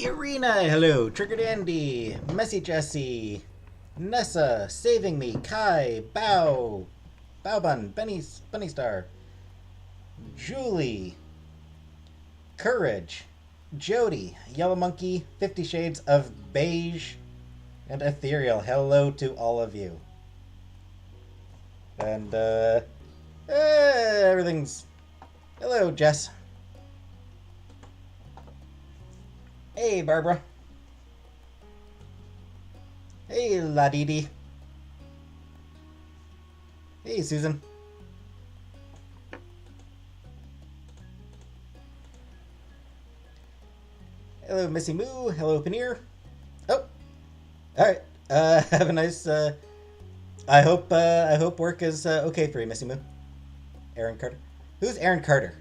Irina, hello. Triggered Andy, Messy Jesse, Nessa, Saving Me, Kai, Bao, Baobun, Bunny Star, Julie, Courage, Jody, Yellow Monkey, 50 Shades of Beige, and Ethereal. Hello to all of you. And, everything's... Hello, Jess. Hey, Barbara. Hey, Ladidi. Hey, Susan. Hello, Missy Moo. Hello, Paneer. Oh, all right. Have a nice. I hope work is okay for you, Missy Moo. Aaron Carter. Who's Aaron Carter?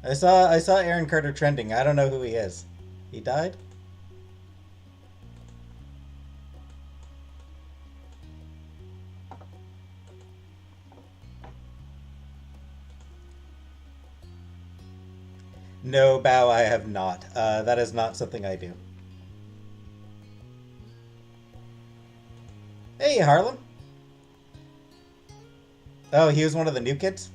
I saw Aaron Carter trending. I don't know who he is. He died. No, Bao, I have not. That is not something I do. Hey, Harlem. Oh, he was one of the new kids?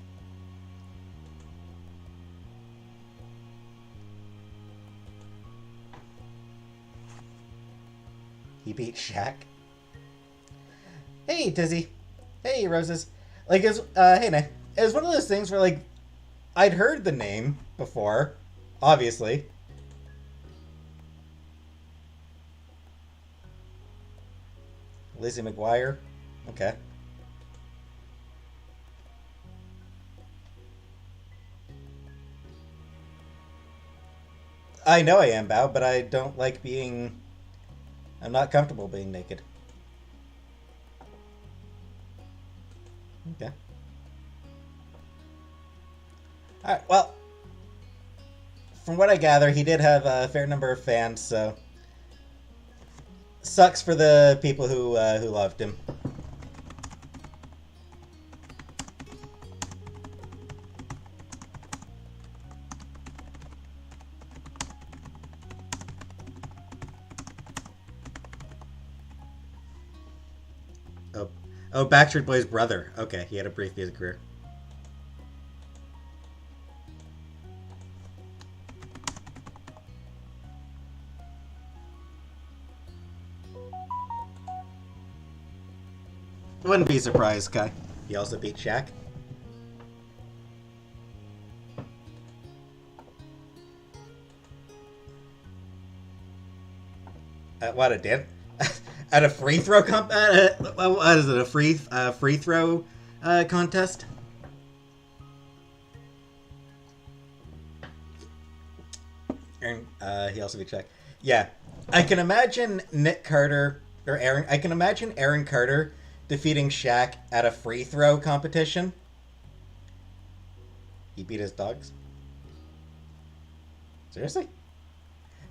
He beat Shaq. Hey, Tizzy. Hey, Roses. Like, hey, Nick. It was one of those things where, like, I'd heard the name before, obviously. Lizzie McGuire. Okay. I know I am, Bao, but I don't like being... I'm not comfortable being naked. Okay. Alright, well, from what I gather, he did have a fair number of fans, so... Sucks for the people who loved him. Oh, oh, Backstreet Boys' brother. Okay, he had a brief music career. Wouldn't be surprised, Kai. He also beat Shaq. What a did? At a free throw what is it? A free throw contest? And he also beat Shaq. Yeah, I can imagine Nick Carter or Aaron. I can imagine Aaron Carter defeating Shaq at a free throw competition. He beat his dogs. Seriously?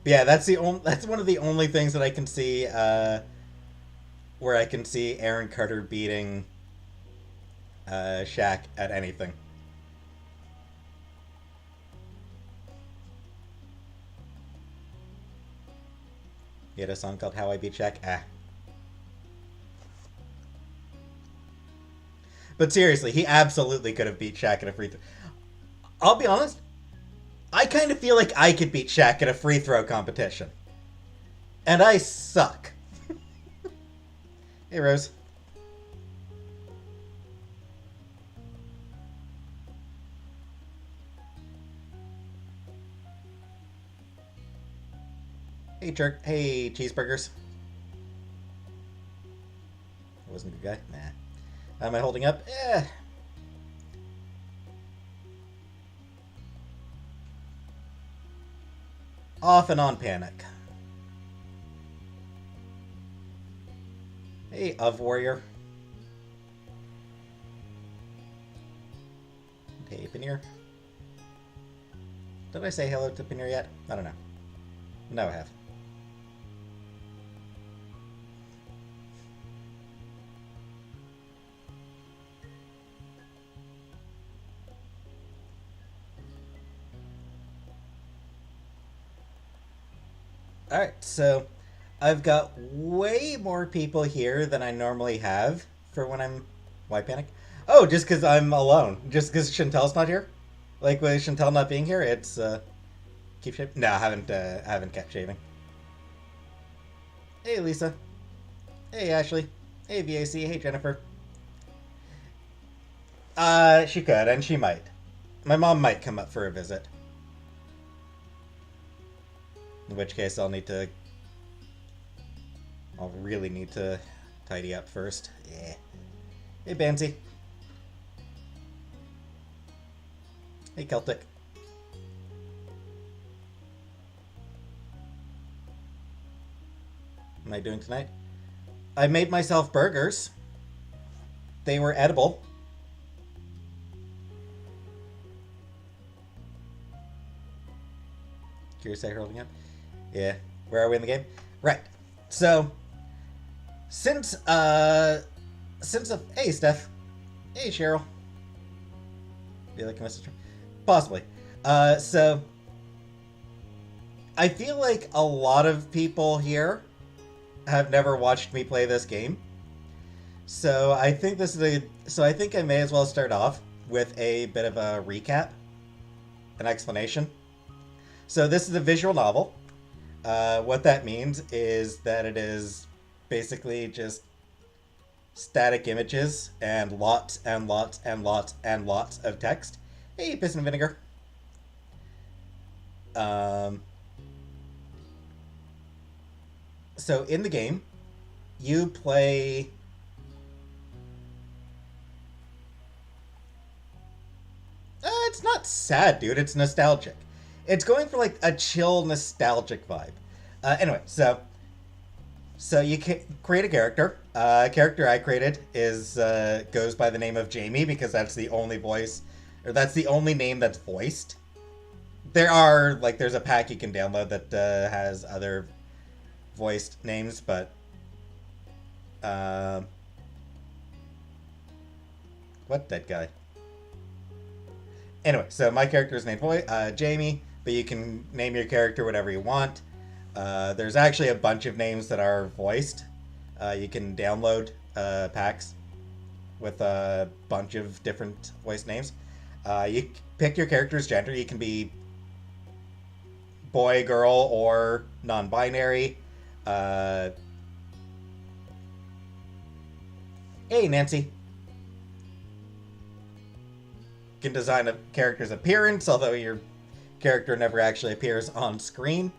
But yeah, that's the only. That's one of the only things that I can see where I can see Aaron Carter beating Shaq at anything. He had a song called "How I Beat Shaq." Ah. But seriously, he absolutely could have beat Shaq at a free throw. I'll be honest. I kind of feel like I could beat Shaq at a free throw competition, and I suck. Hey, Rose. Hey, jerk. Hey, cheeseburgers. I wasn't a good guy. Nah. Am I holding up? Eh. Off and on panic. Hey, of warrior. Hey, Paneer. Did I say hello to Paneer yet? I don't know. No, I have. Alright, so I've got way more people here than I normally have for when I'm. Why panic? Oh, just because I'm alone. Just because Chantel's not here? Like, with Chantel not being here, it's. Keep shaving? No, I haven't kept shaving. Hey, Lisa. Hey, Ashley. Hey, VAC. Hey, Jennifer. She could, and she might. My mom might come up for a visit. In which case, I'll really need to tidy up first. Yeah. Hey, Bansy. Hey, Celtic. What am I doing tonight? I made myself burgers. They were edible. Curious how holding up? Yeah. Where are we in the game? Right. So, since hey Steph, hey Cheryl, be like a message, possibly. So I feel like a lot of people here have never watched me play this game, so I think I think I may as well start off with a bit of a recap, an explanation. So this is a visual novel. What that means is that it is basically just static images and lots and lots and lots and lots of text. Hey, piss and vinegar. Um, so in the game, you play. It's not sad, dude. It's nostalgic. It's going for like a chill, nostalgic vibe. Anyway, so you can create a character. Character I created is goes by the name of Jamie because that's the only voice, or that's the only name that's voiced. There's a pack you can download that has other voiced names, but uh, what that guy? Anyway, so my character is named Jamie, but you can name your character whatever you want. There's actually a bunch of names that are voiced. You can download packs with a bunch of different voice names. You pick your character's gender. You can be boy, girl, or non-binary. Uh, hey, Nancy. You can design a character's appearance, although your character never actually appears on screen.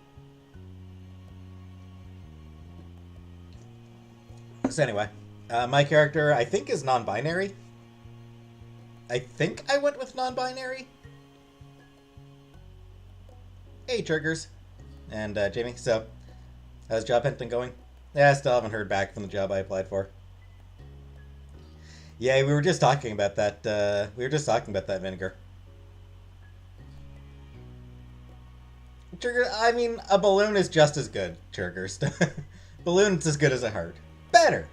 So anyway, my character I think is non-binary. I think I went with non-binary. Hey, Triggers. And Jamie, so how's job hunting going? Yeah, I still haven't heard back from the job I applied for. Yeah, we were just talking about that. We were just talking about that vinegar. Trigger, I mean, a balloon is just as good, Triggers. Balloon's as good as a heart. Better.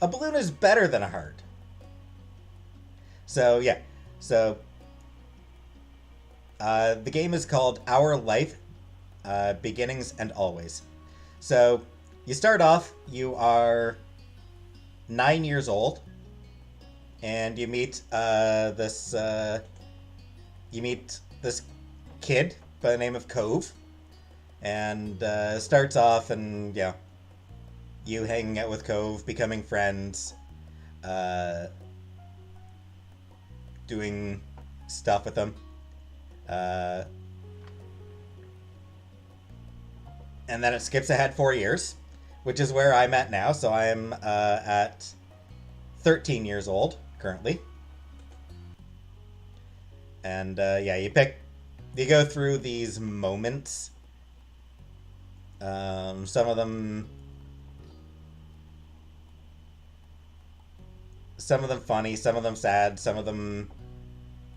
A balloon is better than a heart. So, yeah. So, the game is called Our Life, Beginnings and Always. So, you start off, you are 9 years old, and you meet this kid by the name of Cove, and starts off, and yeah, you hanging out with Cove, becoming friends, doing stuff with him. And then it skips ahead 4 years, which is where I'm at now. So I'm at 13 years old currently. And yeah, you go through these moments. Some of them funny, some of them sad, some of them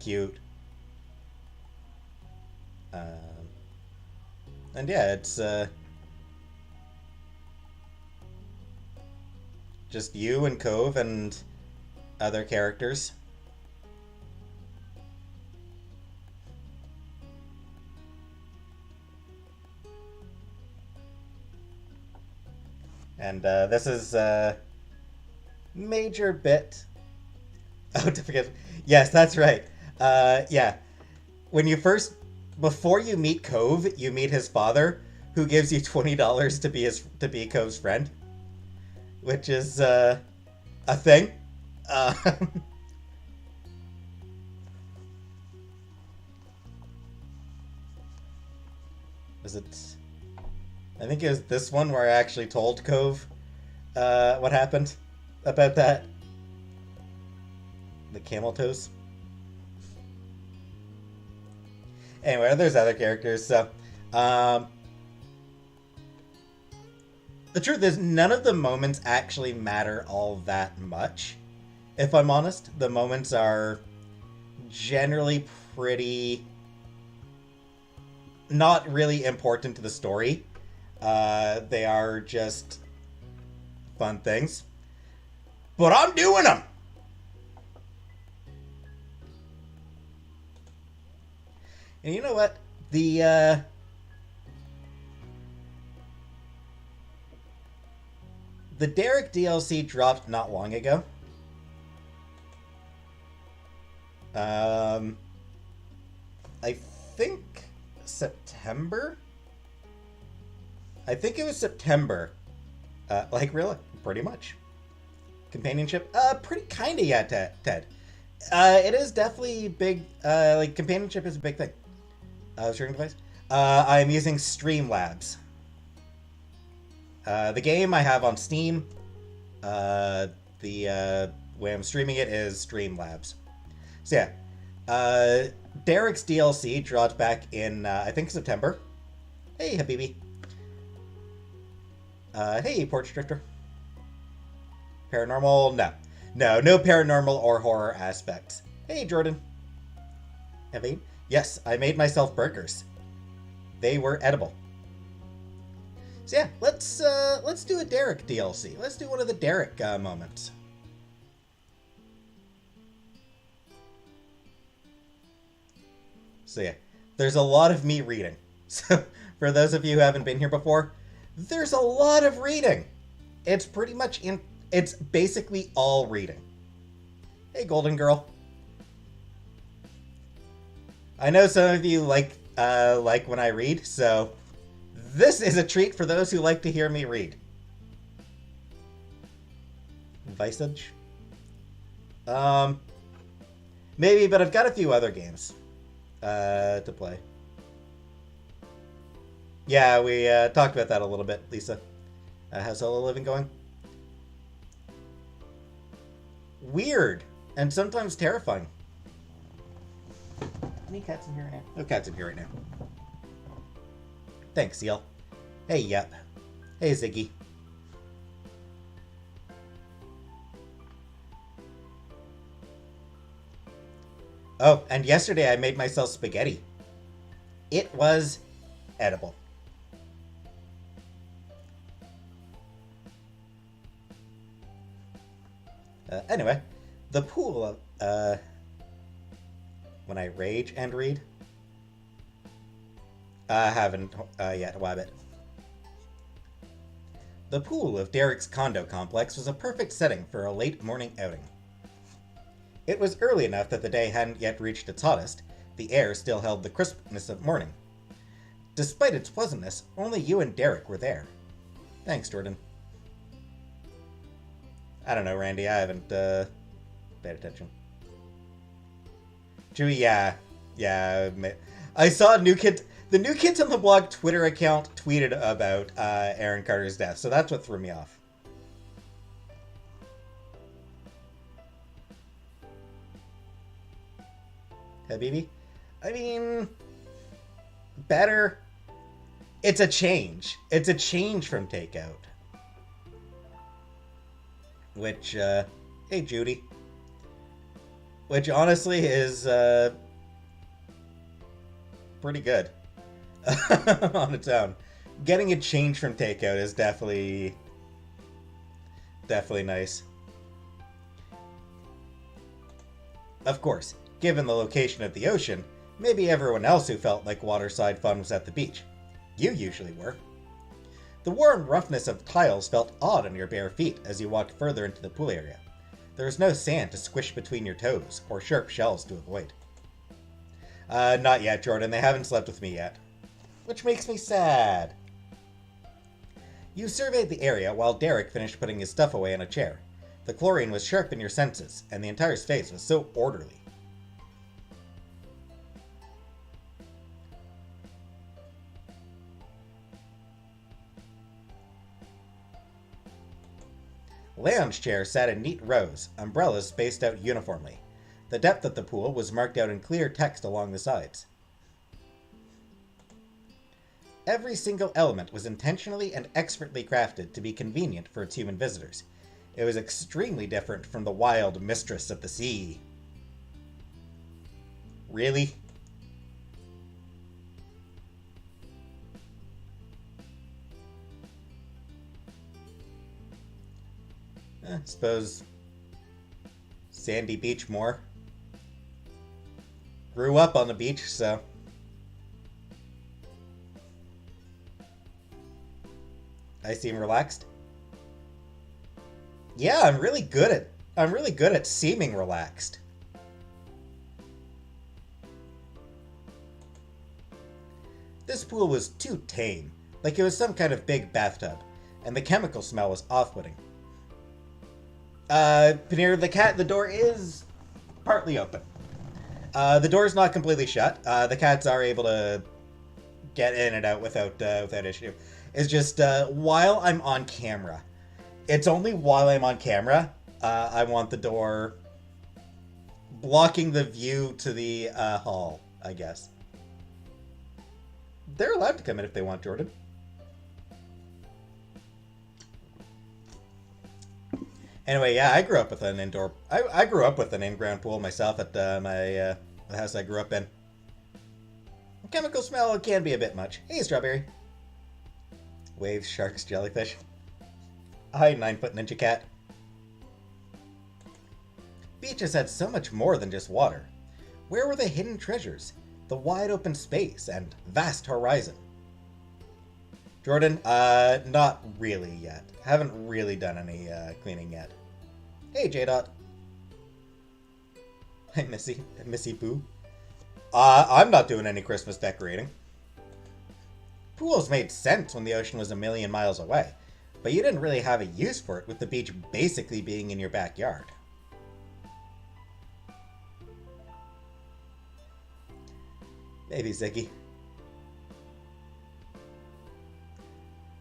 cute. And yeah, it's just you and Cove and other characters. And this is a major bit. Oh, to forget. Yes, that's right. Yeah. When you first, before you meet Cove, you meet his father, who gives you $20 to be Cove's friend, which is a thing. Uh, was it? I think it was this one where I actually told Cove what happened about that. The camel toes. Anyway, there's other characters. So, the truth is, none of the moments actually matter all that much. If I'm honest, the moments are generally pretty not really important to the story. They are just fun things. But I'm doing them! And you know what? The Derek DLC dropped not long ago. I think September? I think it was September. Like, really? Pretty much. Companionship? Pretty kinda, yeah, Ted. It is definitely big, like, companionship is a big thing. Streaming device? I'm using Streamlabs. The game I have on Steam. The way I'm streaming it is Streamlabs. So yeah, Derek's DLC dropped back in I think September. Hey Habibi. Hey Porch Drifter. Paranormal? No paranormal or horror aspects. Hey Jordan. Evan? Yes, I made myself burgers. They were edible. So yeah, let's do a Derek DLC. Let's do one of the Derek moments. So yeah, there's a lot of me reading. So for those of you who haven't been here before, there's a lot of reading. It's pretty much it's basically all reading. Hey Golden Girl. I know some of you like when I read, so this is a treat for those who like to hear me read. Visage? Maybe, but I've got a few other games to play. Yeah, we talked about that a little bit, Lisa. How's solo living going? Weird, and sometimes terrifying. Any cats in here right now? No cats in here right now. Thanks, Seal. Hey, Yep. Hey, Ziggy. Oh, and yesterday I made myself spaghetti. It was edible. Anyway, the pool of, when I rage and read? I haven't yet, Wabbit. The pool of Derek's condo complex was a perfect setting for a late morning outing. It was early enough that the day hadn't yet reached its hottest. The air still held the crispness of morning. Despite its pleasantness, only you and Derek were there. Thanks, Jordan. I don't know, Randy. I haven't paid attention. Chewie, yeah. I saw the New Kids on the Block Twitter account tweeted about Aaron Carter's death, so that's what threw me off. Habibi? I mean, better. It's a change. It's a change from Takeout. Which, hey Judy. Which honestly is, pretty good. On its own. Getting a change from Takeout is definitely nice. Of course, given the location of the ocean, maybe everyone else who felt like waterside fun was at the beach. You usually were. The worn roughness of tiles felt odd on your bare feet as you walked further into the pool area. There was no sand to squish between your toes, or sharp shells to avoid. Not yet, Jordan. They haven't slept with me yet. Which makes me sad. You surveyed the area while Derek finished putting his stuff away in a chair. The chlorine was sharp in your senses, and the entire space was so orderly. Lounge chairs sat in neat rows, umbrellas spaced out uniformly. The depth of the pool was marked out in clear text along the sides. Every single element was intentionally and expertly crafted to be convenient for its human visitors. It was extremely different from the wild mistress of the sea. Really? Suppose Sandy Beach more. Grew up on the beach, so... I seem relaxed. Yeah, I'm really good at seeming relaxed. This pool was too tame, like it was some kind of big bathtub, and the chemical smell was off-putting. Panir, the door is partly open. The door's not completely shut. The cats are able to get in and out without issue. It's just, while I'm on camera. It's only while I'm on camera, I want the door blocking the view to the, hall, I guess. They're allowed to come in if they want, Jordan. Anyway, yeah, I grew up with an indoor... I grew up with an in-ground pool myself at the house I grew up in. The chemical smell can be a bit much. Hey, Strawberry. Waves, sharks, jellyfish. Hi, 9-foot ninja cat. Beaches had so much more than just water. Where were the hidden treasures? The wide open space and vast horizon. Jordan, not really yet. Haven't really done any cleaning yet. Hey, J-Dot. Hi, Missy Boo. I'm not doing any Christmas decorating. Pools made sense when the ocean was a million miles away, but you didn't really have a use for it with the beach basically being in your backyard. Maybe, Ziggy.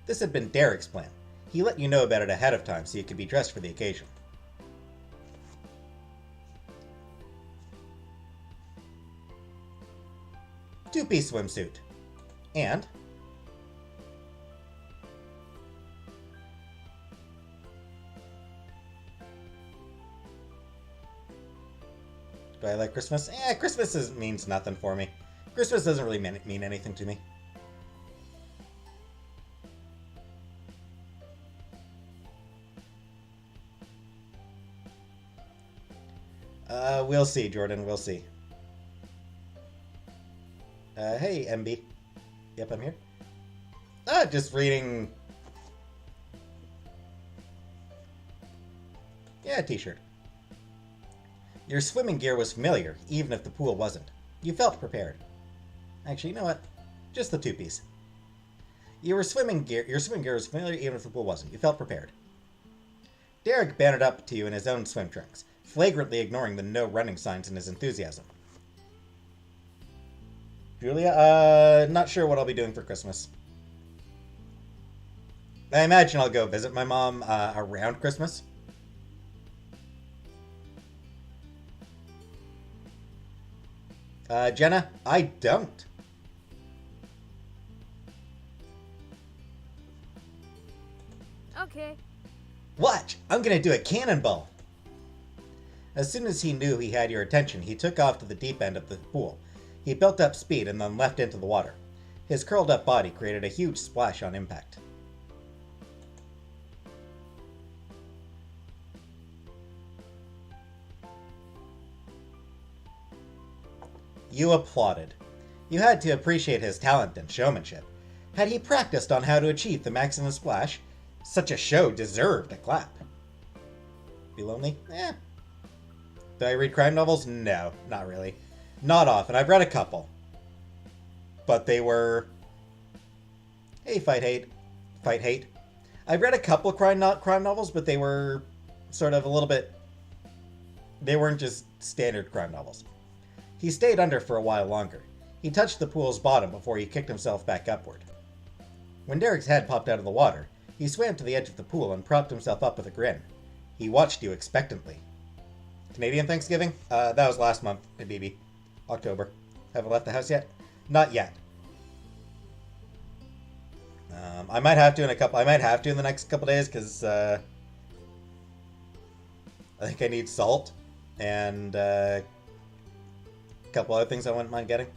This had been Derek's plan. He let you know about it ahead of time so you could be dressed for the occasion. Two-piece swimsuit. And... do I like Christmas? Christmas means nothing for me. Christmas doesn't really mean anything to me. We'll see, Jordan, we'll see. Hey, MB. Yep, I'm here. Just reading... yeah, t-shirt. Your swimming gear was familiar, even if the pool wasn't. You felt prepared. Actually, you know what? Just the two-piece. Your swimming gear was familiar, even if the pool wasn't. You felt prepared. Derek banded up to you in his own swim trunks, flagrantly ignoring the no running signs in his enthusiasm. Julia, not sure what I'll be doing for Christmas. I imagine I'll go visit my mom around Christmas. Jenna, I don't. Okay. Watch! I'm gonna do a cannonball! As soon as he knew he had your attention, he took off to the deep end of the pool. He built up speed and then leapt into the water. His curled up body created a huge splash on impact. You applauded. You had to appreciate his talent and showmanship. Had he practiced on how to achieve the maximum splash, such a show deserved a clap. Be lonely? Eh. Do I read crime novels? No, not really. Not often. I've read a couple. But they were... Hey, Fight Hate. Fight Hate. I've read a couple crime novels, but they were sort of a little bit... They weren't just standard crime novels. He stayed under for a while longer. He touched the pool's bottom before he kicked himself back upward. When Derek's head popped out of the water, he swam to the edge of the pool and propped himself up with a grin. He watched you expectantly. Canadian Thanksgiving? That was last month at BB. October. Haven't left the house yet? Not yet. I might have to in the next couple days because I think I need salt and a couple other things I wouldn't mind getting.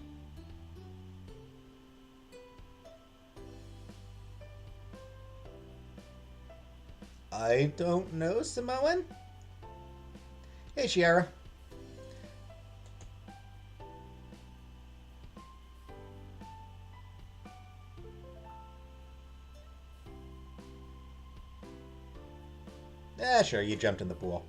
I don't know, Samoan? Hey, Shiara. Sure, you jumped in the pool.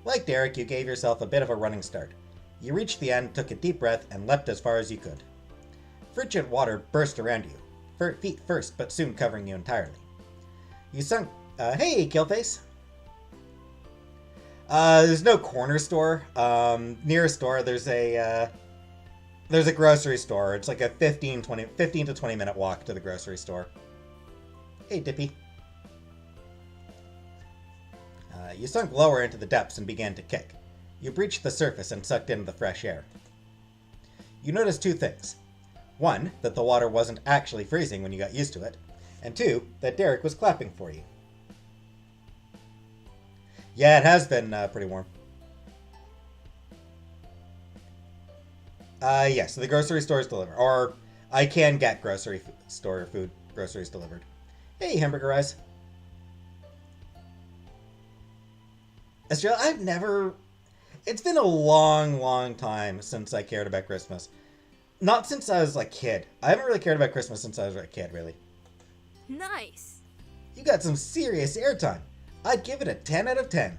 Like Derek, you gave yourself a bit of a running start. You reached the end, took a deep breath, and leapt as far as you could. Frigid water burst around you, feet first, but soon covering you entirely. You sunk... hey, Killface! There's no corner store. Near a store, there's a grocery store. It's like a 15 to 20 minute walk to the grocery store. Hey, Dippy. You sunk lower into the depths and began to kick. You breached the surface and sucked in the fresh air. You noticed two things. One, that the water wasn't actually freezing when you got used to it. And two, that Derek was clapping for you. Yeah, it has been pretty warm. Yeah, so the grocery stores deliver. Or I can get groceries delivered. Hey, Hamburger Eyes. Australia, it's been a long, long time since I cared about Christmas. Not since I was a kid. I haven't really cared about Christmas since I was a kid, really. Nice. You got some serious airtime. I'd give it a 10 out of 10.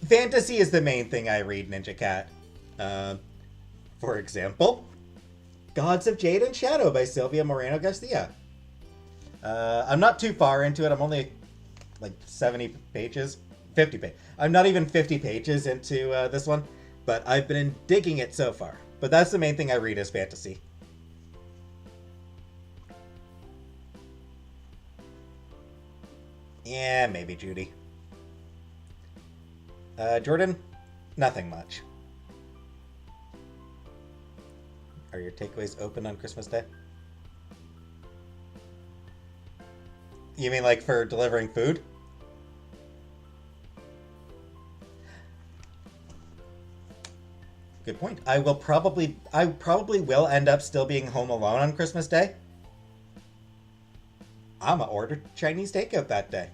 Fantasy is the main thing I read, Ninja Cat. For example, Gods of Jade and Shadow by Sylvia Moreno Garcia. I'm not too far into it. I'm only like 70 pages. 50 pages. I'm not even 50 pages into this one, but I've been digging it so far. But that's the main thing I read is fantasy. Yeah, maybe Judy. Jordan? Nothing much. Are your takeaways open on Christmas Day? You mean like for delivering food? Good point. I probably will end up still being home alone on Christmas Day. I'ma order Chinese takeout that day.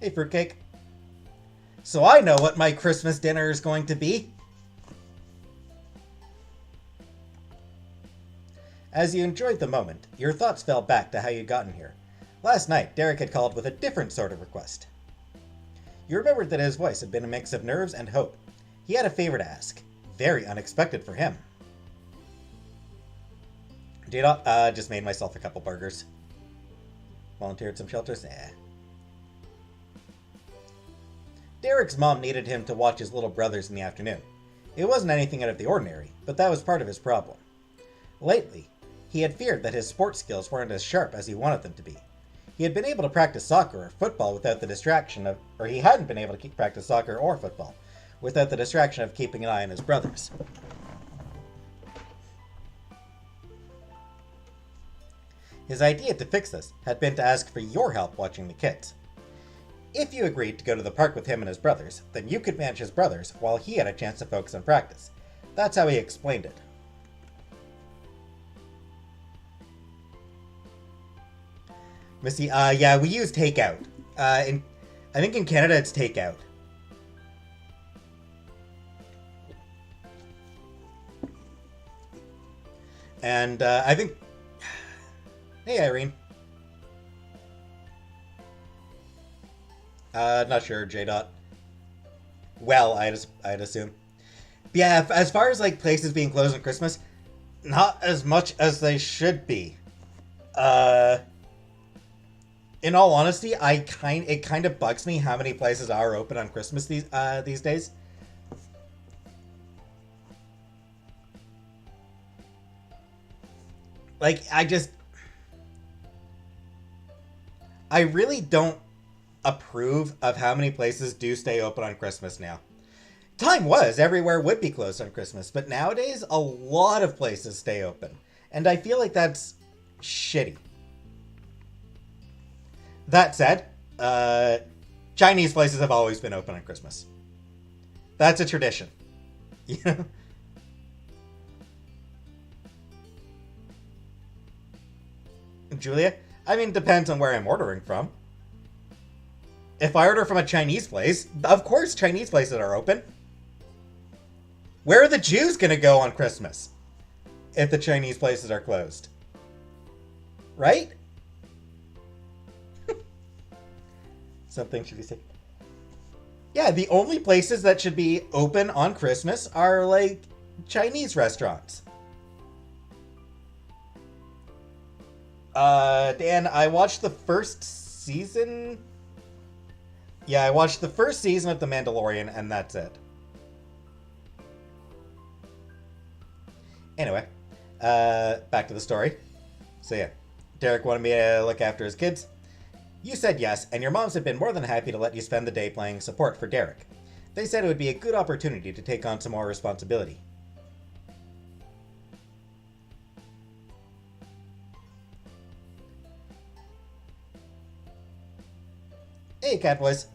Hey, Fruitcake. So I know what my Christmas dinner is going to be. As you enjoyed the moment, your thoughts fell back to how you'd gotten here. Last night, Derek had called with a different sort of request. You remembered that his voice had been a mix of nerves and hope. He had a favor to ask. Very unexpected for him. Just made myself a couple burgers. Volunteered some shelters? Derek's mom needed him to watch his little brothers in the afternoon. It wasn't anything out of the ordinary, but that was part of his problem. Lately, he had feared that his sports skills weren't as sharp as he wanted them to be. He had been able to practice soccer or football without the distraction of... Or he hadn't been able to practice soccer or football without the distraction of keeping an eye on his brothers. His idea to fix this had been to ask for your help watching the kids. If you agreed to go to the park with him and his brothers, then you could manage his brothers while he had a chance to focus on practice. That's how he explained it. Missy, yeah, we use takeout. I think in Canada it's takeout. And I think... Hey, Irene. Not sure, J-Dot. Well, I'd assume. But yeah, as far as like places being closed on Christmas, not as much as they should be. In all honesty, it kind of bugs me how many places are open on Christmas these days. Like, I really don't approve of how many places do stay open on Christmas now. Time was everywhere would be closed on Christmas, but nowadays a lot of places stay open. And I feel like that's shitty. That said, Chinese places have always been open on Christmas. That's a tradition. You know? Julia? I mean, depends on where I'm ordering from. If I order from a Chinese place, of course Chinese places are open. Where are the Jews gonna go on Christmas if the Chinese places are closed? Right? Something should be said. Yeah, the only places that should be open on Christmas are, like, Chinese restaurants. Dan, I watched the first season. Yeah, I watched the first season of The Mandalorian, and that's it. Anyway, back to the story. So yeah, Derek wanted me to look after his kids. You said yes, and your moms have been more than happy to let you spend the day playing support for Derek. They said it would be a good opportunity to take on some more responsibility. Hey, Catboys.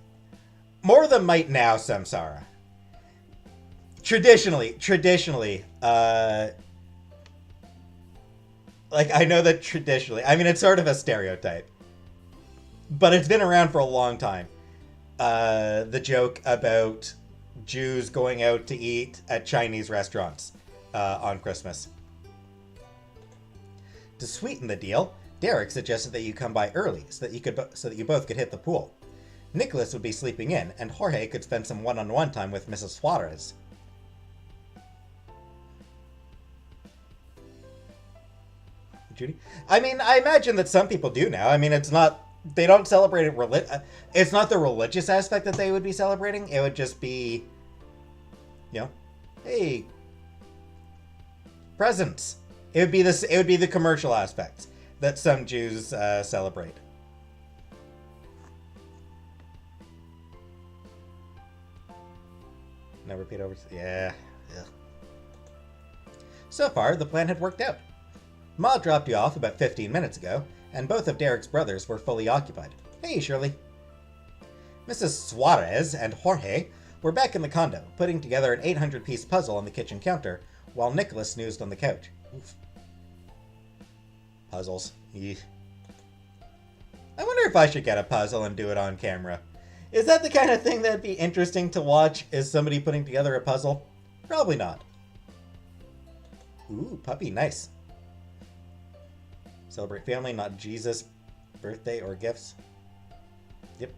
More than might now, Samsara. Traditionally, like, I know that traditionally, I mean, it's sort of a stereotype, but it's been around for a long time. The joke about Jews going out to eat at Chinese restaurants on Christmas. To sweeten the deal, Derek suggested that you come by early so that you both could hit the pool. Nicholas would be sleeping in, and Jorge could spend some one-on-one time with Mrs. Suarez. Judy? I mean, I imagine that some people do now. I mean, it's not... They don't celebrate it... it's not the religious aspect that they would be celebrating. It would just be... You know? Hey... Presents. It would be this. It would be the commercial aspect that some Jews celebrate. No repeat over... Yeah. Ugh. So far, the plan had worked out. Ma dropped you off about 15 minutes ago, and both of Derek's brothers were fully occupied. Hey, Shirley. Mrs. Suarez and Jorge were back in the condo, putting together an 800-piece puzzle on the kitchen counter, while Nicholas snoozed on the couch. Oof. Puzzles. Eeh. I wonder if I should get a puzzle and do it on camera. Is that the kind of thing that'd be interesting to watch? Is somebody putting together a puzzle? Probably not. Ooh, puppy, nice. Celebrate family, not Jesus' birthday or gifts. Yep.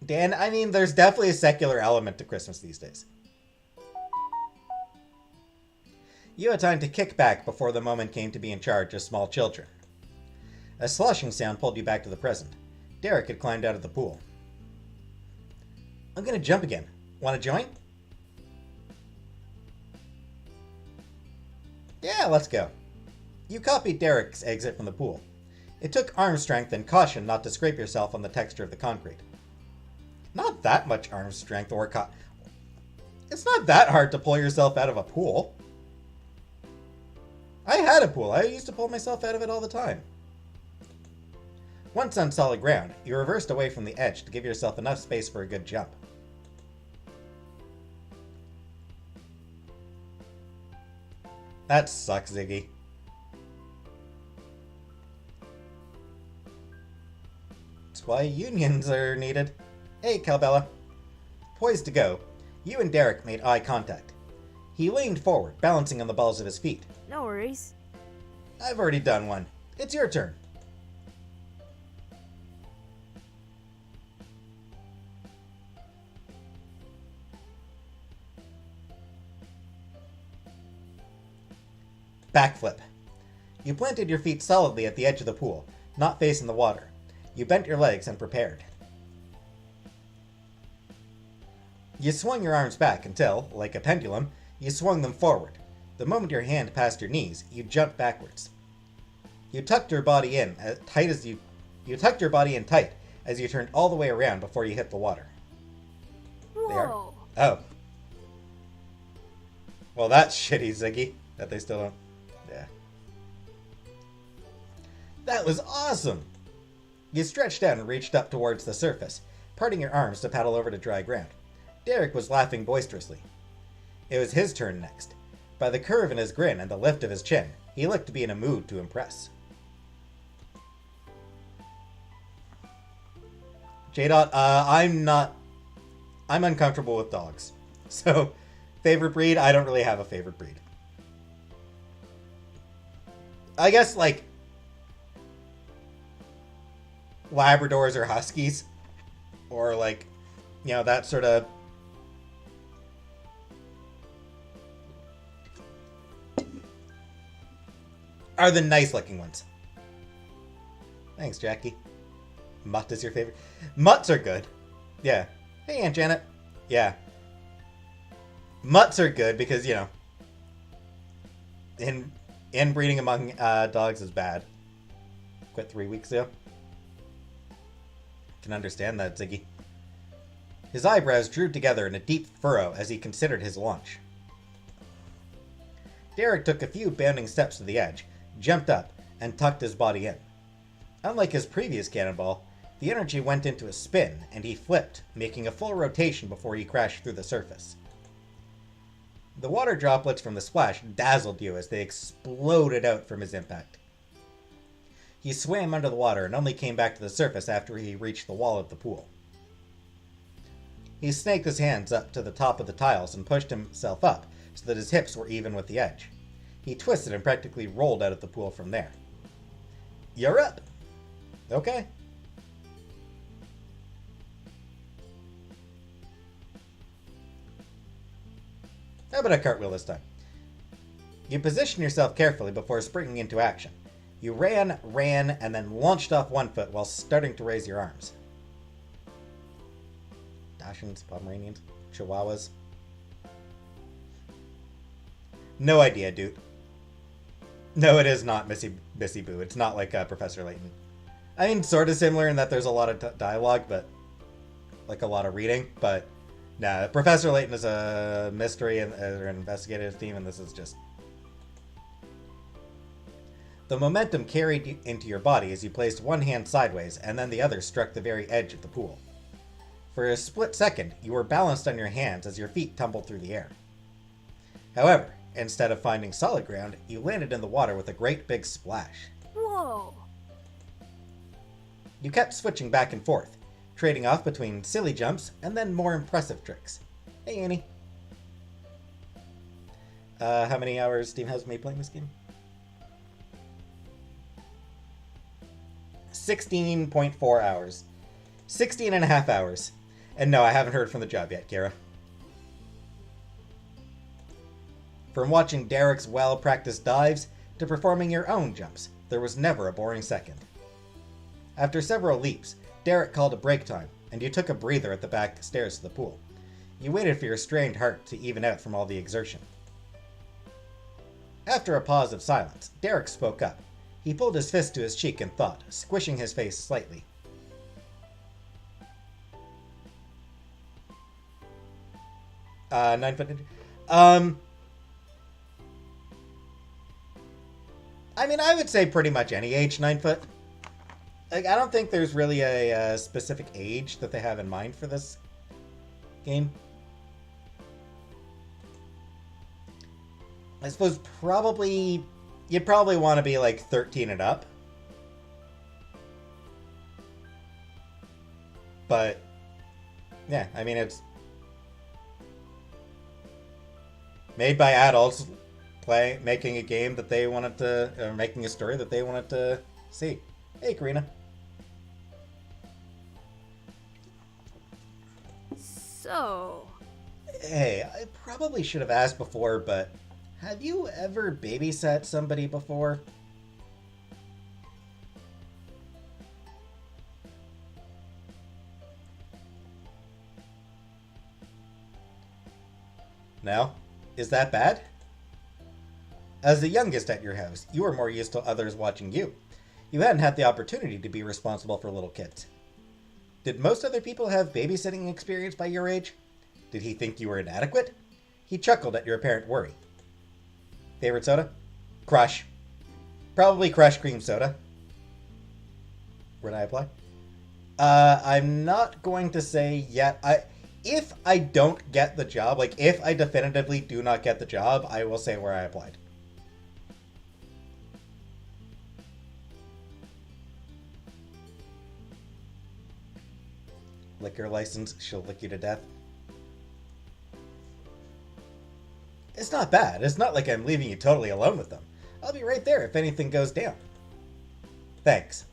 Dan, I mean, there's definitely a secular element to Christmas these days. You had time to kick back before the moment came to be in charge of small children. A sloshing sound pulled you back to the present. Derek had climbed out of the pool. I'm gonna jump again. Want to join? Yeah, let's go. You copied Derek's exit from the pool. It took arm strength and caution not to scrape yourself on the texture of the concrete. Not that much arm strength or It's not that hard to pull yourself out of a pool. I had a pool. I used to pull myself out of it all the time. Once on solid ground, you reversed away from the edge to give yourself enough space for a good jump. That sucks, Ziggy. That's why unions are needed. Hey, Calbella. Poised to go, you and Derek made eye contact. He leaned forward, balancing on the balls of his feet. No worries. I've already done one. It's your turn. Backflip. You planted your feet solidly at the edge of the pool, not facing the water. You bent your legs and prepared. You swung your arms back until, like a pendulum, you swung them forward. The moment your hand passed your knees, you jumped backwards. You tucked your body in tucked your body in tight as you turned all the way around before you hit the water. Whoa. Oh. Well, that's shitty, Ziggy. That they still don't. Yeah. That was awesome! You stretched out and reached up towards the surface, parting your arms to paddle over to dry ground. Derek was laughing boisterously. It was his turn next. By the curve in his grin and the lift of his chin, he looked to be in a mood to impress. J-Dot, I'm uncomfortable with dogs. So, favorite breed? I don't really have a favorite breed. I guess, like, Labradors or Huskies. Or, like, you know, that sort of... are the nice-looking ones. Thanks, Jackie. Mutt is your favorite? Mutts are good. Yeah. Hey, Aunt Janet. Yeah. Mutts are good because, you know, inbreeding among dogs is bad. Quit 3 weeks ago. Can understand that, Ziggy. His eyebrows drew together in a deep furrow as he considered his launch. Derek took a few bounding steps to the edge, jumped up, and tucked his body in. Unlike his previous cannonball, the energy went into a spin, and he flipped, making a full rotation before he crashed through the surface. The water droplets from the splash dazzled you as they exploded out from his impact. He swam under the water and only came back to the surface after he reached the wall of the pool. He snaked his hands up to the top of the tiles and pushed himself up so that his hips were even with the edge. He twisted and practically rolled out of the pool from there. You're up! Okay. How about a cartwheel this time? You position yourself carefully before springing into action. You ran, and then launched off one foot while starting to raise your arms. Dachshunds, Pomeranians, Chihuahuas. No idea, dude. No, it is not Missy Boo. It's not like Professor Layton. I mean, sort of similar in that there's a lot of dialogue, but like a lot of reading. But nah, Professor Layton is a mystery and an investigative theme, and this is just... The momentum carried you into your body as you placed one hand sideways, and then the other struck the very edge of the pool. For a split second, you were balanced on your hands as your feet tumbled through the air. However, instead of finding solid ground, you landed in the water with a great big splash. Whoa. You kept switching back and forth, trading off between silly jumps and then more impressive tricks. Hey, Annie. How many hours Steve has me playing this game? 16.4 hours. 16 and a half hours. And no, I haven't heard from the job yet, Kira. From watching Derek's well-practiced dives to performing your own jumps, there was never a boring second. After several leaps, Derek called a break time, and you took a breather at the back stairs to the pool. You waited for your strained heart to even out from all the exertion. After a pause of silence, Derek spoke up. He pulled his fist to his cheek and thought, squishing his face slightly. 9 foot. I mean, I would say pretty much any age, 9 foot. Like, I don't think there's really a specific age that they have in mind for this game. I suppose probably... You'd probably want to be like 13 and up. But, yeah, I mean, it's made by adults making a game that they wanted to, making a story that they wanted to see. Hey, Karina. So, Hey, I probably should have asked before, but have you ever babysat somebody before? No? Is that bad? As the youngest at your house, you were more used to others watching you. You hadn't had the opportunity to be responsible for little kids. Did most other people have babysitting experience by your age? Did he think you were inadequate? He chuckled at your apparent worry. Favorite soda? Crush. Probably Crush cream soda. Where did I apply? I'm not going to say yet. If I don't get the job, like if I definitively do not get the job, I will say where I applied. Liquor license, she'll lick you to death. It's not bad. It's not like I'm leaving you totally alone with them. I'll be right there if anything goes down. Thanks.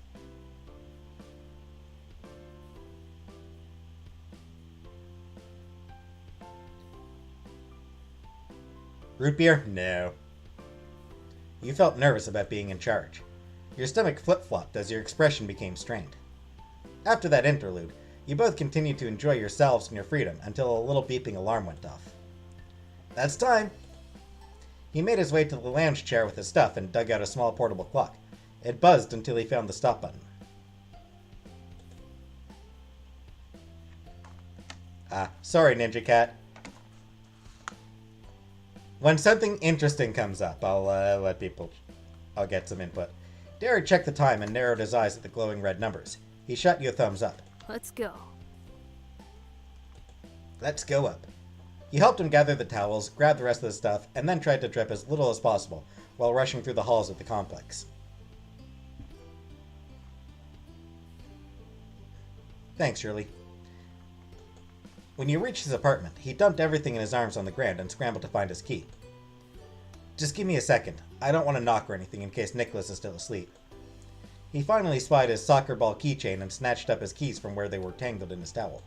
Root beer? No. You felt nervous about being in charge. Your stomach flip-flopped as your expression became strained. After that interlude, you both continued to enjoy yourselves and your freedom until a little beeping alarm went off. That's time! He made his way to the lounge chair with his stuff and dug out a small portable clock. It buzzed until he found the stop button. Sorry, Ninja Cat. When something interesting comes up, I'll get some input. Derek checked the time and narrowed his eyes at the glowing red numbers. He shot you a thumbs up. let's go. Let's go up. You helped him gather the towels, grab the rest of the stuff, and then tried to trip as little as possible while rushing through the halls of the complex. Thanks, Shirley. When you reached his apartment, he dumped everything in his arms on the ground and scrambled to find his key. Just give me a second. I don't want to knock or anything in case Nicholas is still asleep. He finally spied his soccer ball keychain and snatched up his keys from where they were tangled in his towel.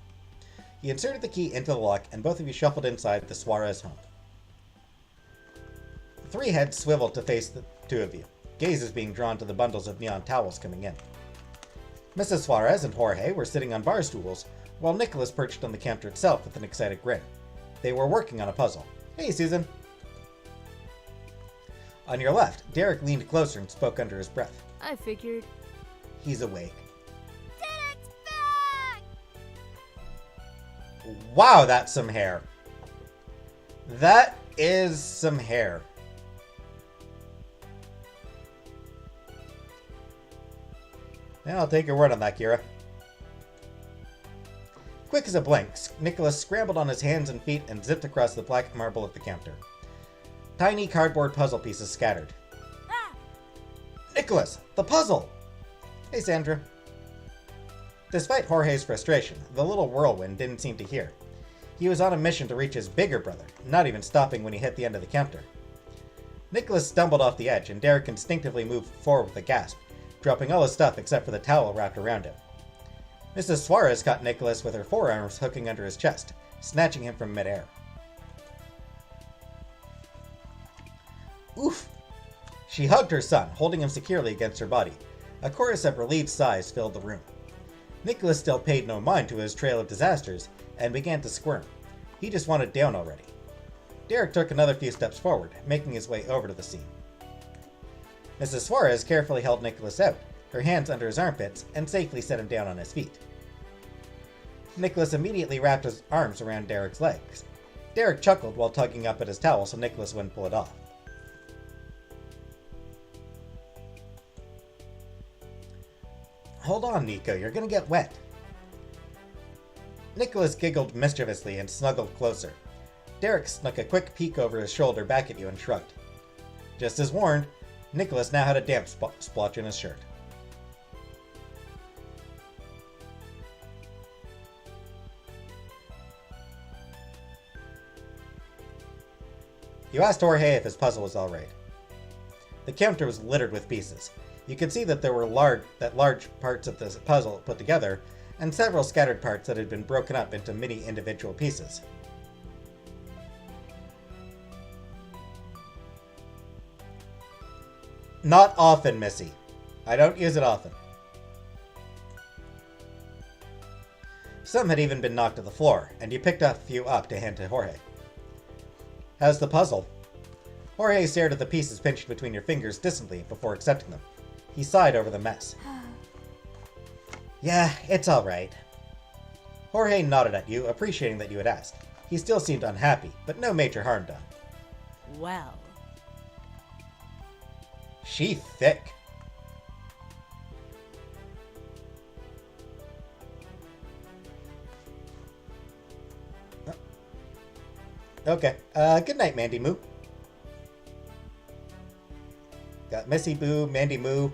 He inserted the key into the lock, and both of you shuffled inside the Suarez home. The three heads swiveled to face the two of you, gazes being drawn to the bundles of neon towels coming in. Mrs. Suarez and Jorge were sitting on bar stools, while Nicholas perched on the counter itself with an excited grin. They were working on a puzzle. Hey, Susan. On your left, Derek leaned closer and spoke under his breath. I figured. He's awake. Derek's back! Wow, that's some hair. That is some hair. Yeah, I'll take your word on that, Kira. Quick as a blink, Nicholas scrambled on his hands and feet and zipped across the black marble at the counter. Tiny cardboard puzzle pieces scattered. Ah! Nicholas, the puzzle! Hey, Sandra. Despite Jorge's frustration, the little whirlwind didn't seem to hear. He was on a mission to reach his bigger brother, not even stopping when he hit the end of the counter. Nicholas stumbled off the edge, and Derek instinctively moved forward with a gasp, dropping all his stuff except for the towel wrapped around him. Mrs. Suarez caught Nicholas with her forearms hooking under his chest, snatching him from midair. Oof! She hugged her son, holding him securely against her body. A chorus of relieved sighs filled the room. Nicholas still paid no mind to his trail of disasters and began to squirm. He just wanted down already. Derek took another few steps forward, making his way over to the scene. Mrs. Suarez carefully held Nicholas out, her hands under his armpits, and safely set him down on his feet. Nicholas immediately wrapped his arms around Derek's legs. Derek chuckled while tugging up at his towel so Nicholas wouldn't pull it off. Hold on, Nico, you're gonna get wet. Nicholas giggled mischievously and snuggled closer. Derek snuck a quick peek over his shoulder back at you and shrugged. Just as warned, Nicholas now had a damp splotch in his shirt. You asked Jorge if his puzzle was alright. The counter was littered with pieces. You could see that there were large parts of the puzzle put together, and several scattered parts that had been broken up into many individual pieces. Not often, Missy. I don't use it often. Some had even been knocked to the floor, and you picked a few up to hand to Jorge. How's the puzzle? Jorge stared at the pieces pinched between your fingers distantly before accepting them. He sighed over the mess. Yeah, it's alright. Jorge nodded at you, appreciating that you had asked. He still seemed unhappy, but no major harm done. Well. She thick. Okay, good night, Mandy Moo. Got Missy Boo, Mandy Moo.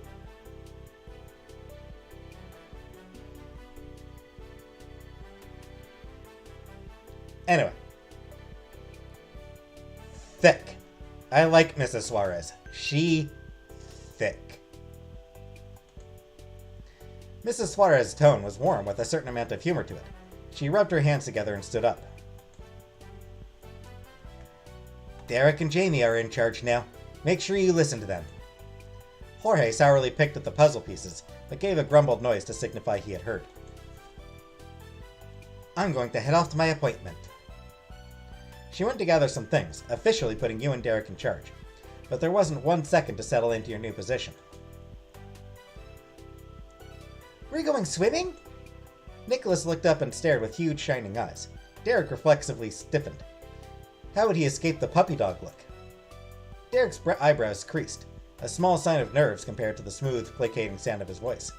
Anyway. Thick. I like Mrs. Suarez. She thick. Mrs. Suarez's tone was warm with a certain amount of humor to it. She rubbed her hands together and stood up. Derek and Jamie are in charge now. Make sure you listen to them. Jorge sourly picked at the puzzle pieces, but gave a grumbled noise to signify he had heard. I'm going to head off to my appointment. She went to gather some things, officially putting you and Derek in charge, but there wasn't 1 second to settle into your new position. We're going swimming? Nicholas looked up and stared with huge shining eyes. Derek reflexively stiffened. How would he escape the puppy dog look? Derek's eyebrows creased, a small sign of nerves compared to the smooth, placating sound of his voice.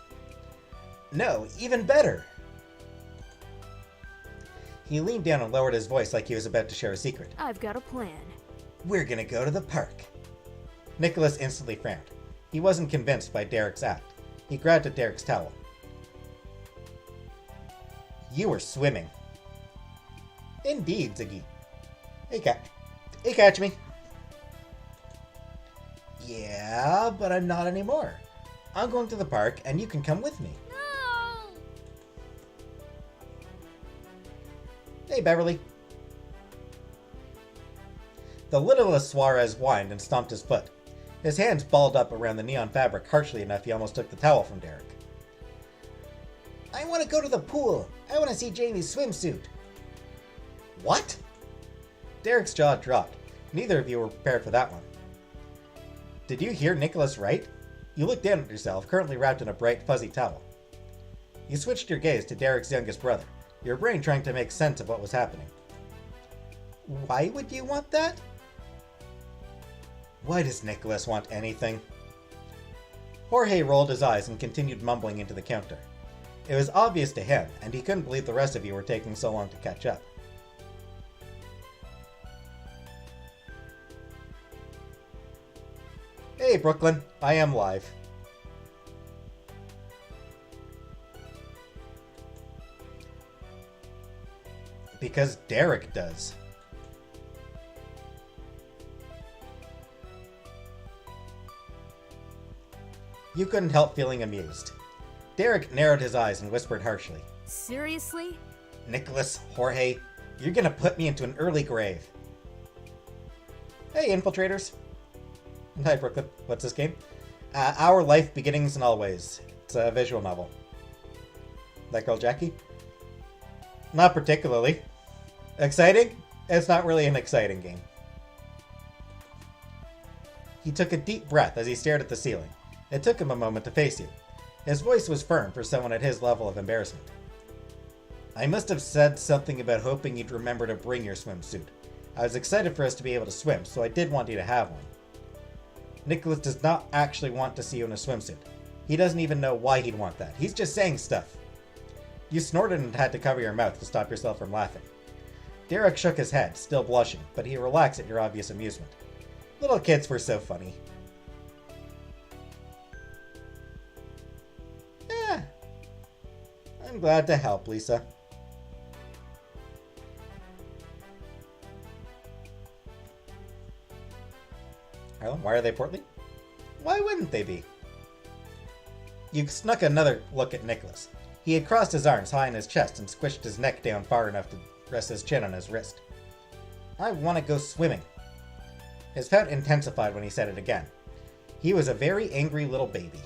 No, even better! He leaned down and lowered his voice like he was about to share a secret. I've got a plan. We're gonna go to the park. Nicholas instantly frowned. He wasn't convinced by Derek's act. He grabbed at Derek's towel. You were swimming. Indeed, Ziggy. Hey, catch me. Yeah, but I'm not anymore. I'm going to the park, and you can come with me. No! Hey, Beverly. The littlest Suarez whined and stomped his foot. His hands balled up around the neon fabric harshly enough he almost took the towel from Derek. I want to go to the pool. I want to see Jamie's swimsuit. What? Derek's jaw dropped. Neither of you were prepared for that one. Did you hear Nicholas right? You looked down at yourself, currently wrapped in a bright, fuzzy towel. You switched your gaze to Derek's youngest brother, your brain trying to make sense of what was happening. Why would you want that? Why does Nicholas want anything? Jorge rolled his eyes and continued mumbling into the counter. It was obvious to him, and he couldn't believe the rest of you were taking so long to catch up. Hey, Brooklyn. I am live. Because Derek does. You couldn't help feeling amused. Derek narrowed his eyes and whispered harshly. Seriously? Nicholas, Jorge, you're gonna put me into an early grave. Hey, infiltrators. Hi, Brooklyn. What's this game? Our Life Beginnings and Always. It's a visual novel. That girl Jackie? Not particularly. Exciting? It's not really an exciting game. He took a deep breath as he stared at the ceiling. It took him a moment to face you. His voice was firm for someone at his level of embarrassment. I must have said something about hoping you'd remember to bring your swimsuit. I was excited for us to be able to swim, so I did want you to have one. Nicholas does not actually want to see you in a swimsuit. He doesn't even know why he'd want that. He's just saying stuff. You snorted and had to cover your mouth to stop yourself from laughing. Derek shook his head, still blushing, but he relaxed at your obvious amusement. Little kids were so funny. I'm glad to help, Lisa. Well, why are they portly? Why wouldn't they be? You snuck another look at Nicholas. He had crossed his arms high in his chest and squished his neck down far enough to rest his chin on his wrist. I want to go swimming. His pout intensified when he said it again. He was a very angry little baby.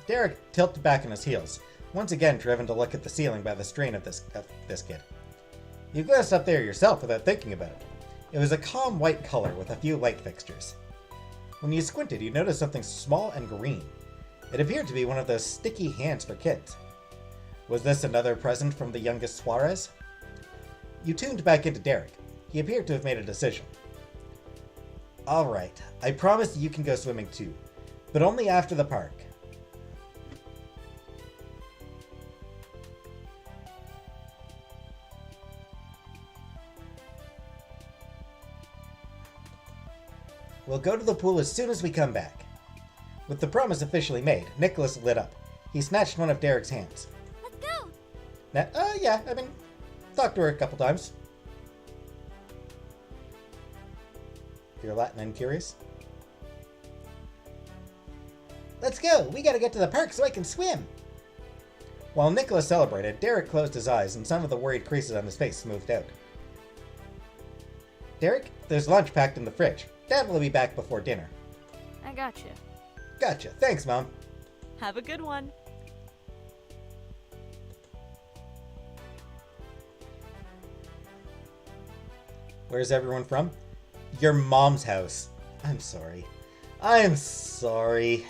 Derek tilted back on his heels, once again driven to look at the ceiling by the strain of this kid. You glanced up there yourself without thinking about it. It was a calm white color with a few light fixtures. When you squinted, you noticed something small and green. It appeared to be one of those sticky hands for kids. Was this another present from the youngest Suarez? You tuned back into Derek. He appeared to have made a decision. Alright, I promise you can go swimming too, but only after the park. We'll go to the pool as soon as we come back. With the promise officially made, Nicholas lit up. He snatched one of Derek's hands. Let's go! Yeah, talked to her a couple times. You're Latin and curious? Let's go! We gotta get to the park so I can swim! While Nicholas celebrated, Derek closed his eyes and some of the worried creases on his face smoothed out. Derek, there's lunch packed in the fridge. Dad will be back before dinner. I gotcha. Gotcha. Thanks, Mom. Have a good one. Where's everyone from? Your mom's house. I'm sorry. I'm sorry,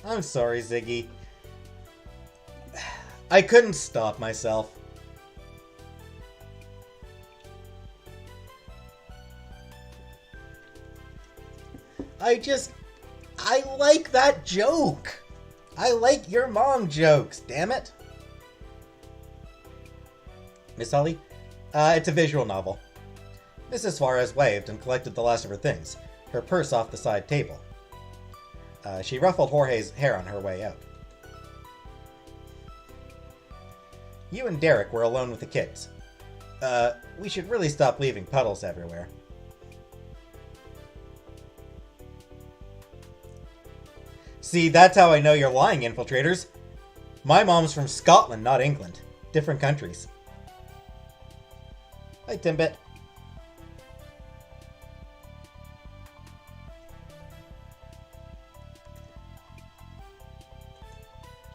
Ziggy. I couldn't stop myself. I like that joke. I like your mom jokes, damn it. Miss Holly? It's a visual novel. Mrs. Suarez waved and collected the last of her things, her purse off the side table. She ruffled Jorge's hair on her way out. You and Derek were alone with the kids. We should really stop leaving puddles everywhere. See, that's how I know you're lying, infiltrators. My mom's from Scotland, not England. Different countries. Hi, Timbit.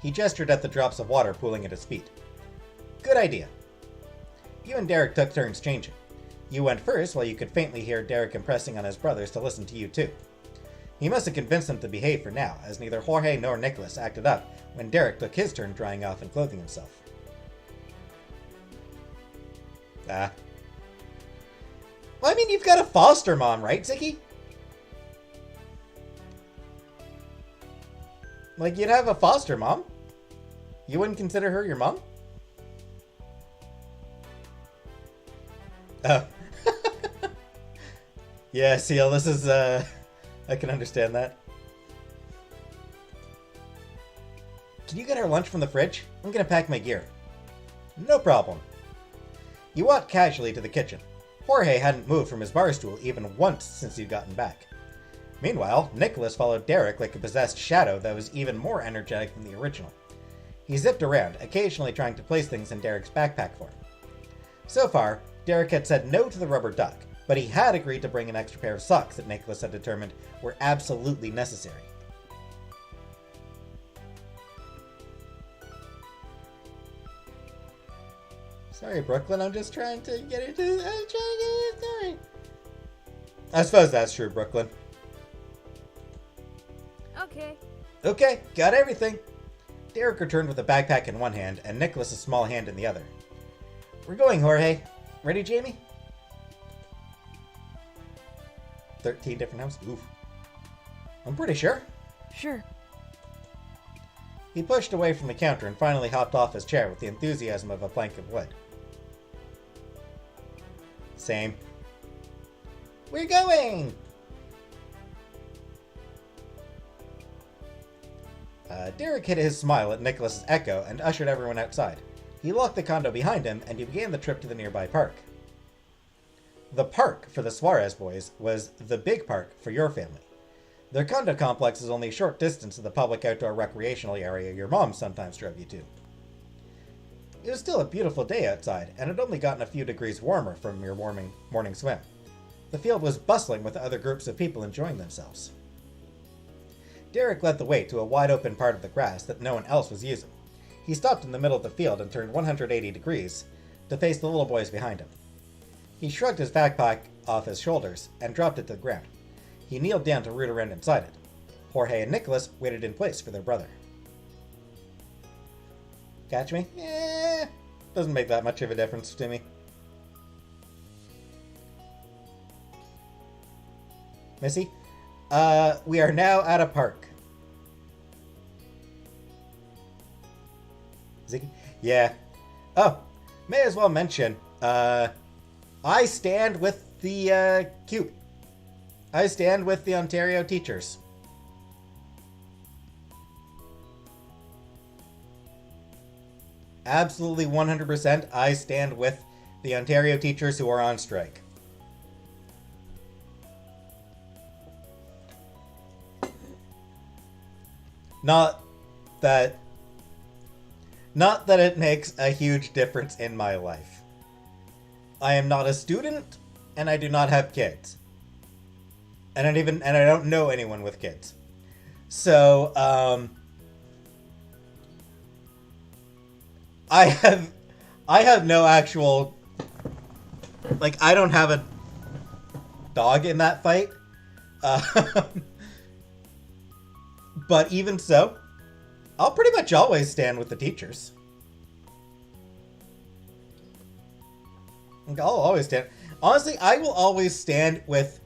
He gestured at the drops of water pooling at his feet. Good idea. You and Derek took turns changing. You went first while you could faintly hear Derek impressing on his brothers to listen to you too. He must have convinced them to behave for now, as neither Jorge nor Nicholas acted up when Derek took his turn drying off and clothing himself. Well, I mean, you've got a foster mom, right, Ziggy? Like, you'd have a foster mom. You wouldn't consider her your mom? Oh. Yeah, Seal, this is, I can understand that. Can you get our lunch from the fridge? I'm gonna pack my gear. No problem. You walked casually to the kitchen. Jorge hadn't moved from his bar stool even once since you'd gotten back. Meanwhile, Nicholas followed Derek like a possessed shadow that was even more energetic than the original. He zipped around, occasionally trying to place things in Derek's backpack for him. So far, Derek had said no to the rubber duck, but he had agreed to bring an extra pair of socks that Nicholas had determined were absolutely necessary. Sorry, Brooklyn, I'm just trying to get into the story. I suppose that's true, Brooklyn. Okay. Okay, got everything. Derek returned with a backpack in one hand and Nicholas a small hand in the other. We're going, Jorge. Ready, Jamie? 13 different houses? Oof. I'm pretty sure. Sure. He pushed away from the counter and finally hopped off his chair with the enthusiasm of a plank of wood. Same. We're going! Derek hid his smile at Nicholas's echo and ushered everyone outside. He locked the condo behind him and he began the trip to the nearby park. The park for the Suarez boys was the big park for your family. Their condo complex is only a short distance to the public outdoor recreational area your mom sometimes drove you to. It was still a beautiful day outside, and had only gotten a few degrees warmer from your morning swim. The field was bustling with other groups of people enjoying themselves. Derek led the way to a wide open part of the grass that no one else was using. He stopped in the middle of the field and turned 180 degrees to face the little boys behind him. He shrugged his backpack off his shoulders and dropped it to the ground. He kneeled down to root around inside it. Jorge and Nicholas waited in place for their brother. Catch me? Doesn't make that much of a difference to me. Missy? We are now at a park. Ziggy? Yeah. Oh, may as well mention, I stand with the, CUPE. I stand with the Ontario teachers. Absolutely 100% I stand with the Ontario teachers who are on strike. Not that it makes a huge difference in my life. I am not a student, and I do not have kids. And I don't know anyone with kids. So, I have no actual, like, I don't have a dog in that fight. But even so, I'll pretty much always stand with the teachers. I'll always stand. Honestly, I will always stand with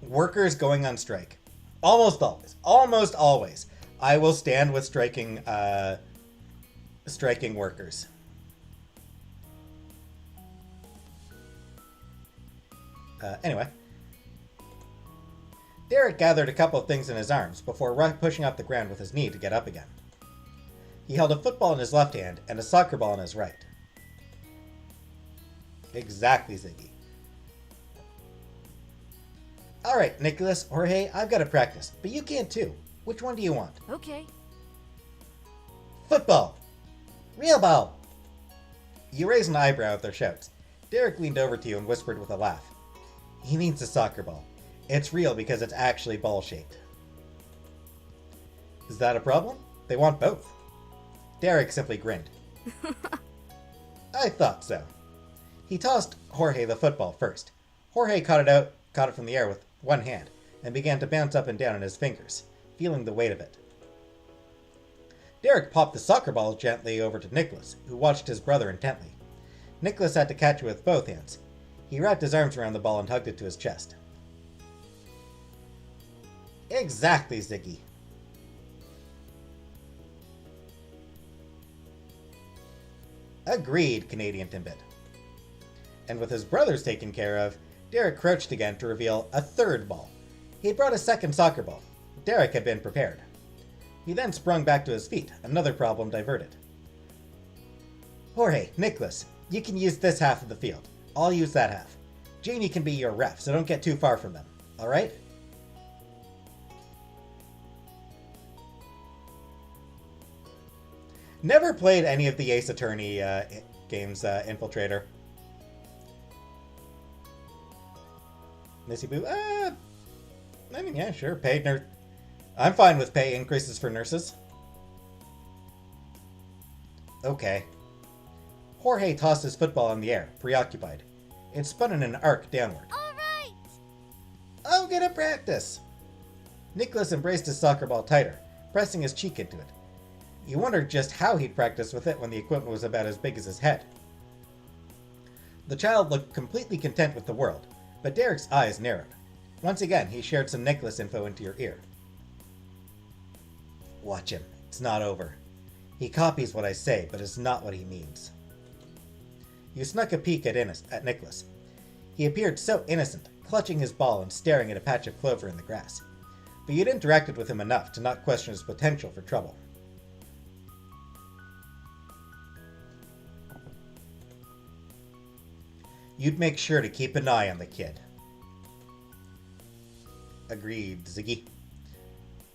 workers going on strike. Almost always. Almost always. I will stand with striking workers. Anyway. Derek gathered a couple of things in his arms before pushing off the ground with his knee to get up again. He held a football in his left hand and a soccer ball in his right. Exactly, Ziggy. Alright, Nicholas, Jorge, I've got to practice, but you can too. Which one do you want? Okay. Football! Real ball! You raised an eyebrow at their shouts. Derek leaned over to you and whispered with a laugh. He means a soccer ball. It's real because it's actually ball-shaped. Is that a problem? They want both. Derek simply grinned. I thought so. He tossed Jorge the football first. Jorge caught it from the air with one hand, and began to bounce up and down on his fingers, feeling the weight of it. Derek popped the soccer ball gently over to Nicholas, who watched his brother intently. Nicholas had to catch it with both hands. He wrapped his arms around the ball and hugged it to his chest. Exactly, Ziggy. Agreed, Canadian Timbit. And with his brothers taken care of, Derek crouched again to reveal a third ball. He had brought a second soccer ball. Derek had been prepared. He then sprung back to his feet, another problem diverted. Jorge, Nicholas, you can use this half of the field. I'll use that half. Jamie can be your ref, so don't get too far from them. Alright? Never played any of the Ace Attorney games, Infiltrator. Missy Boo? I mean, yeah, sure. Paid nurse. I'm fine with pay increases for nurses. Okay. Jorge tossed his football in the air, preoccupied. It spun in an arc downward. All right. I'm gonna practice. Nicholas embraced his soccer ball tighter, pressing his cheek into it. He wondered just how he'd practice with it when the equipment was about as big as his head. The child looked completely content with the world, but Derek's eyes narrowed. Once again, he shared some Nicholas info into your ear. Watch him. It's not over. He copies what I say, but it's not what he means. You snuck a peek at Nicholas. He appeared so innocent, clutching his ball and staring at a patch of clover in the grass. But you'd interacted with him enough to not question his potential for trouble. you'd make sure to keep an eye on the kid. Agreed, Ziggy.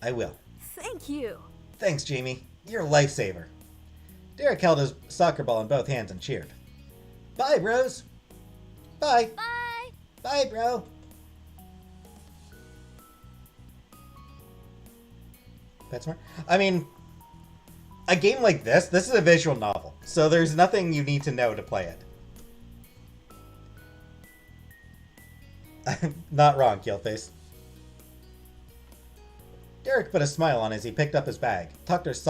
I will. Thank you. Thanks, Jamie. You're a lifesaver. Derek held his soccer ball in both hands and cheered. Bye, bros. Bye. Bye. Bye, bro. PetSmart? I mean, a game like this is a visual novel, so there's nothing you need to know to play it. Not wrong, Killface. Derek put a smile on as he picked up his bag, tucked his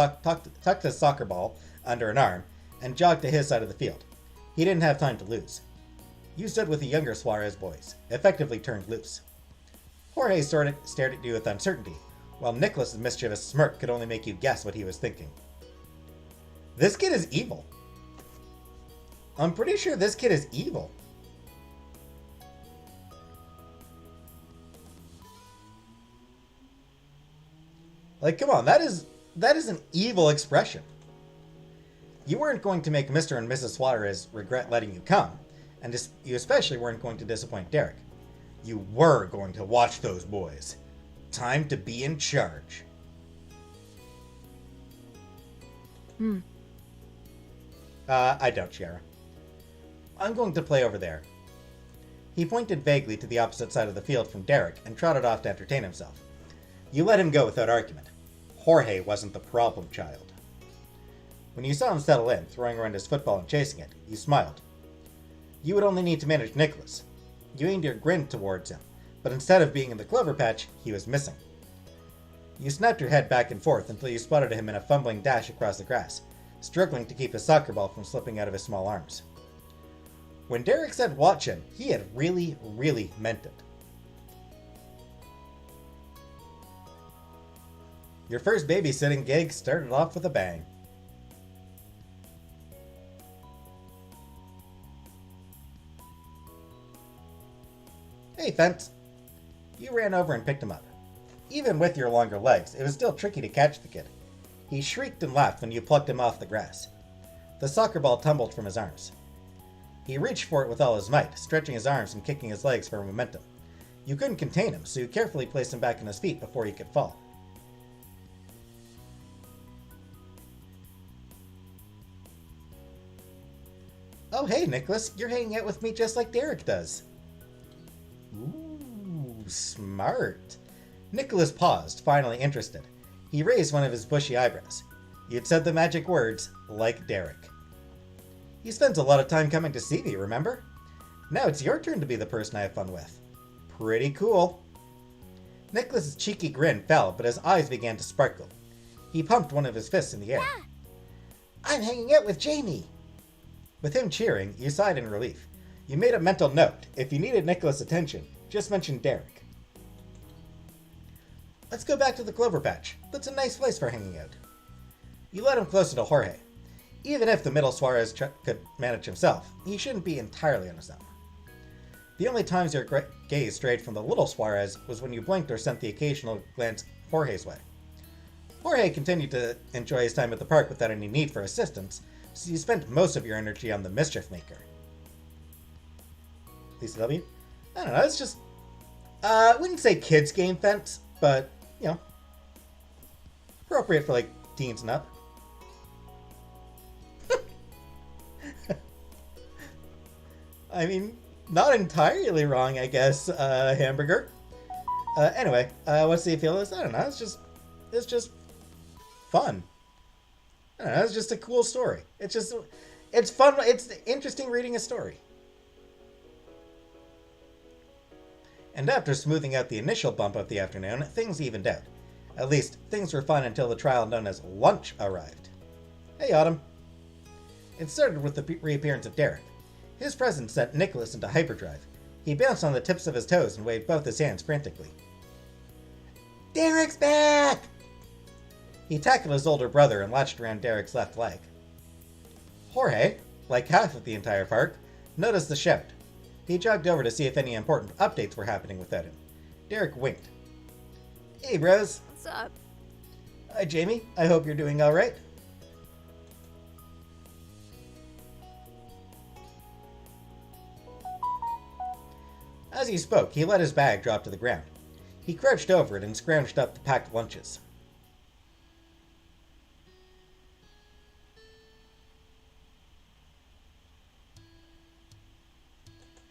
soccer ball under an arm, and jogged to his side of the field. He didn't have time to lose. You stood with the younger Suarez boys, effectively turned loose. Jorge stared at you with uncertainty, while Nicholas's mischievous smirk could only make you guess what he was thinking. This kid is evil. I'm pretty sure this kid is evil. Like, come on, that is an evil expression. You weren't going to make Mr. and Mrs. Suarez regret letting you come, and you especially weren't going to disappoint Derek. You were going to watch those boys. Time to be in charge. I don't, Shiera. I'm going to play over there. He pointed vaguely to the opposite side of the field from Derek and trotted off to entertain himself. You let him go without argument. Jorge wasn't the problem child. When you saw him settle in, throwing around his football and chasing it, you smiled. You would only need to manage Nicholas. You aimed your grin towards him, but instead of being in the clover patch, he was missing. You snapped your head back and forth until you spotted him in a fumbling dash across the grass, struggling to keep his soccer ball from slipping out of his small arms. When Derek said watch him, he had really, really meant it. Your first babysitting gig started off with a bang. Hey, Fence. You ran over and picked him up. Even with your longer legs, it was still tricky to catch the kid. He shrieked and laughed when you plucked him off the grass. The soccer ball tumbled from his arms. He reached for it with all his might, stretching his arms and kicking his legs for momentum. You couldn't contain him, so you carefully placed him back on his feet before he could fall. Oh, hey, Nicholas, you're hanging out with me just like Derek does. Ooh, smart. Nicholas paused, finally interested. He raised one of his bushy eyebrows. You'd said the magic words, like Derek. You spent a lot of time coming to see me, remember? Now it's your turn to be the person I have fun with. Pretty cool. Nicholas's cheeky grin fell, but his eyes began to sparkle. He pumped one of his fists in the air. Yeah. I'm hanging out with Jamie. With him cheering, you sighed in relief. You made a mental note. If you needed Nicholas' attention, just mention Derek. Let's go back to the Clover Patch. That's a nice place for hanging out. You led him closer to Jorge. Even if the middle Suarez could manage himself, he shouldn't be entirely on his own. The only times your gaze strayed from the little Suarez was when you blinked or sent the occasional glance Jorge's way. Jorge continued to enjoy his time at the park without any need for assistance, so you spent most of your energy on the Mischief Maker. Lisa W? I don't know, it's just... I wouldn't say kids game, Fence, but, you know, appropriate for, like, teens and up. I mean, not entirely wrong, I guess, Hamburger. Anyway, what's the appeal of this? I don't know, it's just fun. I don't know, it's just a cool story. It's fun, it's interesting reading a story. And after smoothing out the initial bump of the afternoon, things evened out. At least, things were fun until the trial known as lunch arrived. Hey, Autumn. It started with the reappearance of Derek. His presence sent Nicholas into hyperdrive. He bounced on the tips of his toes and waved both his hands frantically. Derek's back! He tackled his older brother and latched around Derek's left leg. Jorge, like half of the entire park, noticed the shout. He jogged over to see if any important updates were happening without him. Derek winked. Hey, bros. What's up? Hi, Jamie. I hope you're doing all right. As he spoke, he let his bag drop to the ground. He crouched over it and scrounged up the packed lunches.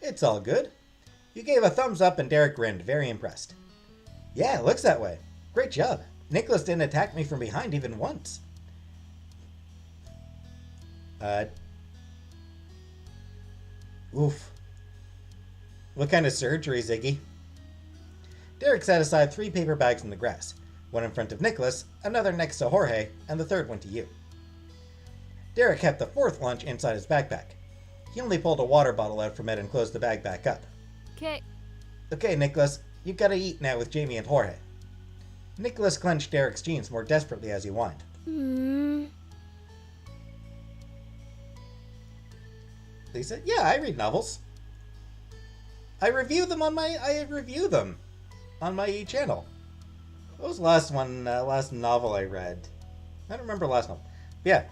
It's all good. You gave a thumbs up and Derek grinned, very impressed. Yeah, it looks that way. Great job. Nicholas didn't attack me from behind even once. Oof. What kind of surgery, Ziggy? Derek set aside 3 paper bags in the grass. One in front of Nicholas, another next to Jorge, and the third one to you. Derek kept the 4th lunch inside his backpack. He only pulled a water bottle out from it and closed the bag back up. Okay. Okay, Nicholas, you gotta eat now with Jamie and Jorge. Nicholas clenched Derek's jeans more desperately as he whined. Lisa, yeah, I read novels. I review them on my channel. What was the last novel I read? I don't remember the last novel. But yeah,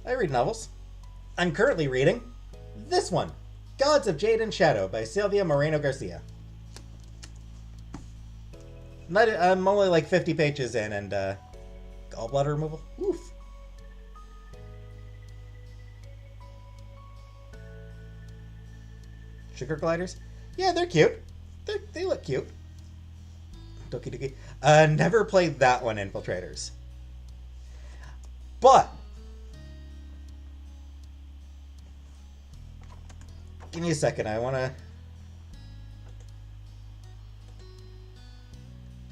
I read novels. I'm currently reading this one, Gods of Jade and Shadow by Silvia Moreno Garcia. I'm only like 50 pages in, and gallbladder removal? Oof. Sugar gliders? Yeah, they're cute. They look cute. Doki Doki. Never played that one, Infiltrators. But give me a second. I want to...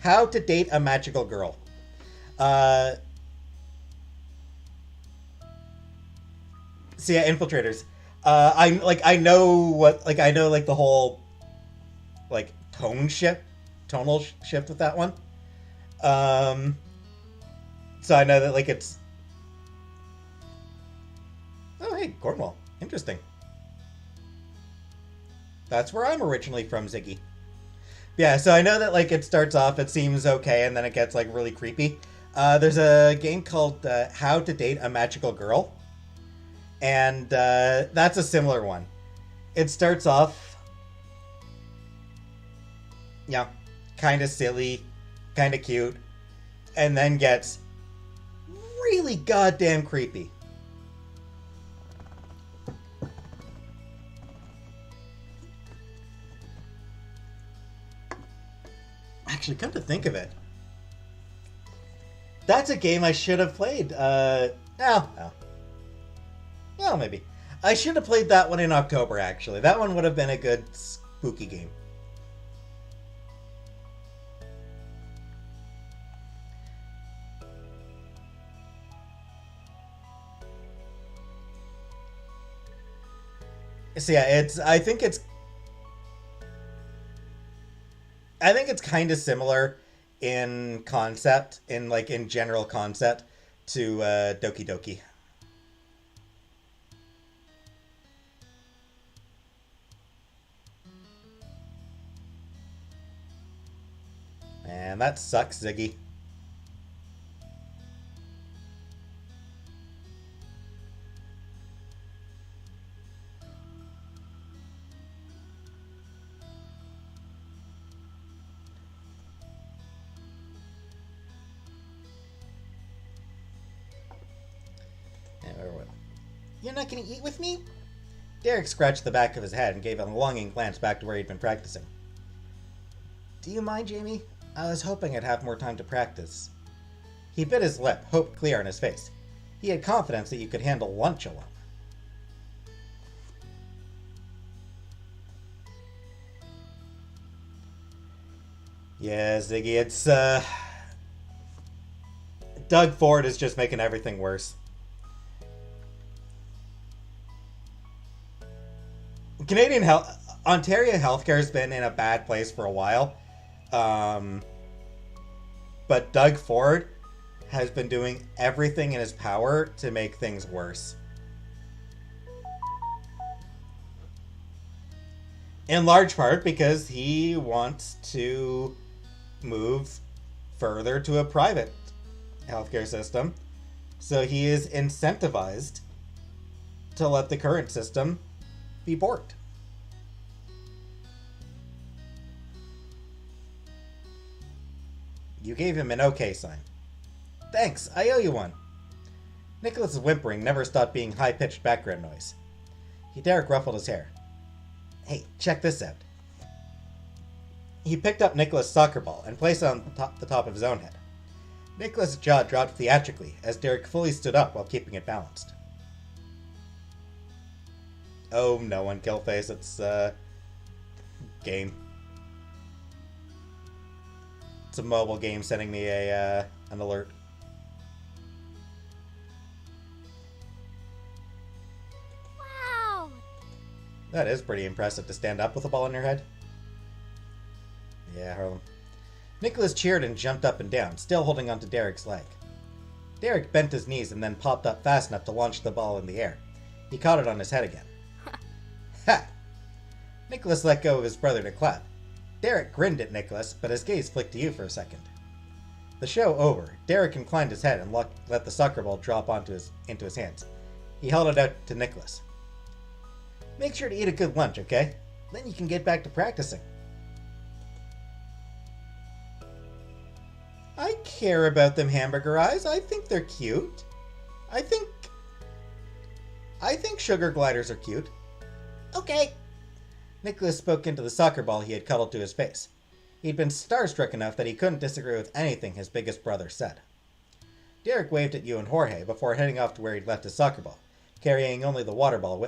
How to Date a Magical Girl. So yeah, Infiltrators. I know the whole like tonal shift with that one. So I know that like it's... Oh hey, Cornwall. Interesting. That's where I'm originally from, Ziggy. Yeah, so I know that like it starts off, it seems okay, and then it gets like really creepy. There's a game called How to Date a Magical Girl. And that's a similar one. It starts off, yeah, kind of silly, kind of cute, and then gets really goddamn creepy. Actually, come to think of it, that's a game I should have played. Well, maybe. I should have played that one in October, actually. That one would have been a good spooky game. So yeah, I think it's kind of similar in concept, in general concept, to Doki Doki. Man, that sucks, Ziggy. You're not gonna eat with me? Derek scratched the back of his head and gave a longing glance back to where he'd been practicing. Do you mind, Jamie? I was hoping I'd have more time to practice. He bit his lip, hope clear on his face. He had confidence that you could handle lunch alone. Yeah, Ziggy, it's, Doug Ford is just making everything worse. Ontario healthcare has been in a bad place for a while. But Doug Ford has been doing everything in his power to make things worse. In large part because he wants to move further to a private healthcare system. So he is incentivized to let the current system be borked. You gave him an okay sign. Thanks, I owe you one. Nicholas's whimpering never stopped being high-pitched background noise. Derek ruffled his hair. Hey, check this out. He picked up Nicholas' soccer ball and placed it on the top of his own head. Nicholas' jaw dropped theatrically as Derek fully stood up while keeping it balanced. Oh, no one, Killface. It's, game. It's a mobile game sending me an alert. Wow! That is pretty impressive to stand up with a ball in your head. Yeah, Harlem. Nicholas cheered and jumped up and down, still holding onto Derek's leg. Derek bent his knees and then popped up fast enough to launch the ball in the air. He caught it on his head again. Ha! Nicholas let go of his brother to clap. Derek grinned at Nicholas, but his gaze flicked to you for a second. The show over, Derek inclined his head and let the soccer ball drop into his hands. He held it out to Nicholas. Make sure to eat a good lunch, okay? Then you can get back to practicing. I care about them hamburger eyes. I think they're cute. I think sugar gliders are cute. Okay. Nicholas spoke into the soccer ball he had cuddled to his face. He'd been starstruck enough that he couldn't disagree with anything his biggest brother said. Derek waved at you and Jorge before heading off to where he'd left his soccer ball, carrying only the water bottle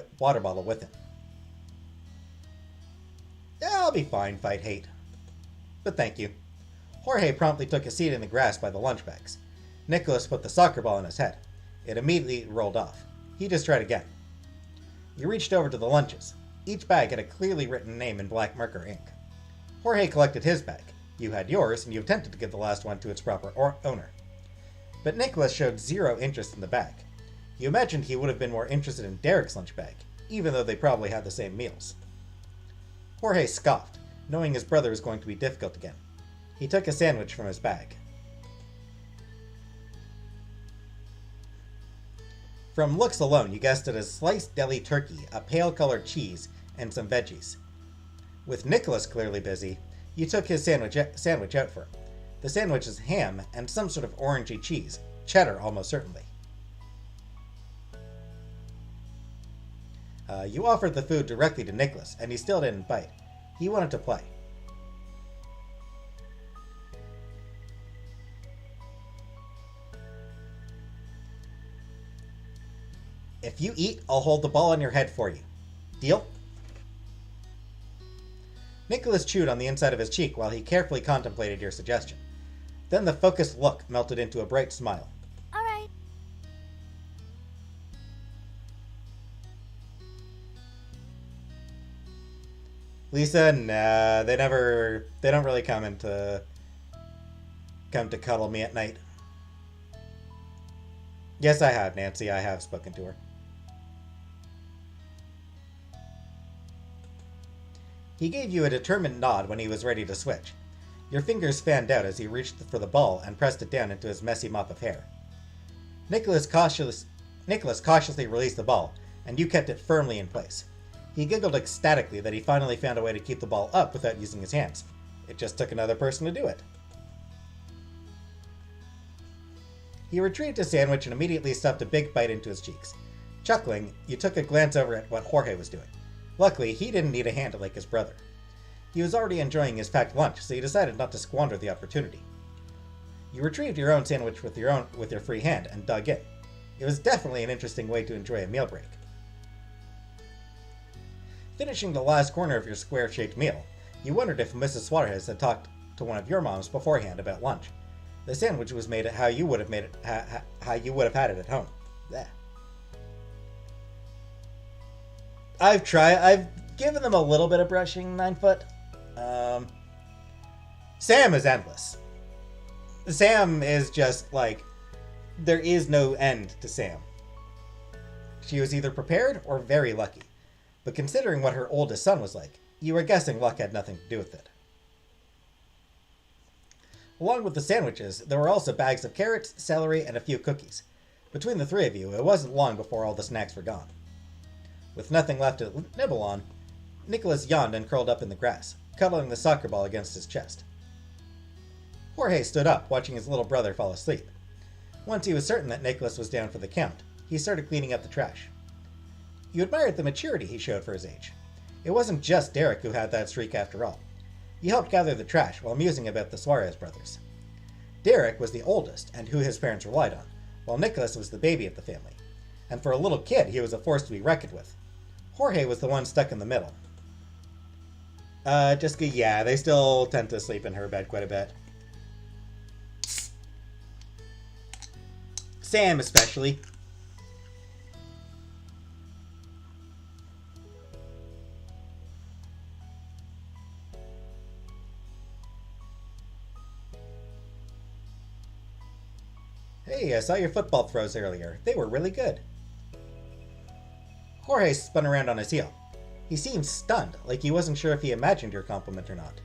with him. I'll be fine, fight hate. But thank you. Jorge promptly took a seat in the grass by the lunch bags. Nicholas put the soccer ball in his head. It immediately rolled off. He just tried again. You reached over to the lunches. Each bag had a clearly written name in black marker ink. Jorge collected his bag. You had yours, and you attempted to give the last one to its proper owner. But Nicholas showed zero interest in the bag. You imagined he would have been more interested in Derek's lunch bag, even though they probably had the same meals. Jorge scoffed, knowing his brother was going to be difficult again. He took a sandwich from his bag. From looks alone, you guessed it as sliced deli turkey, a pale-colored cheese, and some veggies. With Nicholas clearly busy, you took his sandwich out for him. The sandwich is ham and some sort of orangey cheese, cheddar almost certainly. You offered the food directly to Nicholas, and he still didn't bite. He wanted to play. If you eat, I'll hold the ball on your head for you. Deal? Nicholas chewed on the inside of his cheek while he carefully contemplated your suggestion. Then the focused look melted into a bright smile. All right. Lisa, nah, they don't really come to cuddle me at night. Yes, I have, Nancy. I have spoken to her. He gave you a determined nod when he was ready to switch. Your fingers fanned out as he reached for the ball and pressed it down into his messy mop of hair. Nicholas cautiously released the ball, and you kept it firmly in place. He giggled ecstatically that he finally found a way to keep the ball up without using his hands. It just took another person to do it. He retrieved his sandwich and immediately stuffed a big bite into his cheeks. Chuckling, you took a glance over at what Jorge was doing. Luckily, he didn't need a hand like his brother. He was already enjoying his packed lunch, so he decided not to squander the opportunity. You retrieved your own sandwich with your free hand and dug in. It was definitely an interesting way to enjoy a meal break. Finishing the last corner of your square-shaped meal, you wondered if Mrs. Suarez had talked to one of your moms beforehand about lunch. The sandwich was made how you would have made it, how you would have had it at home. Blech. I've given them a little bit of brushing, 9-foot. Sam is endless. Sam is just like, there is no end to Sam. She was either prepared or very lucky. But considering what her oldest son was like, you were guessing luck had nothing to do with it. Along with the sandwiches, there were also bags of carrots, celery, and a few cookies. Between the three of you, it wasn't long before all the snacks were gone. With nothing left to nibble on, Nicholas yawned and curled up in the grass, cuddling the soccer ball against his chest. Jorge stood up, watching his little brother fall asleep. Once he was certain that Nicholas was down for the count, he started cleaning up the trash. You admired the maturity he showed for his age. It wasn't just Derek who had that streak after all. He helped gather the trash while musing about the Suarez brothers. Derek was the oldest and who his parents relied on, while Nicholas was the baby of the family. And for a little kid, he was a force to be reckoned with. Jorge was the one stuck in the middle. Jessica, yeah, they still tend to sleep in her bed quite a bit. Sam especially. Hey, I saw your football throws earlier. They were really good. Jorge spun around on his heel. He seemed stunned, like he wasn't sure if he imagined your compliment or not.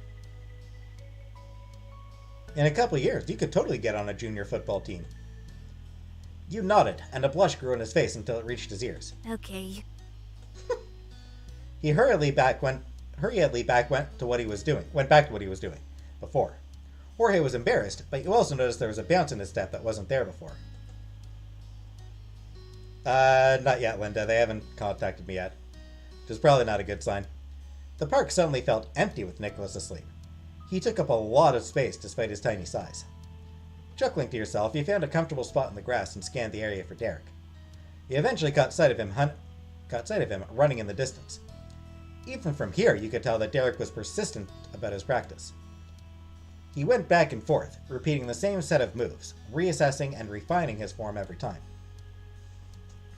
In a couple years, you could totally get on a junior football team. You nodded, and a blush grew on his face until it reached his ears. Okay. He hurriedly back went to what he was doing before. Jorge was embarrassed, but you also noticed there was a bounce in his step that wasn't there before. Not yet, Linda. They haven't contacted me yet. Which is probably not a good sign. The park suddenly felt empty with Nicholas asleep. He took up a lot of space despite his tiny size. Chuckling to yourself, you found a comfortable spot in the grass and scanned the area for Derek. You eventually caught sight of him running in the distance. Even from here, you could tell that Derek was persistent about his practice. He went back and forth, repeating the same set of moves, reassessing and refining his form every time.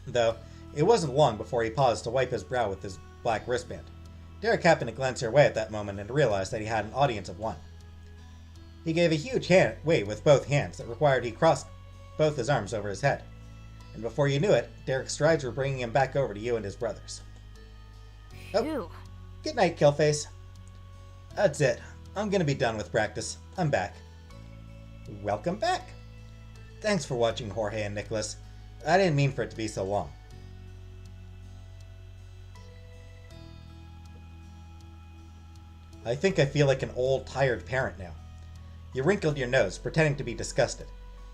Though, it wasn't long before he paused to wipe his brow with his black wristband. Derek happened to glance your way at that moment and realized that he had an audience of one. He gave a huge wave with both hands that required he crossed both his arms over his head. And before you knew it, Derek's strides were bringing him back over to you and his brothers. Oh, good night, Killface. That's it. I'm gonna be done with practice. I'm back. Welcome back. Thanks for watching, Jorge and Nicholas. I didn't mean for it to be so long. I think I feel like an old, tired parent now. You wrinkled your nose, pretending to be disgusted.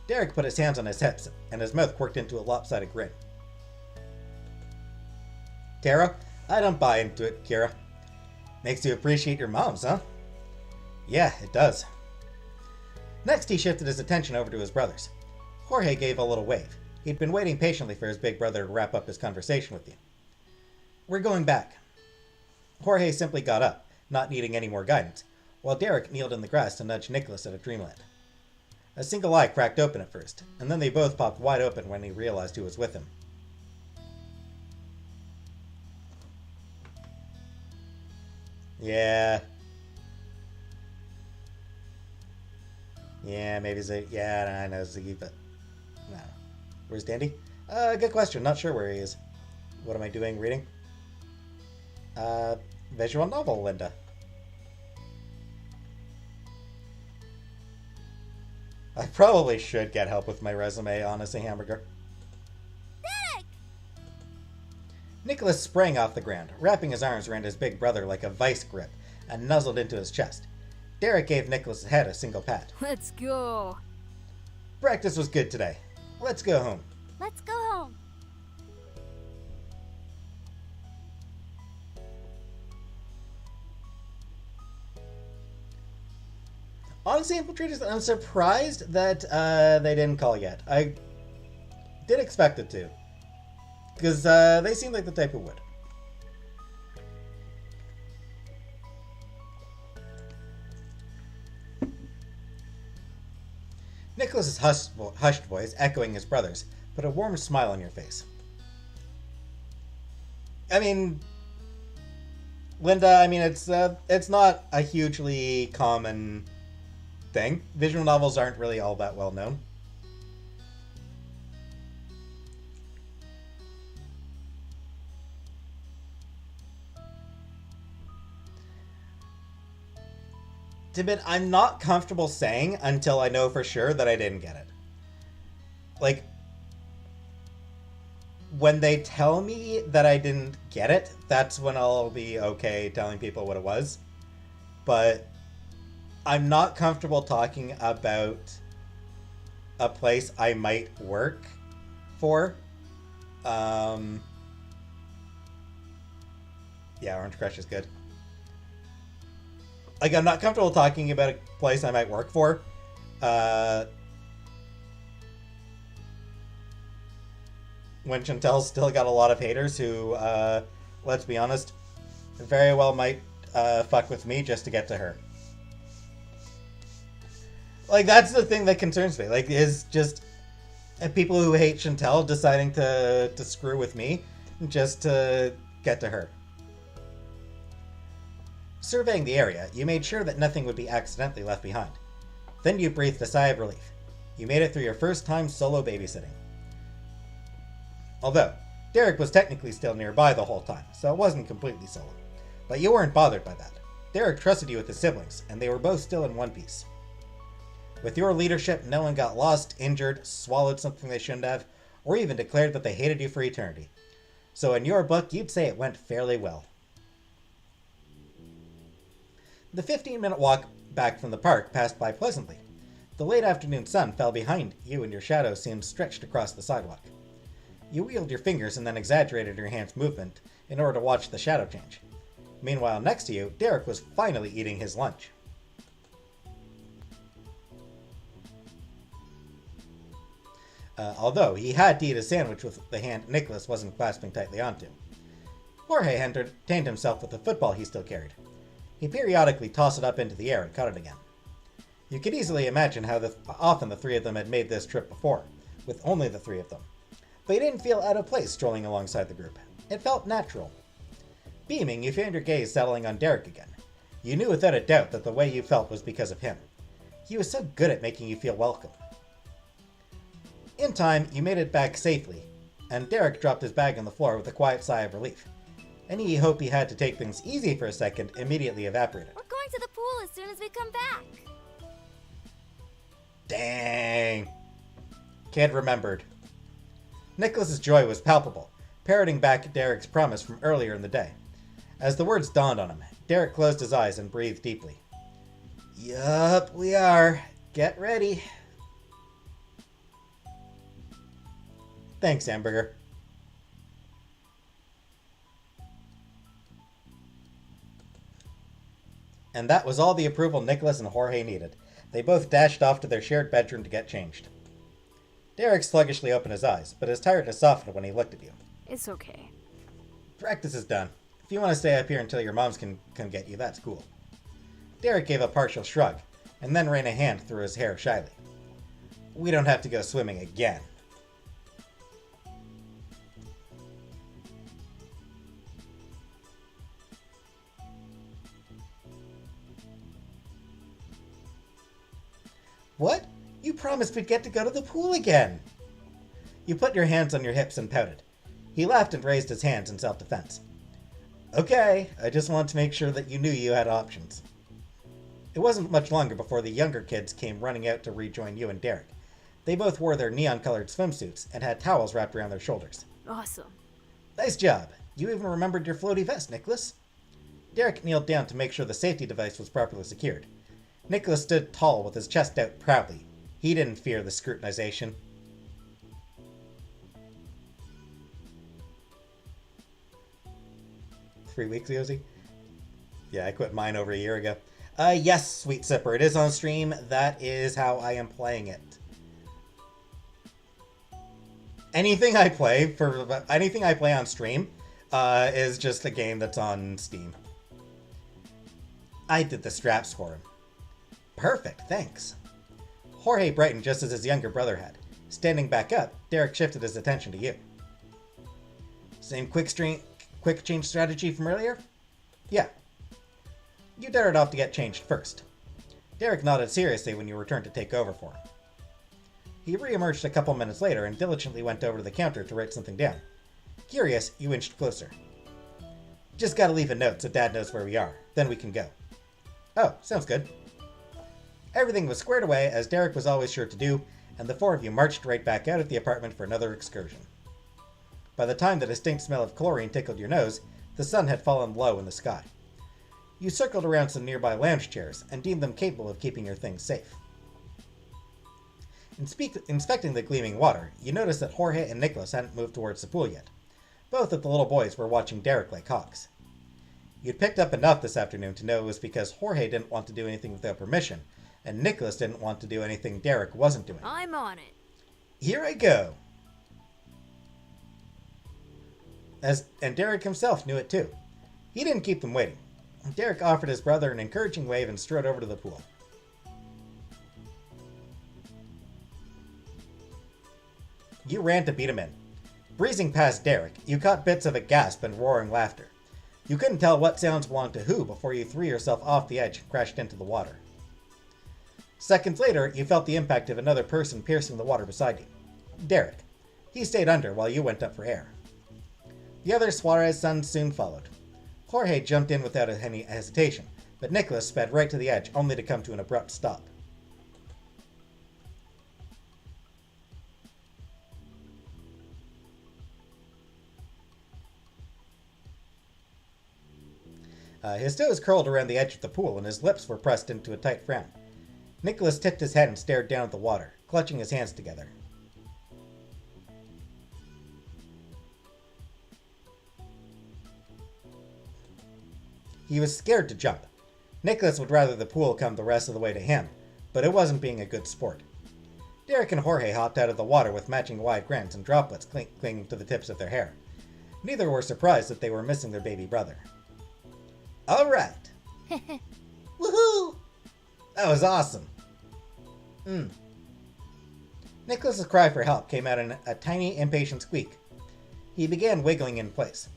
Derek put his hands on his hips, and his mouth quirked into a lopsided grin. Tara, I don't buy into it, Kira. Makes you appreciate your moms, huh? Yeah, it does. Next, he shifted his attention over to his brothers. Jorge gave a little wave. He'd been waiting patiently for his big brother to wrap up his conversation with you. We're going back. Jorge simply got up, not needing any more guidance, while Derek kneeled in the grass to nudge Nicholas out of dreamland. A single eye cracked open at first, and then they both popped wide open when he realized who was with him. Yeah, maybe I know Ziggy, but no. Where's Dandy? Good question. Not sure where he is. What am I doing? Reading? Visual novel, Linda. I probably should get help with my resume, honestly, Hamburger. Derek! Nicholas sprang off the ground, wrapping his arms around his big brother like a vice grip, and nuzzled into his chest. Derek gave Nicholas' head a single pat. Let's go. Practice was good today. Let's go home. Let's go home. Honestly, Infiltrators, I'm surprised that they didn't call yet. I did expect it to. Because they seem like the type who would. Nicholas's hushed voice, echoing his brother's, put a warm smile on your face. I mean, Linda, it's not a hugely common thing. Visual novels aren't really all that well known. To admit, I'm not comfortable saying until I know for sure that I didn't get it. Like, when they tell me that I didn't get it, that's when I'll be okay telling people what it was. But I'm not comfortable talking about a place I might work for. Um, yeah, Orange Crush is good. Like, I'm not comfortable talking about a place I might work for. Uh, when Chantel's still got a lot of haters who, let's be honest, very well might fuck with me just to get to her. Like, that's the thing that concerns me. Like, is just people who hate Chantel deciding to screw with me just to get to her. Surveying the area, you made sure that nothing would be accidentally left behind. Then you breathed a sigh of relief. You made it through your first time solo babysitting. Although, Derek was technically still nearby the whole time, so it wasn't completely solo. But you weren't bothered by that. Derek trusted you with his siblings, and they were both still in one piece. With your leadership, no one got lost, injured, swallowed something they shouldn't have, or even declared that they hated you for eternity. So in your book, you'd say it went fairly well. The 15-minute walk back from the park passed by pleasantly. The late afternoon sun fell behind you and your shadow seemed stretched across the sidewalk. You wheeled your fingers and then exaggerated your hand's movement in order to watch the shadow change. Meanwhile, next to you, Derek was finally eating his lunch. Although he had to eat a sandwich with the hand Nicholas wasn't clasping tightly onto. Jorge entertained himself with the football he still carried. He periodically tossed it up into the air and caught it again. You could easily imagine how often the three of them had made this trip before, with only the three of them. But you didn't feel out of place strolling alongside the group. It felt natural. Beaming, you found your gaze settling on Derek again. You knew without a doubt that the way you felt was because of him. He was so good at making you feel welcome. In time, you made it back safely, and Derek dropped his bag on the floor with a quiet sigh of relief. Any hope he had to take things easy for a second immediately evaporated. We're going to the pool as soon as we come back. Dang. Kid remembered. Nicholas's joy was palpable, parroting back Derek's promise from earlier in the day. As the words dawned on him, Derek closed his eyes and breathed deeply. Yup, we are. Get ready. Thanks, Hamburger. And that was all the approval Nicholas and Jorge needed. They both dashed off to their shared bedroom to get changed. Derek sluggishly opened his eyes, but his tiredness softened when he looked at you. It's okay. Practice is done. If you want to stay up here until your moms can come get you, that's cool. Derek gave a partial shrug, and then ran a hand through his hair shyly. We don't have to go swimming again. What? You promised we'd get to go to the pool again. You put your hands on your hips and pouted. He laughed and raised his hands in self-defense. Okay, I just wanted to make sure that you knew you had options. It wasn't much longer before the younger kids came running out to rejoin you and Derek. They both wore their neon-colored swimsuits and had towels wrapped around their shoulders. Awesome. Nice job. You even remembered your floaty vest, Nicholas. Derek kneeled down to make sure the safety device was properly secured. Nicholas stood tall with his chest out proudly. He didn't fear the scrutinization. "3 weeks, Yosi?" Yeah, I quit mine over a year ago. Yes, Sweet Sipper, it is on stream. That is how I am playing it. Anything I play on stream is just a game that's on Steam. I did the straps for him. Perfect, thanks. Jorge brightened just as his younger brother had. Standing back up, Derek shifted his attention to you. Same quick change strategy from earlier? Yeah. You darted off to get changed first. Derek nodded seriously when you returned to take over for him. He re-emerged a couple minutes later and diligently went over to the counter to write something down. Curious, you inched closer. Just gotta leave a note so Dad knows where we are. Then we can go. Oh, sounds good. Everything was squared away, as Derek was always sure to do, and the four of you marched right back out of the apartment for another excursion. By the time the distinct smell of chlorine tickled your nose, the sun had fallen low in the sky. You circled around some nearby lounge chairs and deemed them capable of keeping your things safe. Inspecting the gleaming water, you noticed that Jorge and Nicholas hadn't moved towards the pool yet. Both of the little boys were watching Derek like hawks. You'd picked up enough this afternoon to know it was because Jorge didn't want to do anything without permission, and Nicholas didn't want to do anything Derek wasn't doing. I'm on it. Here I go! And Derek himself knew it too. He didn't keep them waiting. Derek offered his brother an encouraging wave and strode over to the pool. You ran to beat him in. Breezing past Derek, you caught bits of a gasp and roaring laughter. You couldn't tell what sounds belonged to who before you threw yourself off the edge and crashed into the water. Seconds later, you felt the impact of another person piercing the water beside you. Derek. He stayed under while you went up for air. The other Suarez sons soon followed. Jorge jumped in without any hesitation, but Nicholas sped right to the edge only to come to an abrupt stop. His toes curled around the edge of the pool and his lips were pressed into a tight frown. Nicholas tipped his head and stared down at the water, clutching his hands together. He was scared to jump. Nicholas would rather the pool come the rest of the way to him, but it wasn't being a good sport. Derek and Jorge hopped out of the water with matching wide grins and droplets clinging to the tips of their hair. Neither were surprised that they were missing their baby brother. All right. Woohoo! That was awesome. Nicholas's cry for help came out in a tiny, impatient squeak. He began wiggling in place.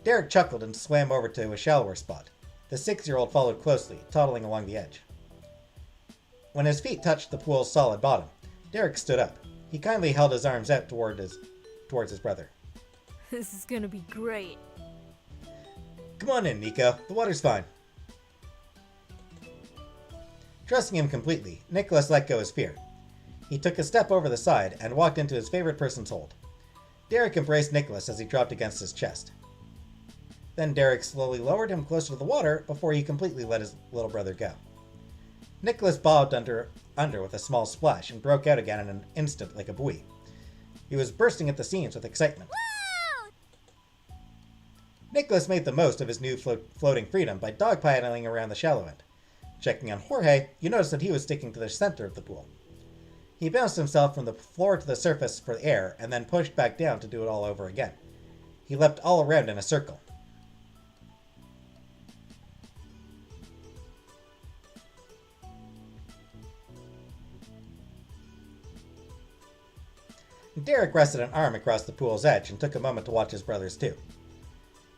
Derek chuckled and swam over to a shallower spot. The 6-year-old followed closely, toddling along the edge. When his feet touched the pool's solid bottom, Derek stood up. He kindly held his arms out towards his brother. This is gonna be great. Come on in, Nico. The water's fine. Trusting him completely, Nicholas let go his fear. He took a step over the side and walked into his favorite person's hold. Derek embraced Nicholas as he dropped against his chest. Then Derek slowly lowered him closer to the water before he completely let his little brother go. Nicholas bobbed under with a small splash and broke out again in an instant like a buoy. He was bursting at the seams with excitement. Woo! Nicholas made the most of his new floating freedom by dogpiling around the shallow end. Checking on Jorge, you noticed that he was sticking to the center of the pool. He bounced himself from the floor to the surface for air and then pushed back down to do it all over again. He leapt all around in a circle. Derek rested an arm across the pool's edge and took a moment to watch his brothers too.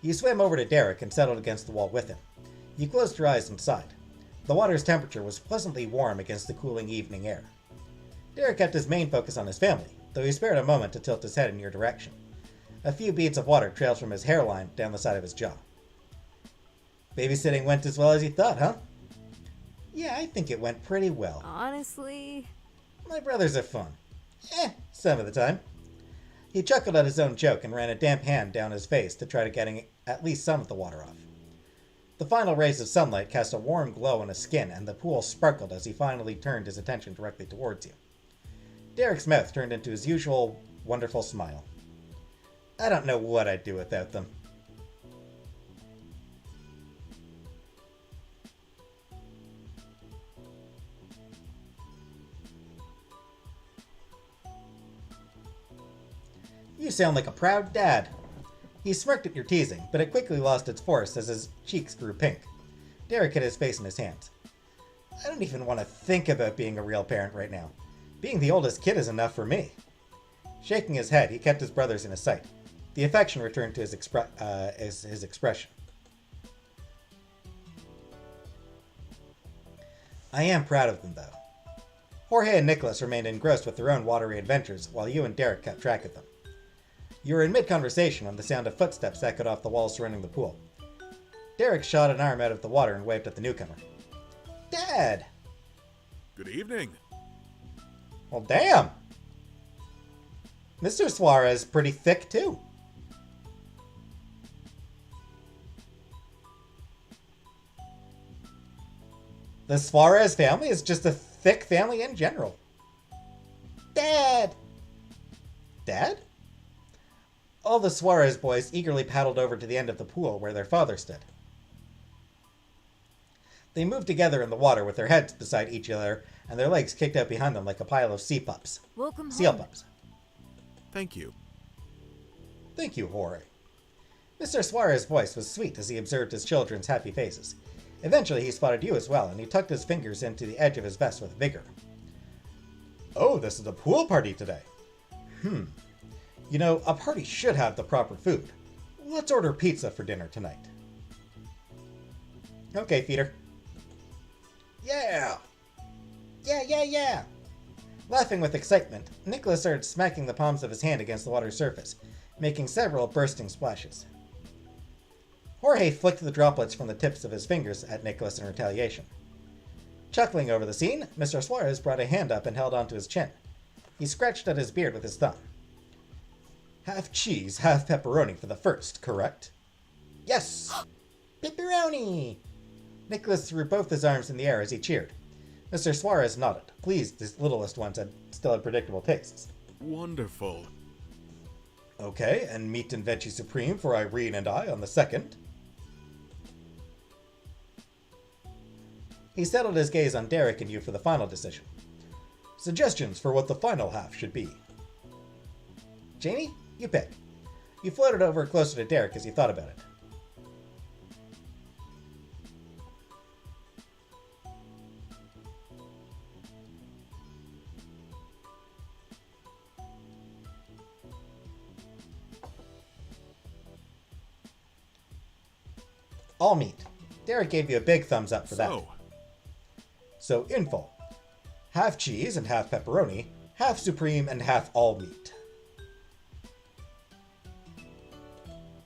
You swam over to Derek and settled against the wall with him. You closed your eyes and sighed. The water's temperature was pleasantly warm against the cooling evening air. Derek kept his main focus on his family, though he spared a moment to tilt his head in your direction. A few beads of water trailed from his hairline down the side of his jaw. Babysitting went as well as you thought, huh? Yeah, I think it went pretty well. Honestly... My brothers are fun. Some of the time. He chuckled at his own joke and ran a damp hand down his face to try to get at least some of the water off. The final rays of sunlight cast a warm glow on his skin, and the pool sparkled as he finally turned his attention directly towards you. Derek's mouth turned into his usual wonderful smile. I don't know what I'd do without them. You sound like a proud dad. He smirked at your teasing, but it quickly lost its force as his cheeks grew pink. Derek hid his face in his hands. I don't even want to think about being a real parent right now. Being the oldest kid is enough for me. Shaking his head, he kept his brothers in his sight. The affection returned to his expression. I am proud of them, though. Jorge and Nicholas remained engrossed with their own watery adventures, while you and Derek kept track of them. You were in mid-conversation when the sound of footsteps echoed off the walls surrounding the pool. Derek shot an arm out of the water and waved at the newcomer. Dad! Good evening. Well, damn! Mr. Suarez pretty thick, too. The Suarez family is just a thick family in general. Dad! Dad? All the Suarez boys eagerly paddled over to the end of the pool where their father stood. They moved together in the water with their heads beside each other and their legs kicked out behind them like a pile of sea pups. Welcome Seal home. pups. Thank you. Thank you, Jorge. Mr. Suarez's voice was sweet as he observed his children's happy faces. Eventually he spotted you as well, and he tucked his fingers into the edge of his vest with vigor. Oh, this is a pool party today. You know, a party should have the proper food. Let's order pizza for dinner tonight. Okay, Feeder. Yeah! Yeah! Laughing with excitement, Nicholas started smacking the palms of his hand against the water's surface, making several bursting splashes. Jorge flicked the droplets from the tips of his fingers at Nicholas in retaliation. Chuckling over the scene, Mr. Suarez brought a hand up and held onto his chin. He scratched at his beard with his thumb. Half cheese, half pepperoni for the first, correct? Yes! Pepperoni! Nicholas threw both his arms in the air as he cheered. Mr. Suarez nodded, pleased his littlest ones still had predictable tastes. Wonderful. Okay, and meat and veggie supreme for Irene and I on the second. He settled his gaze on Derek and you for the final decision. Suggestions for what the final half should be. Jamie, you pick. You floated over closer to Derek as you thought about it. All meat. Derek gave you a big thumbs up for that. So, info. Half cheese and half pepperoni, half supreme and half all meat.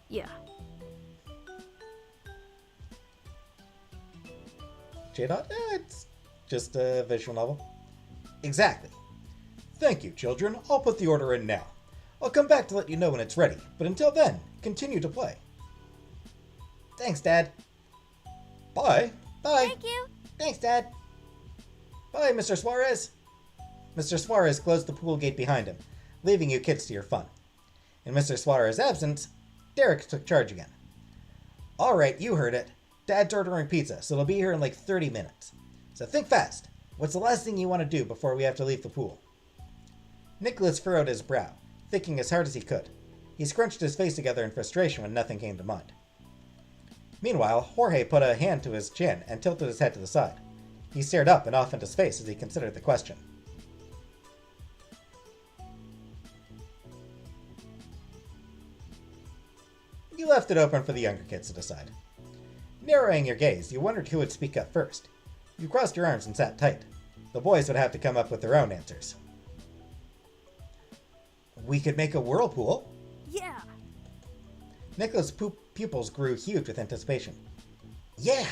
Yeah. J-Dot? It's just a visual novel. Exactly. Thank you, children. I'll put the order in now. I'll come back to let you know when it's ready, but until then, continue to play. Thanks, Dad. Bye. Bye. Thank you. Thanks, Dad. Bye, Mr. Suarez. Mr. Suarez closed the pool gate behind him, leaving you kids to your fun. In Mr. Suarez's absence, Derek took charge again. All right, you heard it. Dad's ordering pizza, so it'll be here in like 30 minutes. So think fast. What's the last thing you want to do before we have to leave the pool? Nicholas furrowed his brow, thinking as hard as he could. He scrunched his face together in frustration when nothing came to mind. Meanwhile, Jorge put a hand to his chin and tilted his head to the side. He stared up and off into space as he considered the question. You left it open for the younger kids to decide. Narrowing your gaze, you wondered who would speak up first. You crossed your arms and sat tight. The boys would have to come up with their own answers. We could make a whirlpool. Yeah. Nicholas' pupils grew huge with anticipation. Yeah!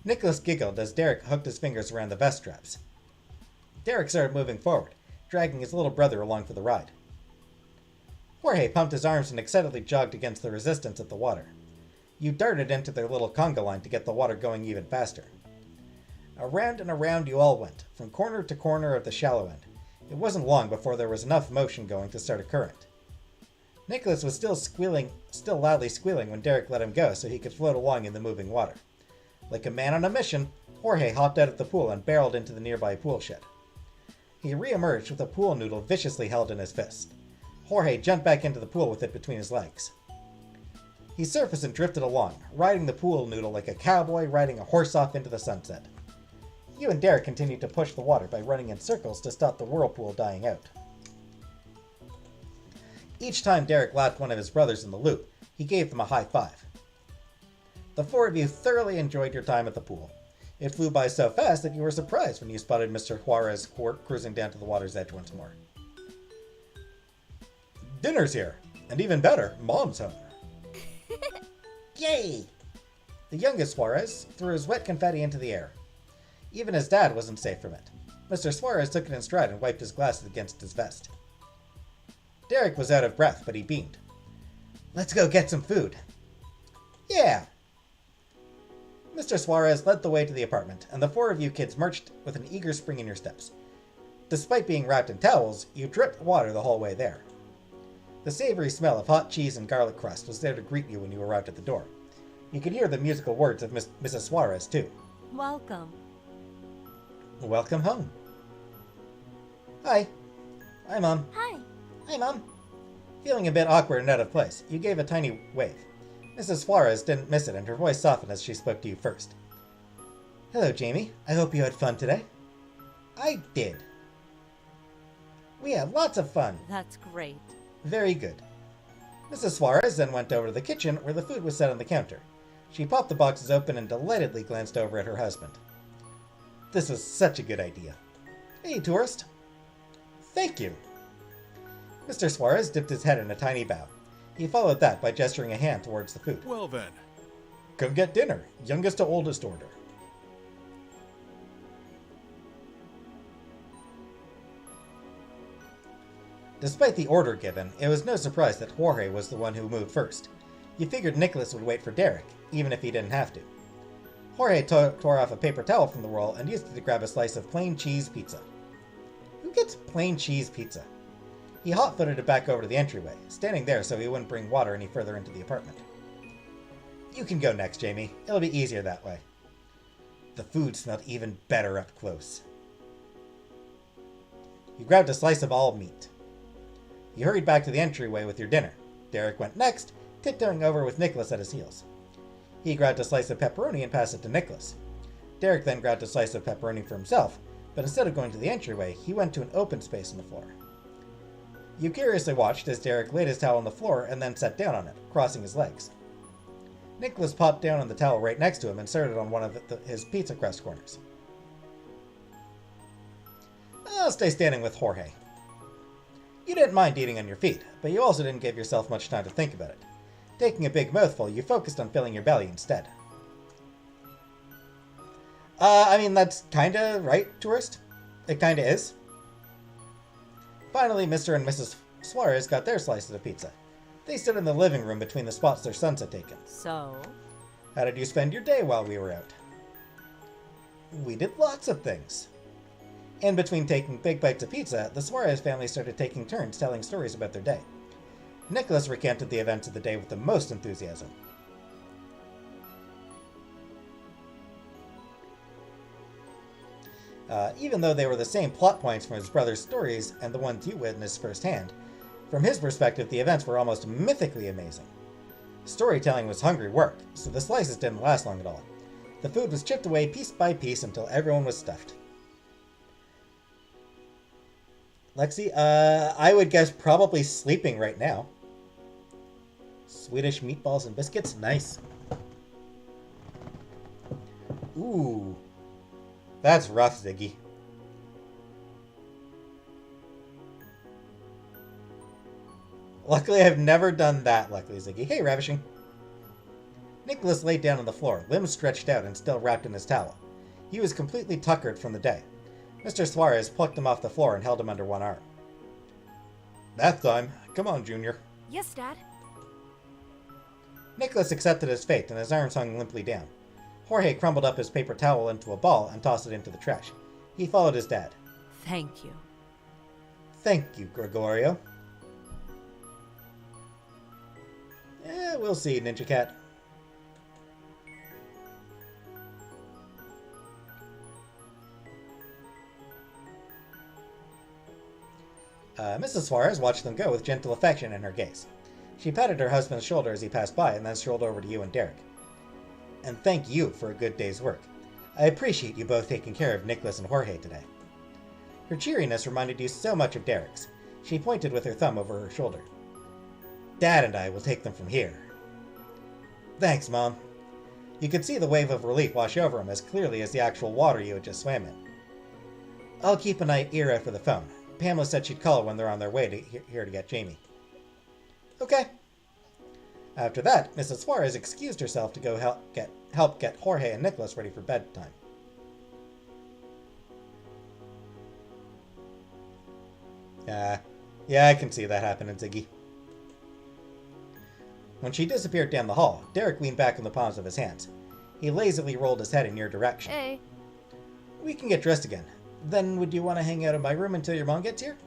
Nicholas giggled as Derek hooked his fingers around the vest straps. Derek started moving forward, dragging his little brother along for the ride. Jorge pumped his arms and excitedly jogged against the resistance of the water. You darted into their little conga line to get the water going even faster. Around and around you all went, from corner to corner of the shallow end. It wasn't long before there was enough motion going to start a current. Nicholas was still loudly squealing when Derek let him go so he could float along in the moving water. Like a man on a mission, Jorge hopped out of the pool and barreled into the nearby pool shed. He re-emerged with a pool noodle viciously held in his fist. Jorge jumped back into the pool with it between his legs. He surfaced and drifted along, riding the pool noodle like a cowboy riding a horse off into the sunset. You and Derek continued to push the water by running in circles to stop the whirlpool dying out. Each time Derek lapped one of his brothers in the loop, he gave them a high five. The four of you thoroughly enjoyed your time at the pool. It flew by so fast that you were surprised when you spotted Mr. Juarez cruising down to the water's edge once more. Dinner's here, and even better, Mom's home. Yay! The youngest Juarez threw his wet confetti into the air. Even his dad wasn't safe from it. Mr. Suarez took it in stride and wiped his glasses against his vest. Derek was out of breath, but he beamed. Let's go get some food. Yeah! Mr. Suarez led the way to the apartment, and the four of you kids marched with an eager spring in your steps. Despite being wrapped in towels, you dripped water the whole way there. The savory smell of hot cheese and garlic crust was there to greet you when you arrived at the door. You could hear the musical words of Mrs. Suarez, too. Welcome. Welcome home. Hi. Hi, Mom. Hi. Hi, Mom. Feeling a bit awkward and out of place, you gave a tiny wave. Mrs. Suarez didn't miss it, and her voice softened as she spoke to you first. Hello, Jamie. I hope you had fun today. I did. We had lots of fun. That's great. Very good. Mrs. Suarez then went over to the kitchen where the food was set on the counter. She popped the boxes open and delightedly glanced over at her husband. This was such a good idea. Hey, tourist. Thank you. Mr. Suarez dipped his head in a tiny bow. He followed that by gesturing a hand towards the food. Well then. Come get dinner. Youngest to oldest order. Despite the order given, it was no surprise that Jorge was the one who moved first. You figured Nicholas would wait for Derek, even if he didn't have to. Jorge tore off a paper towel from the roll and used it to grab a slice of plain cheese pizza. Who gets plain cheese pizza? He hot-footed it back over to the entryway, standing there so he wouldn't bring water any further into the apartment. You can go next, Jamie. It'll be easier that way. The food smelled even better up close. You grabbed a slice of all meat. You hurried back to the entryway with your dinner. Derek went next, tiptoeing over with Nicholas at his heels. He grabbed a slice of pepperoni and passed it to Nicholas. Derek then grabbed a slice of pepperoni for himself, but instead of going to the entryway, he went to an open space on the floor. You curiously watched as Derek laid his towel on the floor and then sat down on it, crossing his legs. Nicholas popped down on the towel right next to him and started on one of his pizza crust corners. I'll stay standing with Jorge. You didn't mind eating on your feet, but you also didn't give yourself much time to think about it. Taking a big mouthful, you focused on filling your belly instead. I mean, that's kinda right, tourist. It kinda is. Finally, Mr. and Mrs. Suarez got their slices of pizza. They stood in the living room between the spots their sons had taken. So? How did you spend your day while we were out? We did lots of things. In between taking big bites of pizza, the Suarez family started taking turns telling stories about their day. Nicholas recanted the events of the day with the most enthusiasm. Even though they were the same plot points from his brother's stories and the ones you witnessed firsthand, from his perspective, the events were almost mythically amazing. Storytelling was hungry work, so the slices didn't last long at all. The food was chipped away piece by piece until everyone was stuffed. Lexi, I would guess probably sleeping right now. Swedish meatballs and biscuits? Nice. Ooh. That's rough, Ziggy. Luckily, I've never done that, luckily, Ziggy. Hey, Ravishing. Nicholas laid down on the floor, limbs stretched out and still wrapped in his towel. He was completely tuckered from the day. Mr. Suarez plucked him off the floor and held him under one arm. Bath time. Come on, Junior. Yes, Dad. Nicholas accepted his fate, and his arms hung limply down. Jorge crumbled up his paper towel into a ball and tossed it into the trash. He followed his dad. Thank you. Thank you, Gregorio. We'll see, Ninja Cat. Mrs. Suarez watched them go with gentle affection in her gaze. She patted her husband's shoulder as he passed by and then strolled over to you and Derek. And thank you for a good day's work. I appreciate you both taking care of Nicholas and Jorge today. Her cheeriness reminded you so much of Derek's. She pointed with her thumb over her shoulder. Dad and I will take them from here. Thanks, Mom. You could see the wave of relief wash over him as clearly as the actual water you had just swam in. I'll keep an ear out for the phone. Pamela said she'd call when they're on their way here to get Jamie. Okay. After that, Mrs. Suarez excused herself to go help get Jorge and Nicholas ready for bedtime. Yeah, I can see that happening, Ziggy. When she disappeared down the hall, Derek leaned back in the palms of his hands. He lazily rolled his head in your direction. Hey. We can get dressed again. Then would you want to hang out in my room until your mom gets here?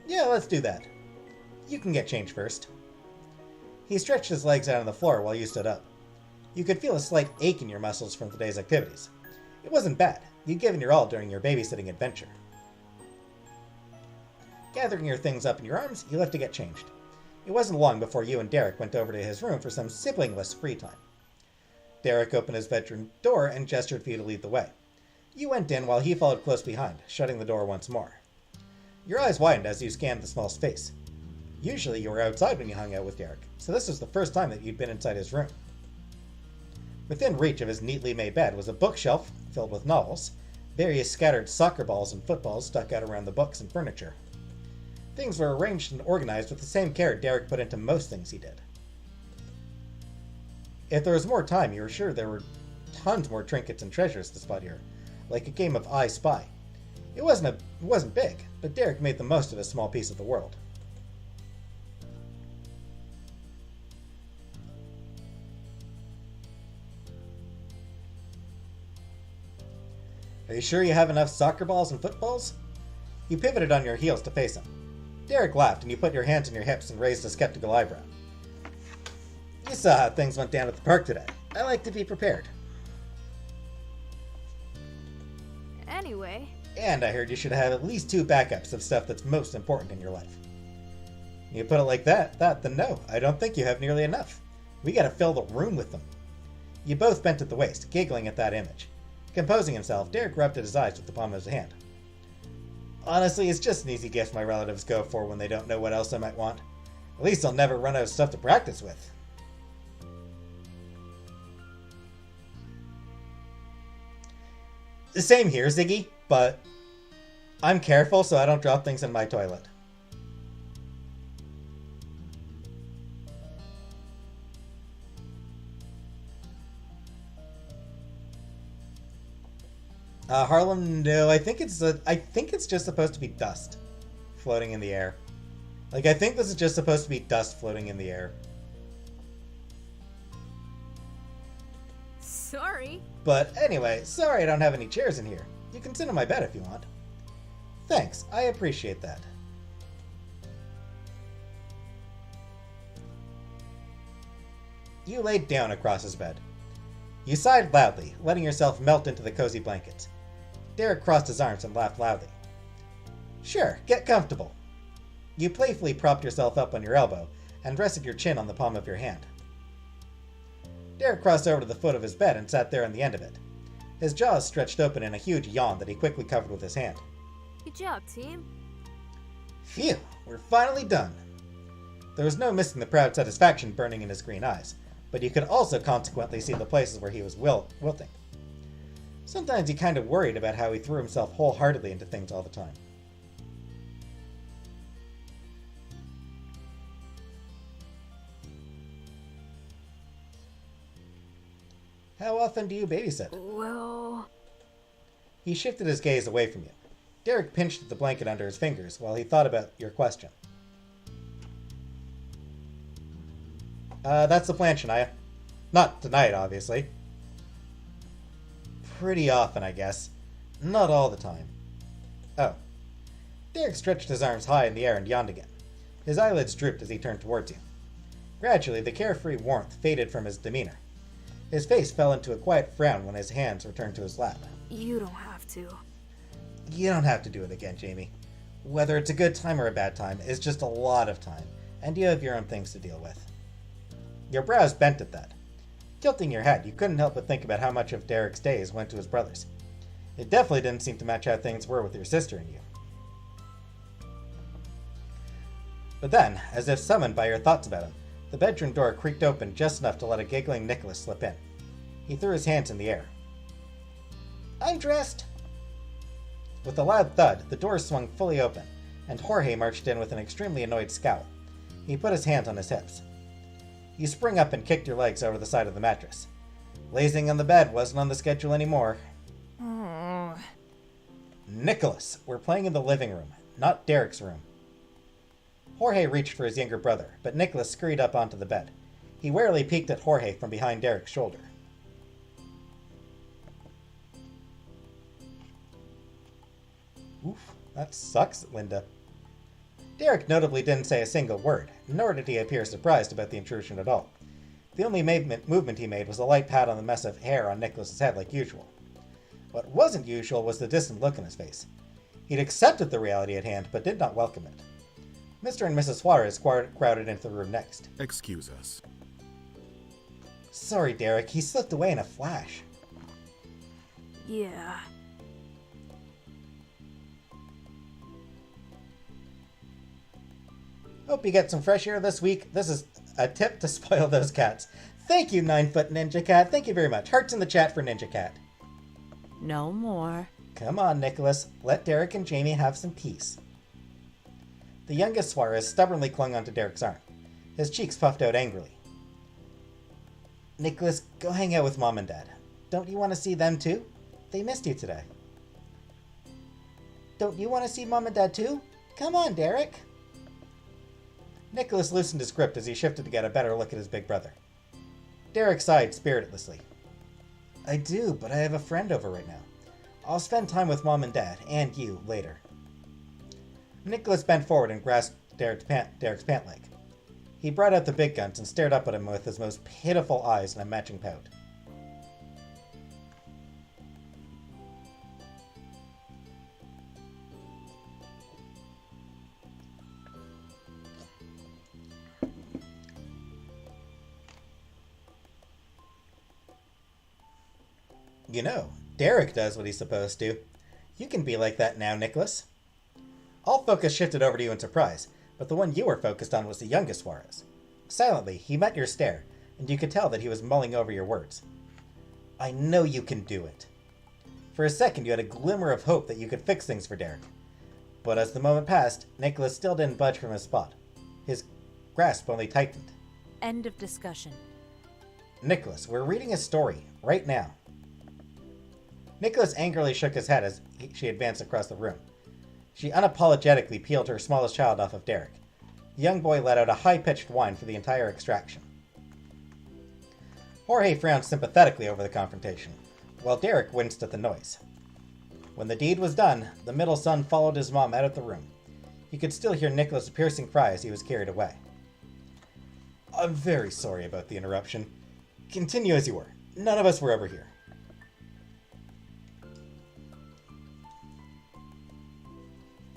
Yeah, let's do that. You can get changed first. He stretched his legs out on the floor while you stood up. You could feel a slight ache in your muscles from today's activities. It wasn't bad. You'd given your all during your babysitting adventure. Gathering your things up in your arms, you left to get changed. It wasn't long before you and Derek went over to his room for some siblingless free time. Derek opened his bedroom door and gestured for you to lead the way. You went in while he followed close behind, shutting the door once more. Your eyes widened as you scanned the small space. Usually you were outside when you hung out with Derek, so this was the first time that you'd been inside his room. Within reach of his neatly made bed was a bookshelf filled with novels, various scattered soccer balls and footballs stuck out around the books and furniture. Things were arranged and organized with the same care Derek put into most things he did. If there was more time, you were sure there were tons more trinkets and treasures to spot here, like a game of I Spy. It wasn't big, but Derek made the most of a small piece of the world. Are you sure you have enough soccer balls and footballs? You pivoted on your heels to face him. Derek laughed and you put your hands on your hips and raised a skeptical eyebrow. You saw how things went down at the park today. I like to be prepared. Anyway. And I heard you should have at least 2 backups of stuff that's most important in your life. You put it like that, then no, I don't think you have nearly enough. We gotta fill the room with them. You both bent at the waist, giggling at that image. Composing himself, Derek rubbed at his eyes with the palm of his hand. Honestly, it's just an easy gift my relatives go for when they don't know what else I might want. At least I'll never run out of stuff to practice with. The same here, Ziggy, but I'm careful so I don't drop things in my toilet. Harlem, no, I think it's just supposed to be dust floating in the air. Like, I think this is just supposed to be dust floating in the air. Sorry. But anyway, sorry I don't have any chairs in here. You can sit on my bed if you want. Thanks, I appreciate that. You laid down across his bed. You sighed loudly, letting yourself melt into the cozy blankets. Derek crossed his arms and laughed loudly. Sure, get comfortable. You playfully propped yourself up on your elbow and rested your chin on the palm of your hand. Derek crossed over to the foot of his bed and sat there on the end of it. His jaws stretched open in a huge yawn that he quickly covered with his hand. Good job, team. Phew, we're finally done. There was no missing the proud satisfaction burning in his green eyes, but you could also consequently see the places where he was wilting. Sometimes he kind of worried about how he threw himself wholeheartedly into things all the time. How often do you babysit? Well... He shifted his gaze away from you. Derek pinched at the blanket under his fingers while he thought about your question. That's the plan, Shania. Not tonight, obviously. Pretty often, I guess. Not all the time. Oh. Derek stretched his arms high in the air and yawned again. His eyelids drooped as he turned towards you. Gradually, the carefree warmth faded from his demeanor. His face fell into a quiet frown when his hands returned to his lap. You don't have to. You don't have to do it again, Jamie. Whether it's a good time or a bad time is just a lot of time, and you have your own things to deal with. Your brows bent at that. Tilting your head, you couldn't help but think about how much of Derek's days went to his brothers. It definitely didn't seem to match how things were with your sister and you. But then, as if summoned by your thoughts about him, the bedroom door creaked open just enough to let a giggling Nicholas slip in. He threw his hands in the air. I'm dressed! With a loud thud, the door swung fully open, and Jorge marched in with an extremely annoyed scowl. He put his hands on his hips. You sprang up and kicked your legs over the side of the mattress. Lazing on the bed wasn't on the schedule anymore. Nicholas, we're playing in the living room, not Derek's room. Jorge reached for his younger brother, but Nicholas scurried up onto the bed. He warily peeked at Jorge from behind Derek's shoulder. That sucks, Linda. Derek notably didn't say a single word, nor did he appear surprised about the intrusion at all. The only movement he made was a light pat on the mess of hair on Nicholas's head like usual. What wasn't usual was the distant look in his face. He'd accepted the reality at hand, but did not welcome it. Mr. and Mrs. Suarez crowded into the room next. Excuse us. Sorry, Derek, he slipped away in a flash. Yeah. Hope you get some fresh air this week. This is a tip to spoil those cats. Thank you, 9-foot Ninja Cat. Thank you very much. Hearts in the chat for Ninja Cat. No more. Come on, Nicholas. Let Derek and Jamie have some peace. The youngest Suarez stubbornly clung onto Derek's arm. His cheeks puffed out angrily. Nicholas, go hang out with Mom and Dad. Don't you want to see them too? They missed you today. Don't you want to see Mom and Dad too? Come on, Derek. Nicholas loosened his grip as he shifted to get a better look at his big brother. Derek sighed spiritlessly. I do, but I have a friend over right now. I'll spend time with Mom and Dad, and you, later. Nicholas bent forward and grasped Derek's pant leg. He brought out the big guns and stared up at him with his most pitiful eyes and a matching pout. You know, Derek does what he's supposed to. You can be like that now, Nicholas. All focus shifted over to you in surprise, but the one you were focused on was the youngest Suarez. Silently, he met your stare, and you could tell that he was mulling over your words. I know you can do it. For a second, you had a glimmer of hope that you could fix things for Derek. But as the moment passed, Nicholas still didn't budge from his spot. His grasp only tightened. End of discussion. Nicholas, we're reading a story, right now. Nicholas angrily shook his head as she advanced across the room. She unapologetically peeled her smallest child off of Derek. The young boy let out a high-pitched whine for the entire extraction. Jorge frowned sympathetically over the confrontation, while Derek winced at the noise. When the deed was done, the middle son followed his mom out of the room. You could still hear Nicholas' piercing cry as he was carried away. I'm very sorry about the interruption. Continue as you were. None of us were ever here.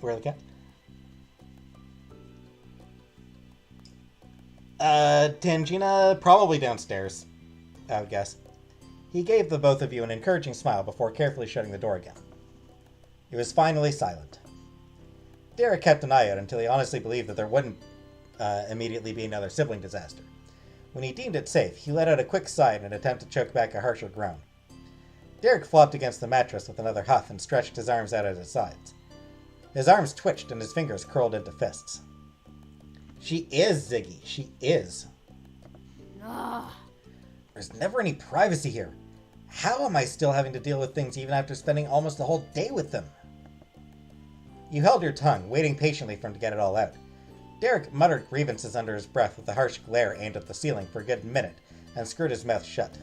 Where are the cat? Tangina, probably downstairs, I would guess. He gave the both of you an encouraging smile before carefully shutting the door again. It was finally silent. Derek kept an eye out until he honestly believed that there wouldn't immediately be another sibling disaster. When he deemed it safe, he let out a quick sigh in an attempt to choke back a harsher groan. Derek flopped against the mattress with another huff and stretched his arms out at his sides. His arms twitched and his fingers curled into fists. She is, Ziggy. She is. Ugh. There's never any privacy here. How am I still having to deal with things even after spending almost a whole day with them? You held your tongue, waiting patiently for him to get it all out. Derek muttered grievances under his breath with a harsh glare aimed at the ceiling for a good minute and screwed his mouth shut.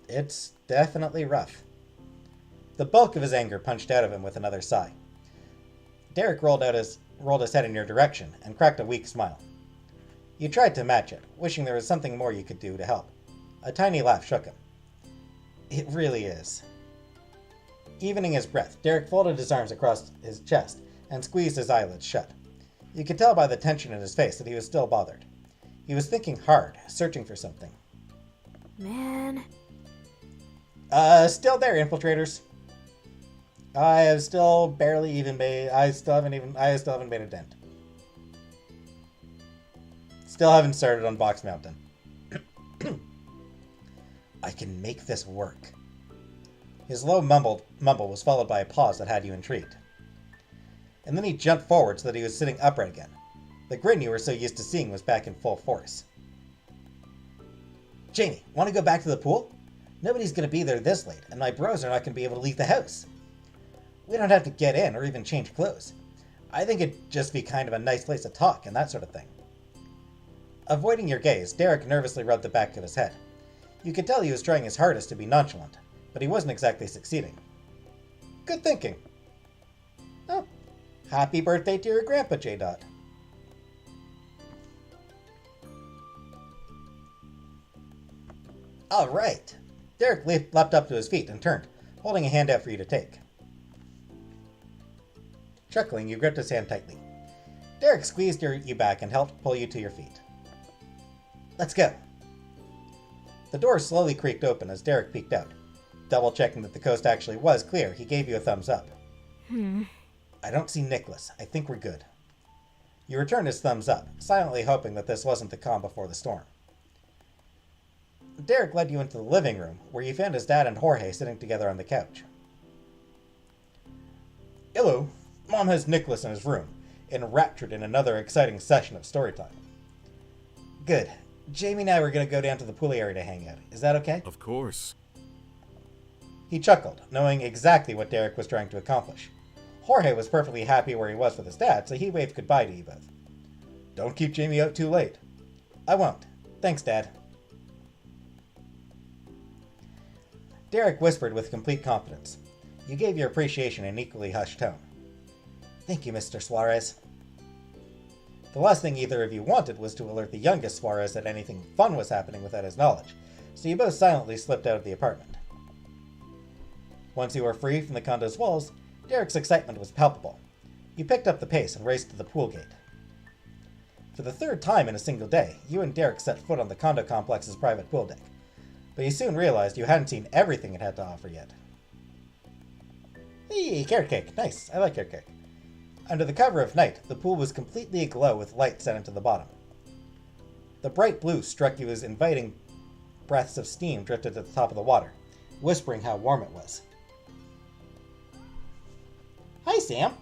It's definitely rough. The bulk of his anger punched out of him with another sigh. Derek rolled his head in your direction and cracked a weak smile. You tried to match it, wishing there was something more you could do to help. A tiny laugh shook him. It really is. Evening his breath, Derek folded his arms across his chest and squeezed his eyelids shut. You could tell by the tension in his face that he was still bothered. He was thinking hard, searching for something. Man. Still there, infiltrators. I still haven't made a dent. Still haven't started on Box Mountain. I can make this work. His low mumble was followed by a pause that had you intrigued. And then he jumped forward so that he was sitting upright again. The grin you were so used to seeing was back in full force. Jamie, want to go back to the pool? Nobody's going to be there this late, and my bros are not going to be able to leave the house. We don't have to get in or even change clothes. I think it'd just be kind of a nice place to talk and that sort of thing. Avoiding your gaze, Derek nervously rubbed the back of his head. You could tell he was trying his hardest to be nonchalant, but he wasn't exactly succeeding. Good thinking. Oh, happy birthday to your grandpa, J. All right. Derek leapt up to his feet and turned, holding a hand out for you to take. Chuckling, you gripped his hand tightly. Derek squeezed you back and helped pull you to your feet. Let's go. The door slowly creaked open as Derek peeked out. Double-checking that the coast actually was clear, he gave you a thumbs up. I don't see Nicholas. I think we're good. You returned his thumbs up, silently hoping that this wasn't the calm before the storm. Derek led you into the living room, where you found his dad and Jorge sitting together on the couch. Hello. Mom has Nicholas in his room, enraptured in another exciting session of story time. Good. Jamie and I were going to go down to the pool area to hang out. Is that okay? Of course. He chuckled, knowing exactly what Derek was trying to accomplish. Jorge was perfectly happy where he was with his dad, so he waved goodbye to you both. Don't keep Jamie out too late. I won't. Thanks, Dad. Derek whispered with complete confidence. You gave your appreciation in an equally hushed tone. Thank you, Mr. Suarez. The last thing either of you wanted was to alert the youngest Suarez that anything fun was happening without his knowledge, so you both silently slipped out of the apartment. Once you were free from the condo's walls, Derek's excitement was palpable. You picked up the pace and raced to the pool gate. For the third time in a single day, you and Derek set foot on the condo complex's private pool deck, but you soon realized you hadn't seen everything it had to offer yet. Hey, carrot cake. Nice. I like carrot cake. Under the cover of night, the pool was completely aglow with light set into the bottom. The bright blue struck you as inviting breaths of steam drifted at the top of the water, whispering how warm it was. Hi, Sam.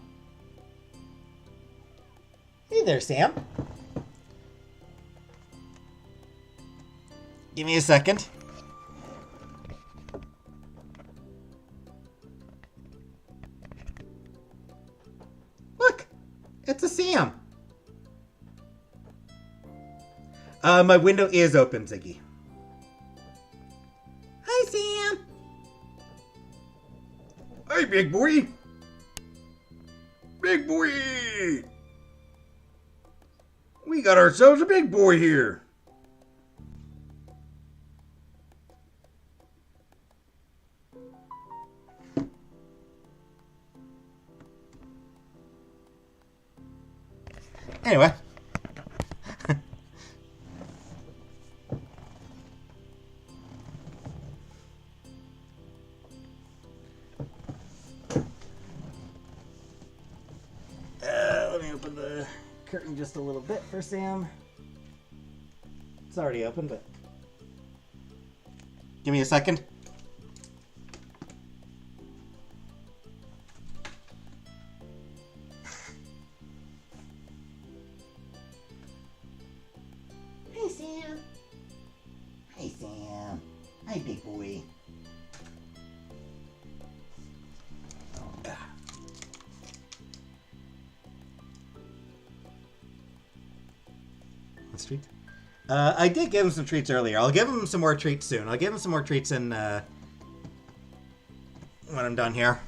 Hey there, Sam. Give me a second. Look, it's a Sam. My window is open, Ziggy. Hi, Sam. Hey, big boy. Big boy. We got ourselves a big boy here. Anyway. Let me open the curtain just a little bit for Sam. It's already open, but... Give me a second. Hey, Sam. Hey, Sam. Hi, big boy. What's treat? I did give him some treats earlier. I'll give him some more treats soon. I'll give him some more treats in, when I'm done here.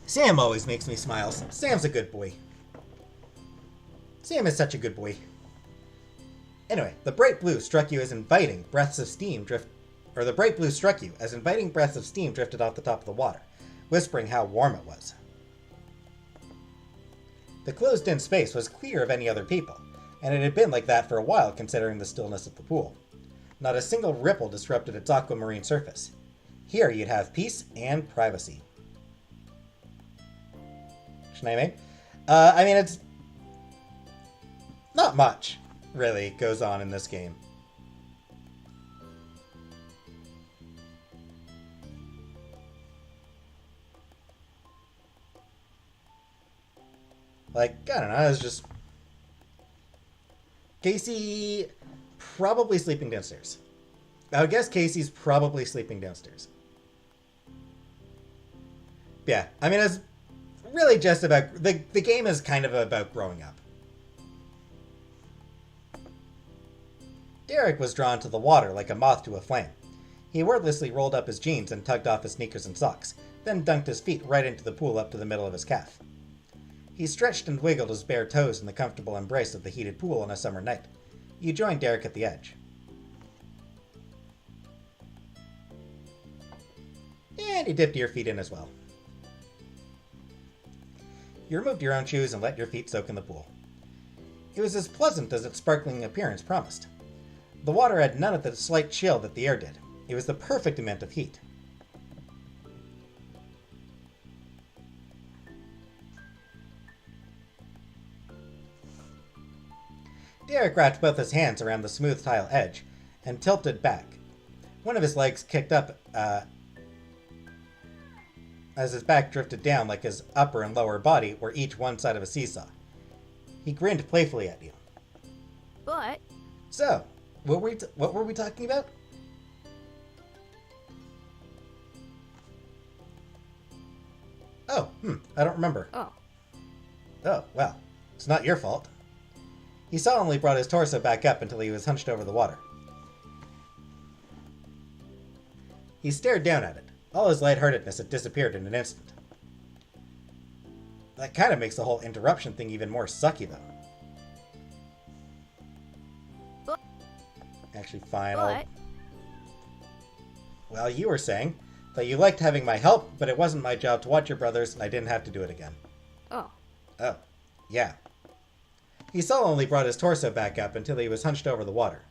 Sam always makes me smile. Sam's a good boy. Sam is such a good boy. Anyway, the bright blue struck you as inviting breaths of steam drifted off the top of the water, whispering how warm it was. The closed-in space was clear of any other people, and it had been like that for a while considering the stillness of the pool. Not a single ripple disrupted its aquamarine surface. Here you'd have peace and privacy. I mean, it's not much, really, goes on in this game. Like, I don't know, it's just... Casey probably sleeping downstairs. I would guess Casey's probably sleeping downstairs. Yeah, I mean, it's really just about... The game is kind of about growing up. Derek was drawn to the water like a moth to a flame. He wordlessly rolled up his jeans and tugged off his sneakers and socks, then dunked his feet right into the pool up to the middle of his calf. He stretched and wiggled his bare toes in the comfortable embrace of the heated pool on a summer night. You joined Derek at the edge. And you dipped your feet in as well. You removed your own shoes and let your feet soak in the pool. It was as pleasant as its sparkling appearance promised. The water had none of the slight chill that the air did. It was the perfect amount of heat. Derek wrapped both his hands around the smooth tile edge and tilted back. One of his legs kicked up as his back drifted down like his upper and lower body were each one side of a seesaw. He grinned playfully at you. But So, what were we talking about? Oh, I don't remember. oh, Oh, well, it's not your fault. He solemnly brought his torso back up until he was hunched over the water. He stared down at it. All his lightheartedness had disappeared in an instant. That kind of makes the whole interruption thing even more sucky, though. But- Actually, fine. but Well, you were saying that you liked having my help, but it wasn't my job to watch your brothers, and I didn't have to do it again. oh, Oh, yeah. He solemnly brought his torso back up until he was hunched over the water.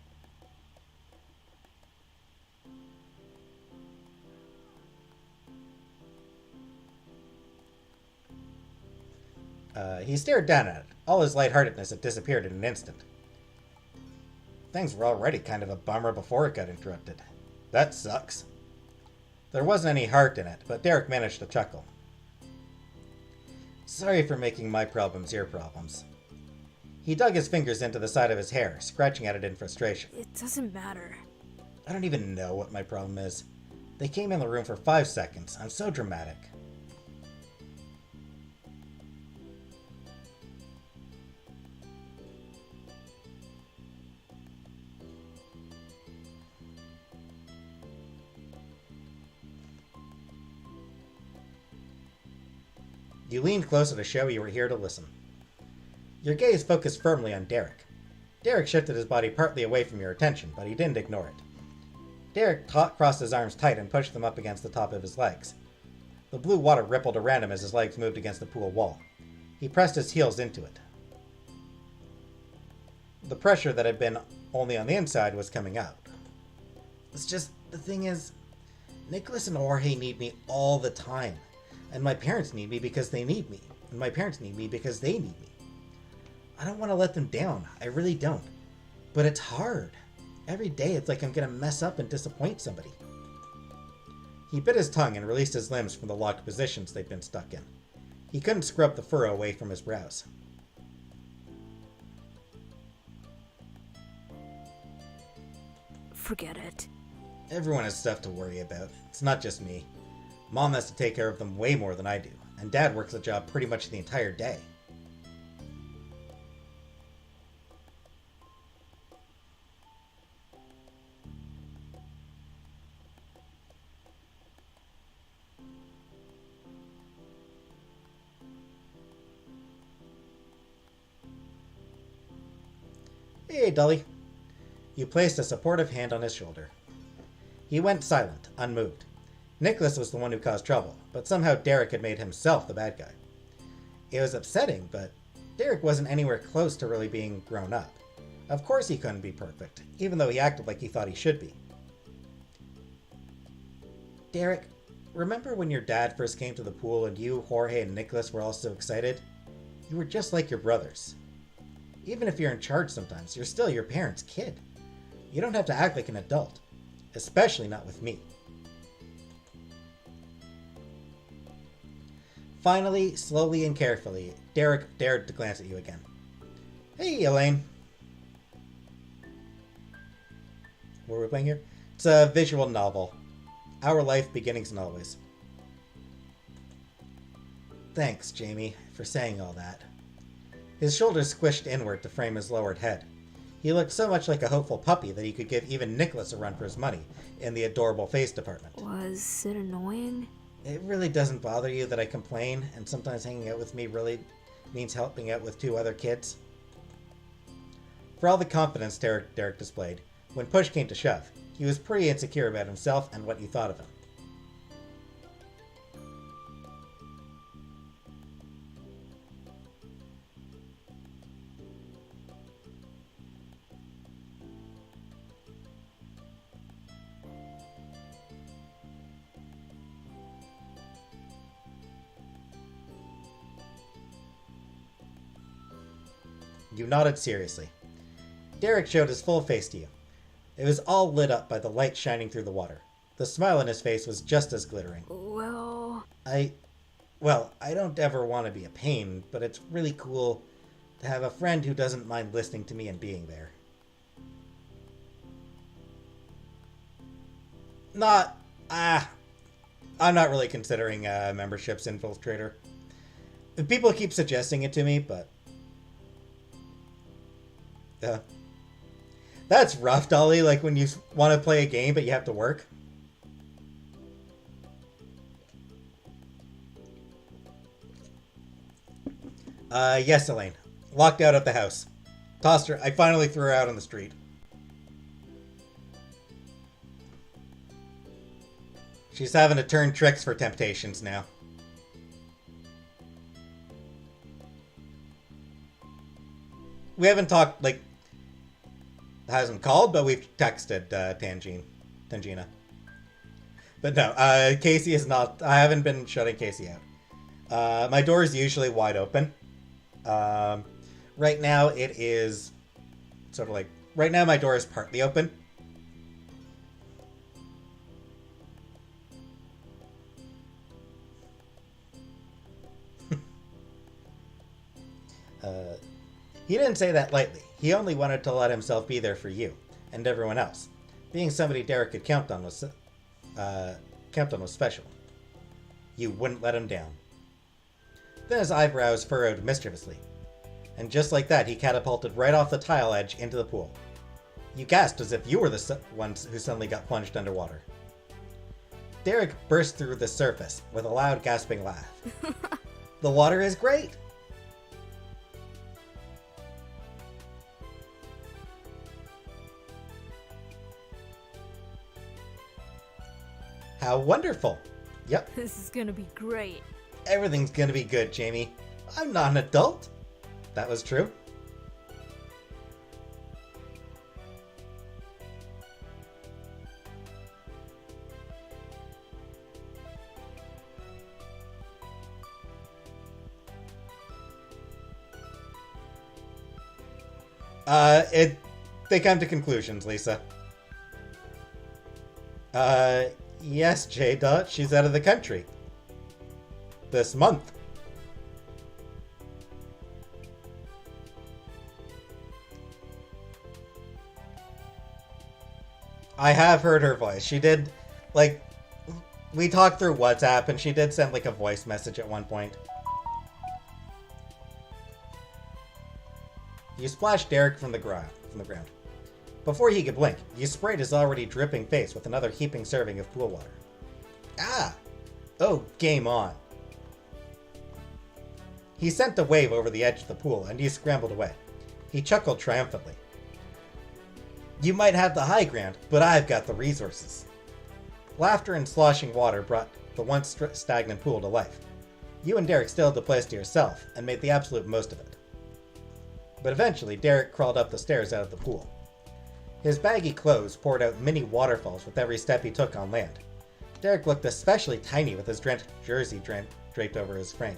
He stared down at it. All his lightheartedness had disappeared in an instant. Things were already kind of a bummer before it got interrupted. That sucks. There wasn't any heart in it, but Derek managed to chuckle. Sorry for making my problems your problems. He dug his fingers into the side of his hair, scratching at it in frustration. it doesn't matter. I don't even know what my problem is. They came in the room for 5 seconds. I'm so dramatic. You leaned closer to show you were here to listen. Your gaze focused firmly on Derek. Derek shifted his body partly away from your attention, but he didn't ignore it. Derek crossed his arms tight and pushed them up against the top of his legs. The blue water rippled around him as his legs moved against the pool wall. He pressed his heels into it. The pressure that had been only on the inside was coming out. It's just, the thing is, Nicholas and Jorge need me all the time. And my parents need me because they need me. And my parents need me because they need me. I don't want to let them down. I really don't. But it's hard. Every day it's like I'm going to mess up and disappoint somebody. He bit his tongue and released his limbs from the locked positions they'd been stuck in. He couldn't scrub the furrow away from his brows. Forget it. Everyone has stuff to worry about. It's not just me. Mom has to take care of them way more than I do, and Dad works a job pretty much the entire day. Hey, Dully. You placed a supportive hand on his shoulder. He went silent, unmoved. Nicholas was the one who caused trouble, but somehow Derek had made himself the bad guy. It was upsetting, but Derek wasn't anywhere close to really being grown up. Of course he couldn't be perfect, even though he acted like he thought he should be. Derek, remember when your dad first came to the pool and you, Jorge, and Nicholas were all so excited? You were just like your brothers. Even if you're in charge sometimes, you're still your parents' kid. You don't have to act like an adult, especially not with me. Finally, slowly and carefully, Derek dared to glance at you again. Hey, Elaine. What are we playing here? It's a visual novel. Our Life, Beginnings and Always. Thanks, Jamie, for saying all that. His shoulders squished inward to frame his lowered head. He looked so much like a hopeful puppy that he could give even Nicholas a run for his money in the adorable face department. Was it annoying? It really doesn't bother you that I complain, and sometimes hanging out with me really means helping out with 2 other kids? For all the confidence Derek displayed, when push came to shove, he was pretty insecure about himself and what you thought of him. You nodded seriously. Derek showed his full face to you. It was all lit up by the light shining through the water. The smile on his face was just as glittering. Well... I don't ever want to be a pain, but it's really cool to have a friend who doesn't mind listening to me and being there. I'm not really considering memberships Infiltrator. People keep suggesting it to me, but... That's rough, Dolly, like when you want to play a game but you have to work. Yes, Elaine. Locked out of the house. Tossed her. I finally threw her out on the street. She's having to turn tricks for temptations now. We haven't talked, like, hasn't called, but we've texted Tangina. But no, Casey is not, I haven't been shutting Casey out. My door is usually wide open. Right now it is sort of like, right now my door is partly open. He didn't say that lightly. He only wanted to let himself be there for you and everyone else. Being somebody Derek could count on was special. You wouldn't let him down. Then his eyebrows furrowed mischievously, and just like that, he catapulted right off the tile edge into the pool. You gasped as if you were the ones who suddenly got plunged underwater. Derek burst through the surface with a loud, gasping laugh. The water is great! How wonderful! Yep, This is gonna be great. everything's gonna be good, Jamie. I'm not an adult. That was true. They come to conclusions, Lisa. Yes, Jada, she's out of the country. This month. I have heard her voice. She did, like, we talked through WhatsApp and she did send, like, a voice message at one point. You splashed Derek from the ground. Before he could blink, you sprayed his already dripping face with another heaping serving of pool water. Ah! Oh, game on. He sent a wave over the edge of the pool, and you scrambled away. He chuckled triumphantly. You might have the high ground, but I've got the resources. Laughter and sloshing water brought the once stagnant pool to life. You and Derek still had the place to yourself, and made the absolute most of it. But eventually, Derek crawled up the stairs out of the pool. His baggy clothes poured out mini waterfalls with every step he took on land. Derek looked especially tiny with his drenched jersey draped over his frame.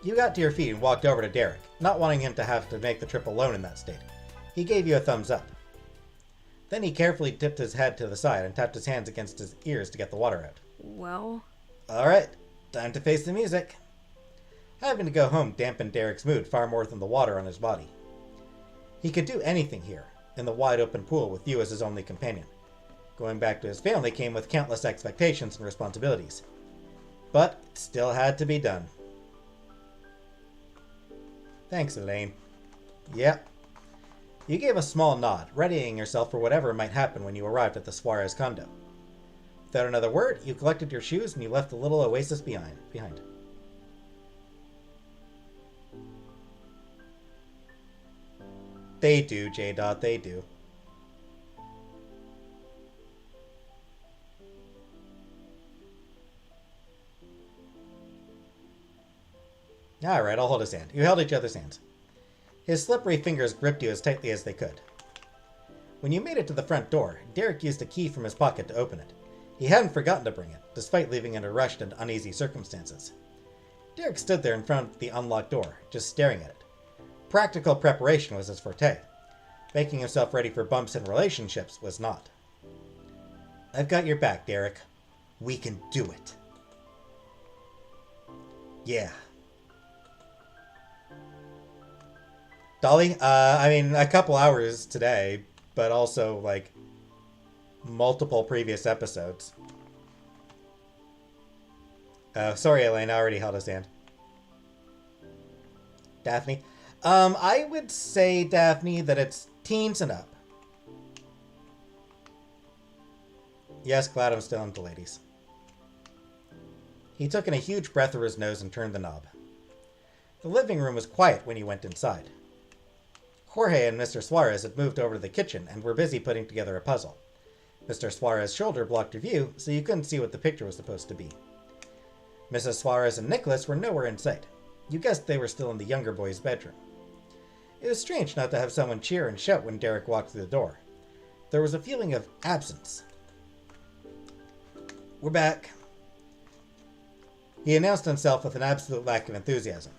You got to your feet and walked over to Derek, not wanting him to have to make the trip alone in that state. He gave you a thumbs up. Then he carefully tipped his head to the side and tapped his hands against his ears to get the water out. Well... Alright, time to face the music. Having to go home dampened Derek's mood far more than the water on his body. He could do anything here, in the wide open pool with you as his only companion. Going back to his family came with countless expectations and responsibilities. But it still had to be done. Thanks, Elaine. Yep. You gave a small nod, readying yourself for whatever might happen when you arrived at the Suarez condo. Without another word, you collected your shoes and you left the little oasis behind. They do, J-Dot, they do. Alright, I'll hold his hand. You held each other's hands. His slippery fingers gripped you as tightly as they could. When you made it to the front door, Derek used a key from his pocket to open it. He hadn't forgotten to bring it, despite leaving it under rushed and uneasy circumstances. Derek stood there in front of the unlocked door, just staring at it. Practical preparation was his forte. Making himself ready for bumps in relationships was not. I've got your back, Derek. We can do it. Yeah. Dolly, a couple hours today, but also, like, multiple previous episodes. Sorry, Elaine, I already held his hand. Daphne? I would say, Daphne, that it's teens and up. Yes, glad I'm still into ladies. He took in a huge breath through his nose and turned the knob. The living room was quiet when he went inside. Jorge and Mr. Suarez had moved over to the kitchen and were busy putting together a puzzle. Mr. Suarez's shoulder blocked your view, so you couldn't see what the picture was supposed to be. Mrs. Suarez and Nicholas were nowhere in sight. You guessed they were still in the younger boy's bedroom. It was strange not to have someone cheer and shout when Derek walked through the door. There was a feeling of absence. We're back. He announced himself with an absolute lack of enthusiasm.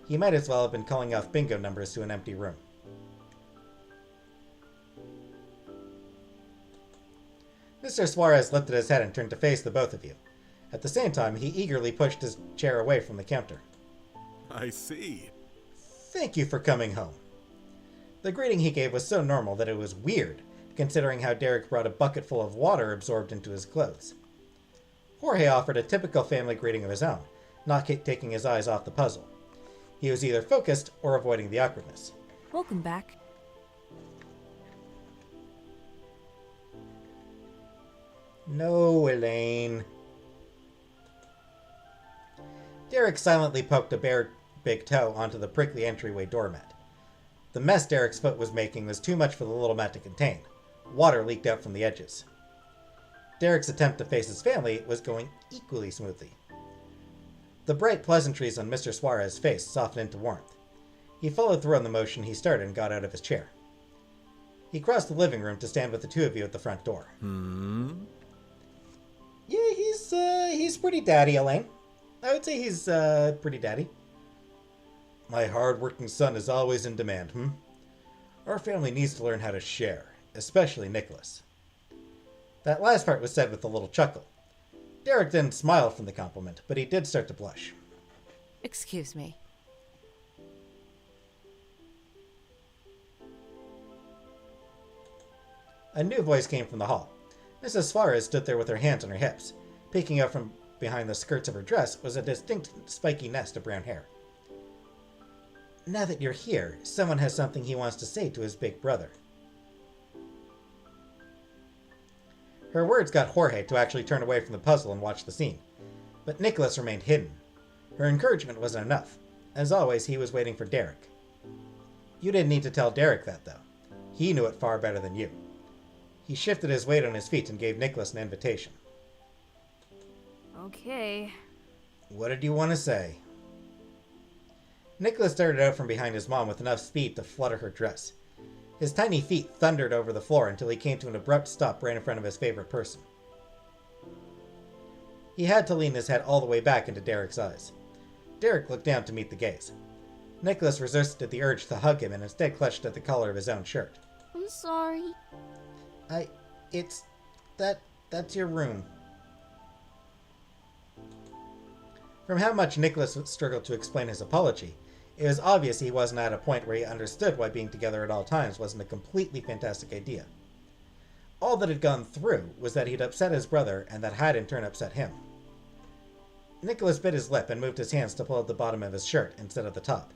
He might as well have been calling off bingo numbers to an empty room. Mr. Suarez lifted his head and turned to face the both of you. At the same time, he eagerly pushed his chair away from the counter. I see. Thank you for coming home. The greeting he gave was so normal that it was weird, considering how Derek brought a bucket full of water absorbed into his clothes. Jorge offered a typical family greeting of his own, not taking his eyes off the puzzle. He was either focused or avoiding the awkwardness. Welcome back. No, Elaine. Derek silently poked a bare big toe onto the prickly entryway doormat. The mess Derek's foot was making was too much for the little mat to contain. Water leaked out from the edges. Derek's attempt to face his family was going equally smoothly. The bright pleasantries on Mr. Suarez's face softened into warmth. He followed through on the motion he started and got out of his chair. He crossed the living room to stand with the two of you at the front door. Yeah, he's pretty daddy, Elaine. I would say he's, pretty daddy. My hard-working son is always in demand, Our family needs to learn how to share, especially Nicholas. That last part was said with a little chuckle. Derek didn't smile from the compliment, but he did start to blush. Excuse me. A new voice came from the hall. Mrs. Suarez stood there with her hands on her hips. Peeking out from behind the skirts of her dress was a distinct spiky nest of brown hair. Now that you're here, someone has something he wants to say to his big brother. Her words got Jorge to actually turn away from the puzzle and watch the scene. But Nicholas remained hidden. Her encouragement wasn't enough. As always, he was waiting for Derek. You didn't need to tell Derek that, though. He knew it far better than you. He shifted his weight on his feet and gave Nicholas an invitation. Okay. What did you want to say? Nicholas darted out from behind his mom with enough speed to flutter her dress. His tiny feet thundered over the floor until he came to an abrupt stop right in front of his favorite person. He had to lean his head all the way back into Derek's eyes. Derek looked down to meet the gaze. Nicholas resisted the urge to hug him and instead clutched at the collar of his own shirt. I'm sorry. That's your room. From how much Nicholas struggled to explain his apology, it was obvious he wasn't at a point where he understood why being together at all times wasn't a completely fantastic idea. All that had gone through was that he'd upset his brother, and that had in turn upset him. Nicholas bit his lip and moved his hands to pull at the bottom of his shirt instead of the top.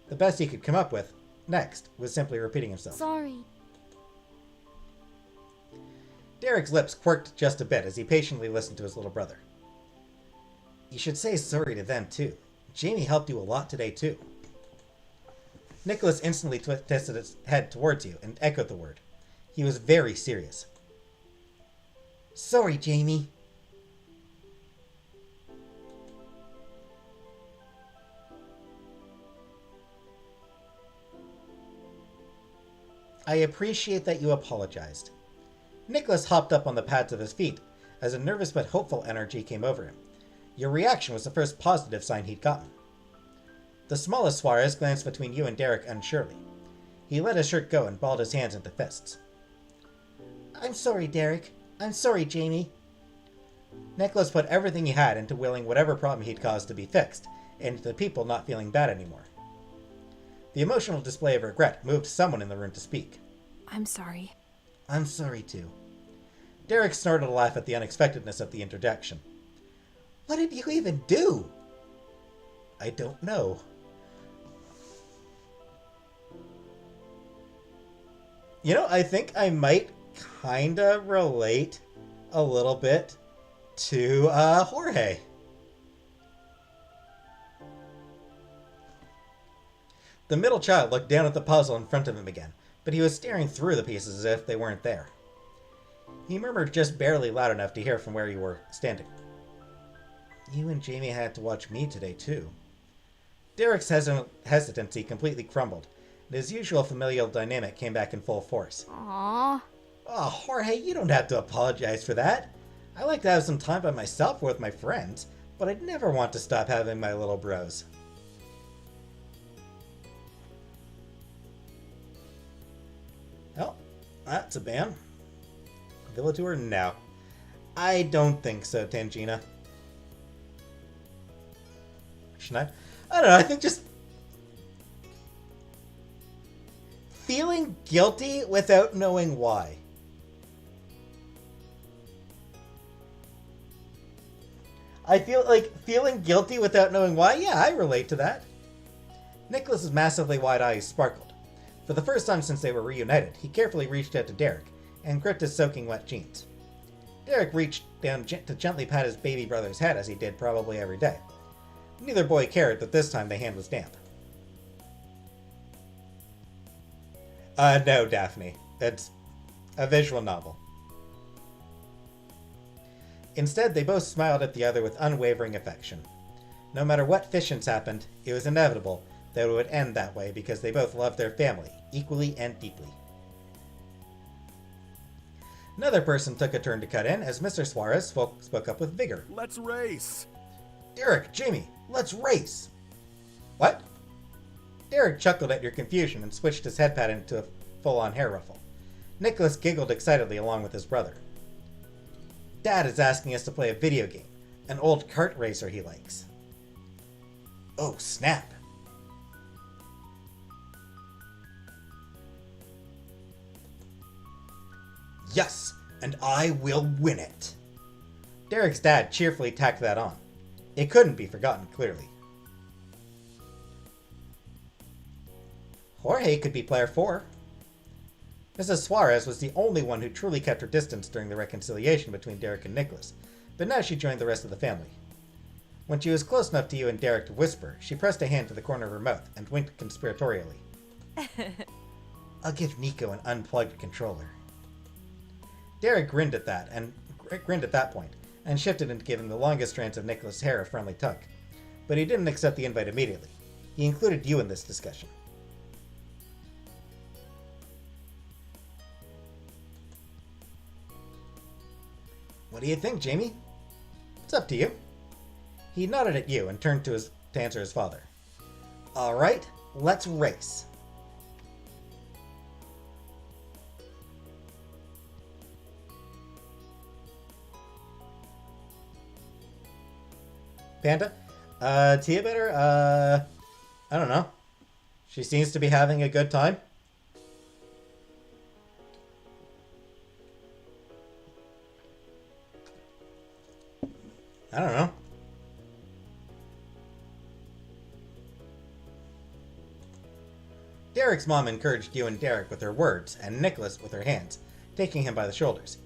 The best he could come up with, next, was simply repeating himself. Sorry. Derek's lips quirked just a bit as he patiently listened to his little brother. You should say sorry to them, too. Jamie helped you a lot today, too. Nicholas instantly twisted his head towards you and echoed the word. He was very serious. Sorry, Jamie. I appreciate that you apologized. Nicholas hopped up on the pads of his feet as a nervous but hopeful energy came over him. Your reaction was the first positive sign he'd gotten. The smallest Suarez glanced between you and Derek unsurely. He let his shirt go and balled his hands into fists. I'm sorry, Derek. I'm sorry, Jamie. Nicholas put everything he had into willing whatever problem he'd caused to be fixed, and into the people not feeling bad anymore. The emotional display of regret moved someone in the room to speak. I'm sorry. I'm sorry, too. Derek snorted a laugh at the unexpectedness of the interjection. What did you even do? I don't know. You know, I think I might kinda relate a little bit to Jorge. The middle child looked down at the puzzle in front of him again, but he was staring through the pieces as if they weren't there. He murmured just barely loud enough to hear from where you were standing. You and Jamie had to watch me today, too. Derek's hesitancy completely crumbled, and his usual familial dynamic came back in full force. Aww. Oh, Jorge, you don't have to apologize for that. I like to have some time by myself with my friends, but I'd never want to stop having my little bros. Oh, that's a ban. Villa tour? No. I don't think so, Tangina. Should I? I don't know, I think just feeling guilty without knowing why. I feel like feeling guilty without knowing why? Yeah, I relate to that. Nicholas's massively wide eyes sparkled. For the first time since they were reunited, he carefully reached out to Derek and gripped his soaking wet jeans. Derek reached down to gently pat his baby brother's head as he did probably every day. Neither boy cared that this time the hand was damp. No, Daphne. It's a visual novel. Instead, they both smiled at the other with unwavering affection. No matter what fictions happened, it was inevitable that it would end that way because they both loved their family, equally and deeply. Another person took a turn to cut in as Mr. Suarez spoke up with vigor. Let's race. Derek, Jamie, let's race! What? Derek chuckled at your confusion and switched his head pad into a full-on hair ruffle. Nicholas giggled excitedly along with his brother. Dad is asking us to play a video game, an old kart racer he likes. Oh, snap. Yes, and I will win it. Derek's dad cheerfully tacked that on. It couldn't be forgotten, clearly. Jorge could be player 4. Mrs. Suarez was the only one who truly kept her distance during the reconciliation between Derek and Nicholas, but now she joined the rest of the family. When she was close enough to you and Derek to whisper, she pressed a hand to the corner of her mouth and winked conspiratorially. I'll give Nico an unplugged controller. Derek grinned at that point, and shifted into giving the longest strands of Nicholas' hair a friendly tug. But he didn't accept the invite immediately. He included you in this discussion. What do you think, Jamie? It's up to you. He nodded at you and turned to answer his father. All right, let's race. Panda, Tia Bitter, I don't know. She seems to be having a good time. I don't know. Derek's mom encouraged you and Derek with her words, and Nicholas with her hands, taking him by the shoulders.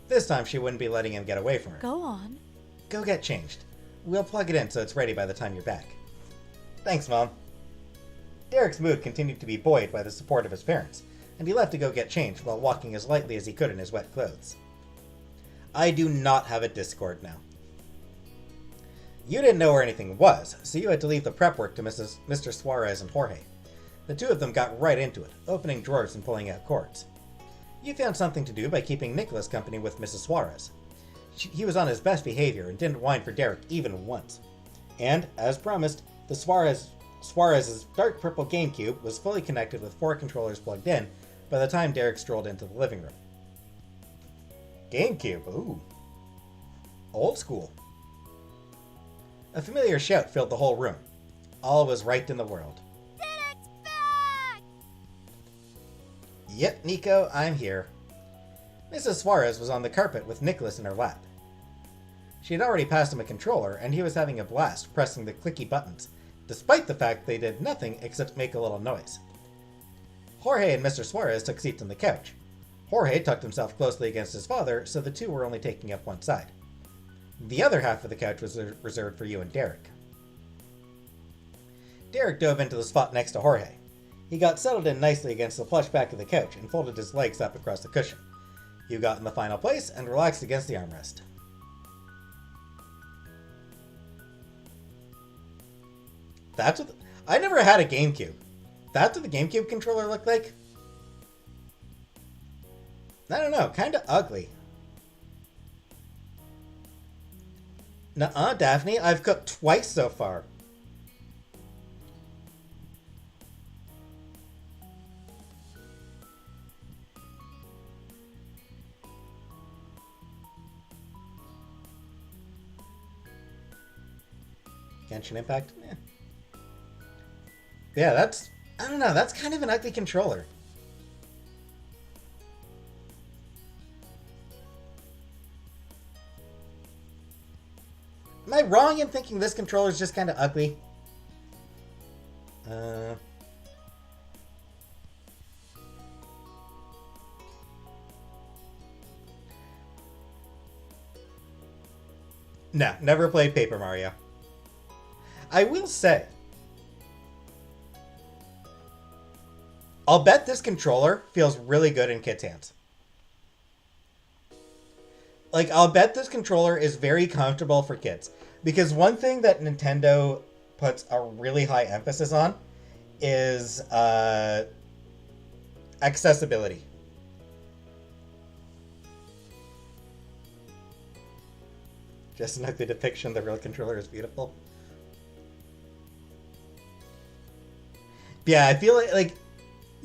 This time she wouldn't be letting him get away from her. Go on. Go get changed. We'll plug it in so it's ready by the time you're back. Thanks, Mom. Derek's mood continued to be buoyed by the support of his parents, and he left to go get changed while walking as lightly as he could in his wet clothes. I do not have a Discord now. You didn't know where anything was, so you had to leave the prep work to Mr. Suarez and Jorge. The two of them got right into it, opening drawers and pulling out cords. You found something to do by keeping Nicholas company with Mrs. Suarez. He was on his best behavior and didn't whine for Derek even once. And, as promised, the Suarez's dark purple GameCube was fully connected with 4 controllers plugged in by the time Derek strolled into the living room. GameCube, ooh. Old school. A familiar shout filled the whole room. All was right in the world. Derek's back! Yep, Nico, I'm here. Mrs. Suarez was on the carpet with Nicholas in her lap. She had already passed him a controller, and he was having a blast pressing the clicky buttons, despite the fact they did nothing except make a little noise. Jorge and Mr. Suarez took seats on the couch. Jorge tucked himself closely against his father, so the two were only taking up one side. The other half of the couch was reserved for you and Derek. Derek dove into the spot next to Jorge. He got settled in nicely against the plush back of the couch and folded his legs up across the cushion. You got in the final place and relaxed against the armrest. That's what... I never had a GameCube. That's what the GameCube controller looked like? I don't know, kinda ugly. Nuh-uh, Daphne, I've cooked twice so far. Genshin Impact? Eh. Yeah, that's... I don't know, that's kind of an ugly controller. Am I wrong in thinking this controller is just kind of ugly? No, never played Paper Mario. I will say, I'll bet this controller feels really good in kids' hands. Like, I'll bet this controller is very comfortable for kids. Because one thing that Nintendo puts a really high emphasis on is accessibility. Just an ugly depiction, the real controller is beautiful. Yeah, I feel like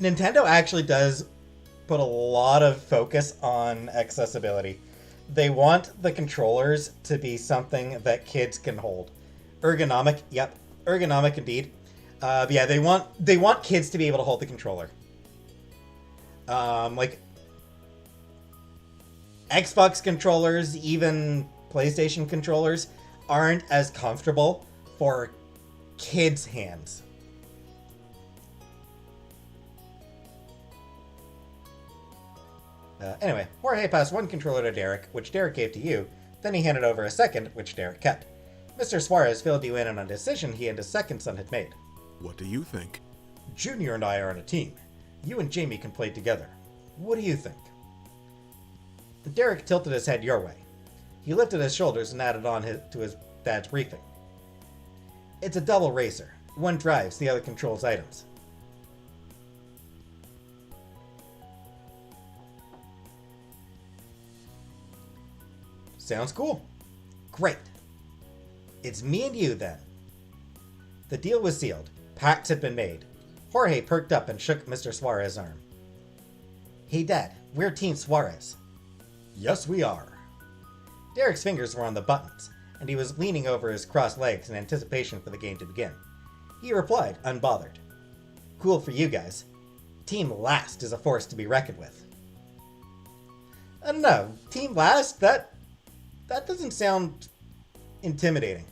Nintendo actually does put a lot of focus on accessibility. They want the controllers to be something that kids can hold. Ergonomic, yep, ergonomic indeed. Yeah, they want kids to be able to hold the controller. Like Xbox controllers, even PlayStation controllers, aren't as comfortable for kids' hands. Anyway, Jorge passed one controller to Derek, which Derek gave to you, then he handed over a second, which Derek kept. Mr. Suarez filled you in on a decision he and his second son had made. What do you think? Junior and I are on a team. You and Jamie can play together. What do you think? Derek tilted his head your way. He lifted his shoulders and added on to his dad's briefing. It's a double racer. One drives, the other controls items. Sounds cool. Great. It's me and you, then. The deal was sealed. Pacts had been made. Jorge perked up and shook Mr. Suarez's arm. Hey, Dad, we're Team Suarez. Yes, we are. Derek's fingers were on the buttons, and he was leaning over his crossed legs in anticipation for the game to begin. He replied, unbothered. Cool for you guys. Team Last is a force to be reckoned with. I don't know. Team Last? That doesn't sound intimidating.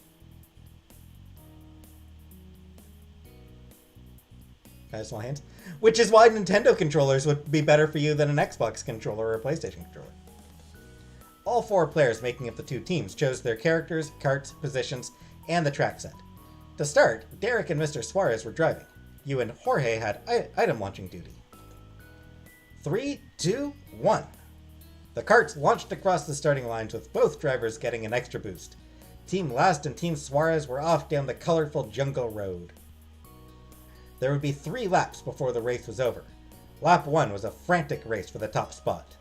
Small hands. Which is why Nintendo controllers would be better for you than an Xbox controller or a PlayStation controller. All 4 players making up the 2 teams chose their characters, carts, positions, and the track set. To start, Derek and Mr. Suarez were driving. You and Jorge had item launching duty. 3, 2, 1. The carts launched across the starting lines with both drivers getting an extra boost. Team Last and Team Suarez were off down the colorful jungle road. There would be 3 laps before the race was over. Lap 1 was a frantic race for the top spot.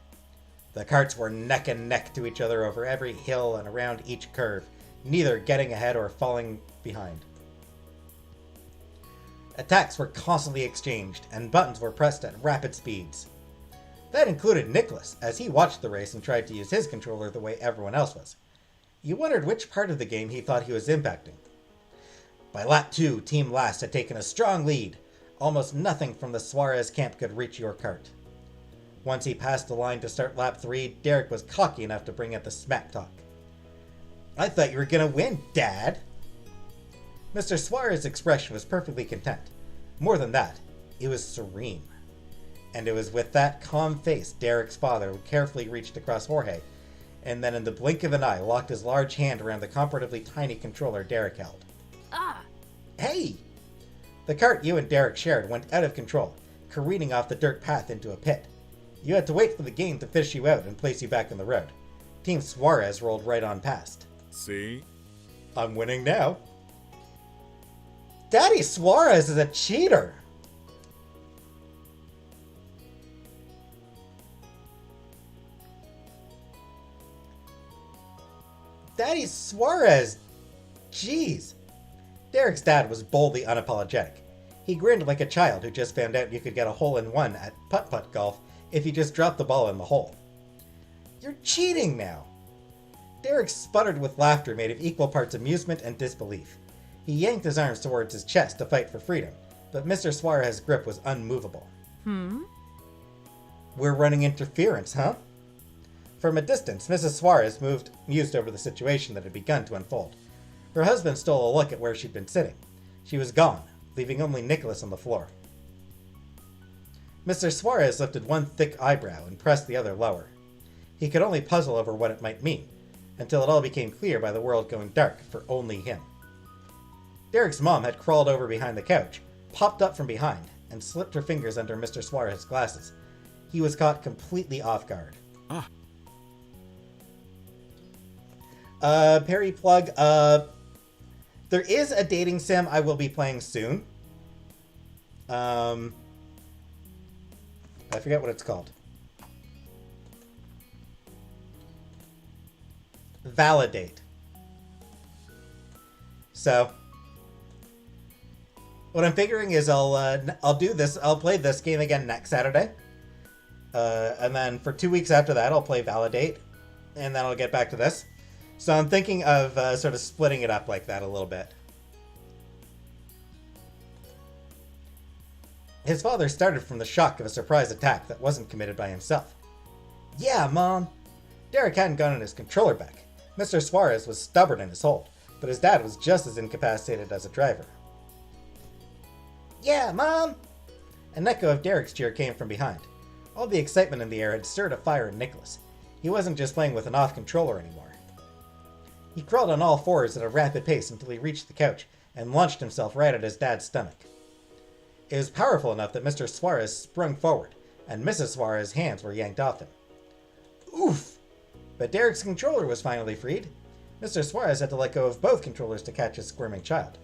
The carts were neck and neck to each other over every hill and around each curve, neither getting ahead or falling behind. Attacks were constantly exchanged, and buttons were pressed at rapid speeds. That included Nicholas, as he watched the race and tried to use his controller the way everyone else was. You wondered which part of the game he thought he was impacting. By lap 2, Team Last had taken a strong lead. Almost nothing from the Suarez camp could reach your cart. Once he passed the line to start lap 3, Derek was cocky enough to bring out the smack talk. I thought you were gonna win, Dad. Mr. Suarez's expression was perfectly content. More than that, it was serene. And it was with that calm face Derek's father carefully reached across Jorge, and then in the blink of an eye locked his large hand around the comparatively tiny controller Derek held. Ah! Hey! The cart you and Derek shared went out of control, careening off the dirt path into a pit. You had to wait for the game to fish you out and place you back on the road. Team Suarez rolled right on past. See? I'm winning now. Daddy Suarez is a cheater! Daddy Suarez! Jeez. Derek's dad was boldly unapologetic. He grinned like a child who just found out you could get a hole-in-one at putt-putt golf if you just dropped the ball in the hole. You're cheating now! Derek sputtered with laughter made of equal parts amusement and disbelief. He yanked his arms towards his chest to fight for freedom, but Mr. Suarez's grip was unmovable. We're running interference, huh? From a distance, Mrs. Suarez mused over the situation that had begun to unfold. Her husband stole a look at where she'd been sitting. She was gone, leaving only Nicholas on the floor. Mr. Suarez lifted one thick eyebrow and pressed the other lower. He could only puzzle over what it might mean, until it all became clear by the world going dark for only him. Derek's mom had crawled over behind the couch, popped up from behind, and slipped her fingers under Mr. Suarez's glasses. He was caught completely off guard. Ah. Perry plug, there is a dating sim I will be playing soon. I forget what it's called. Validate. So, what I'm figuring is I'll do this. I'll play this game again next Saturday, and then for 2 weeks after that, I'll play Validate, and then I'll get back to this. So I'm thinking of sort of splitting it up like that a little bit. His father started from the shock of a surprise attack that wasn't committed by himself. Yeah, Mom. Derek hadn't gotten his controller back. Mr. Suarez was stubborn in his hold, but his dad was just as incapacitated as a driver. Yeah, Mom! An echo of Derek's cheer came from behind. All the excitement in the air had stirred a fire in Nicholas. He wasn't just playing with an off controller anymore. He crawled on all fours at a rapid pace until he reached the couch and launched himself right at his dad's stomach. It was powerful enough that Mr. Suarez sprung forward, and Mrs. Suarez's hands were yanked off him. Oof! But Derek's controller was finally freed. Mr. Suarez had to let go of both controllers to catch his squirming child.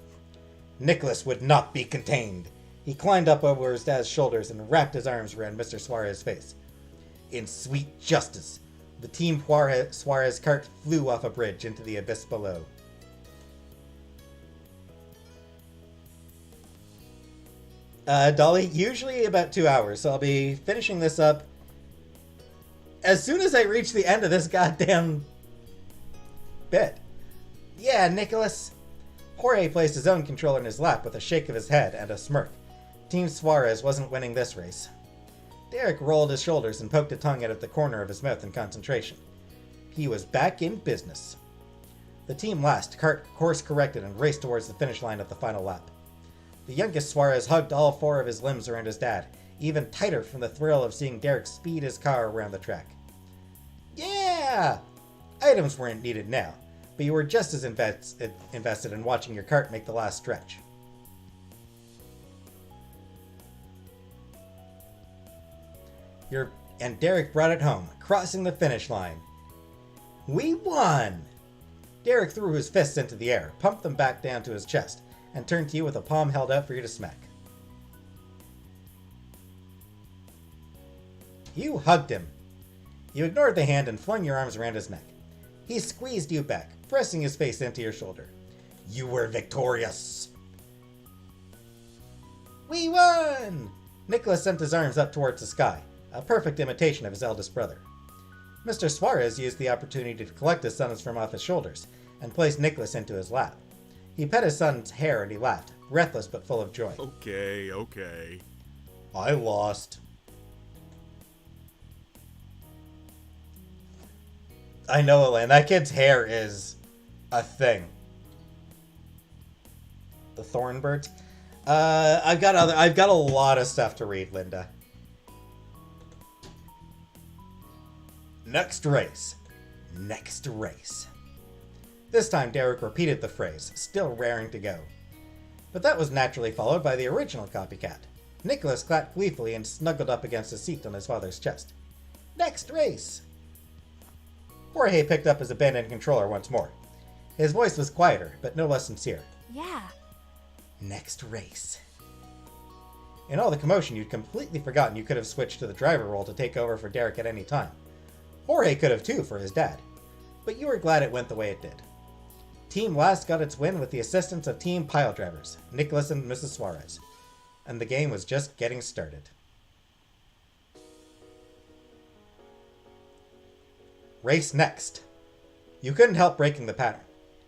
Nicholas would not be contained. He climbed up over his dad's shoulders and wrapped his arms around Mr. Suarez's face. In sweet justice, the Team Suarez cart flew off a bridge into the abyss below. Dolly, usually about 2 hours, so I'll be finishing this up as soon as I reach the end of this goddamn bit. Yeah, Nicholas. Jorge placed his own controller in his lap with a shake of his head and a smirk. Team Suarez wasn't winning this race. Derek rolled his shoulders and poked a tongue out of the corner of his mouth in concentration. He was back in business. The team last course corrected and raced towards the finish line of the final lap. The youngest Suarez hugged all four of his limbs around his dad, even tighter from the thrill of seeing Derek speed his car around the track. Yeah! Items weren't needed now, but you were just as invested in watching your kart make the last stretch. And Derek brought it home, crossing the finish line. We won! Derek threw his fists into the air, pumped them back down to his chest, and turned to you with a palm held out for you to smack. You hugged him. You ignored the hand and flung your arms around his neck. He squeezed you back, pressing his face into your shoulder. You were victorious! We won! Nicholas sent his arms up towards the sky, a perfect imitation of his eldest brother. Mr. Suarez used the opportunity to collect his sons from off his shoulders and place Nicholas into his lap. He pet his son's hair and he laughed, breathless but full of joy. Okay. I lost. I know, Elaine, that kid's hair is a thing. The Thornbirds? I've got a lot of stuff to read, Linda. Next race. This time Derek repeated the phrase, still raring to go. But that was naturally followed by the original copycat. Nicholas clapped gleefully and snuggled up against the seat on his father's chest. Next race! Jorge picked up his abandoned controller once more. His voice was quieter, but no less sincere. Yeah. Next race. In all the commotion, you'd completely forgotten you could have switched to the driver role to take over for Derek at any time. Jorge could have too for his dad. But you were glad it went the way it did. Team Last got its win with the assistance of Team Pile Drivers, Nicholas and Mrs. Suarez. And the game was just getting started. Race next. You couldn't help breaking the pattern.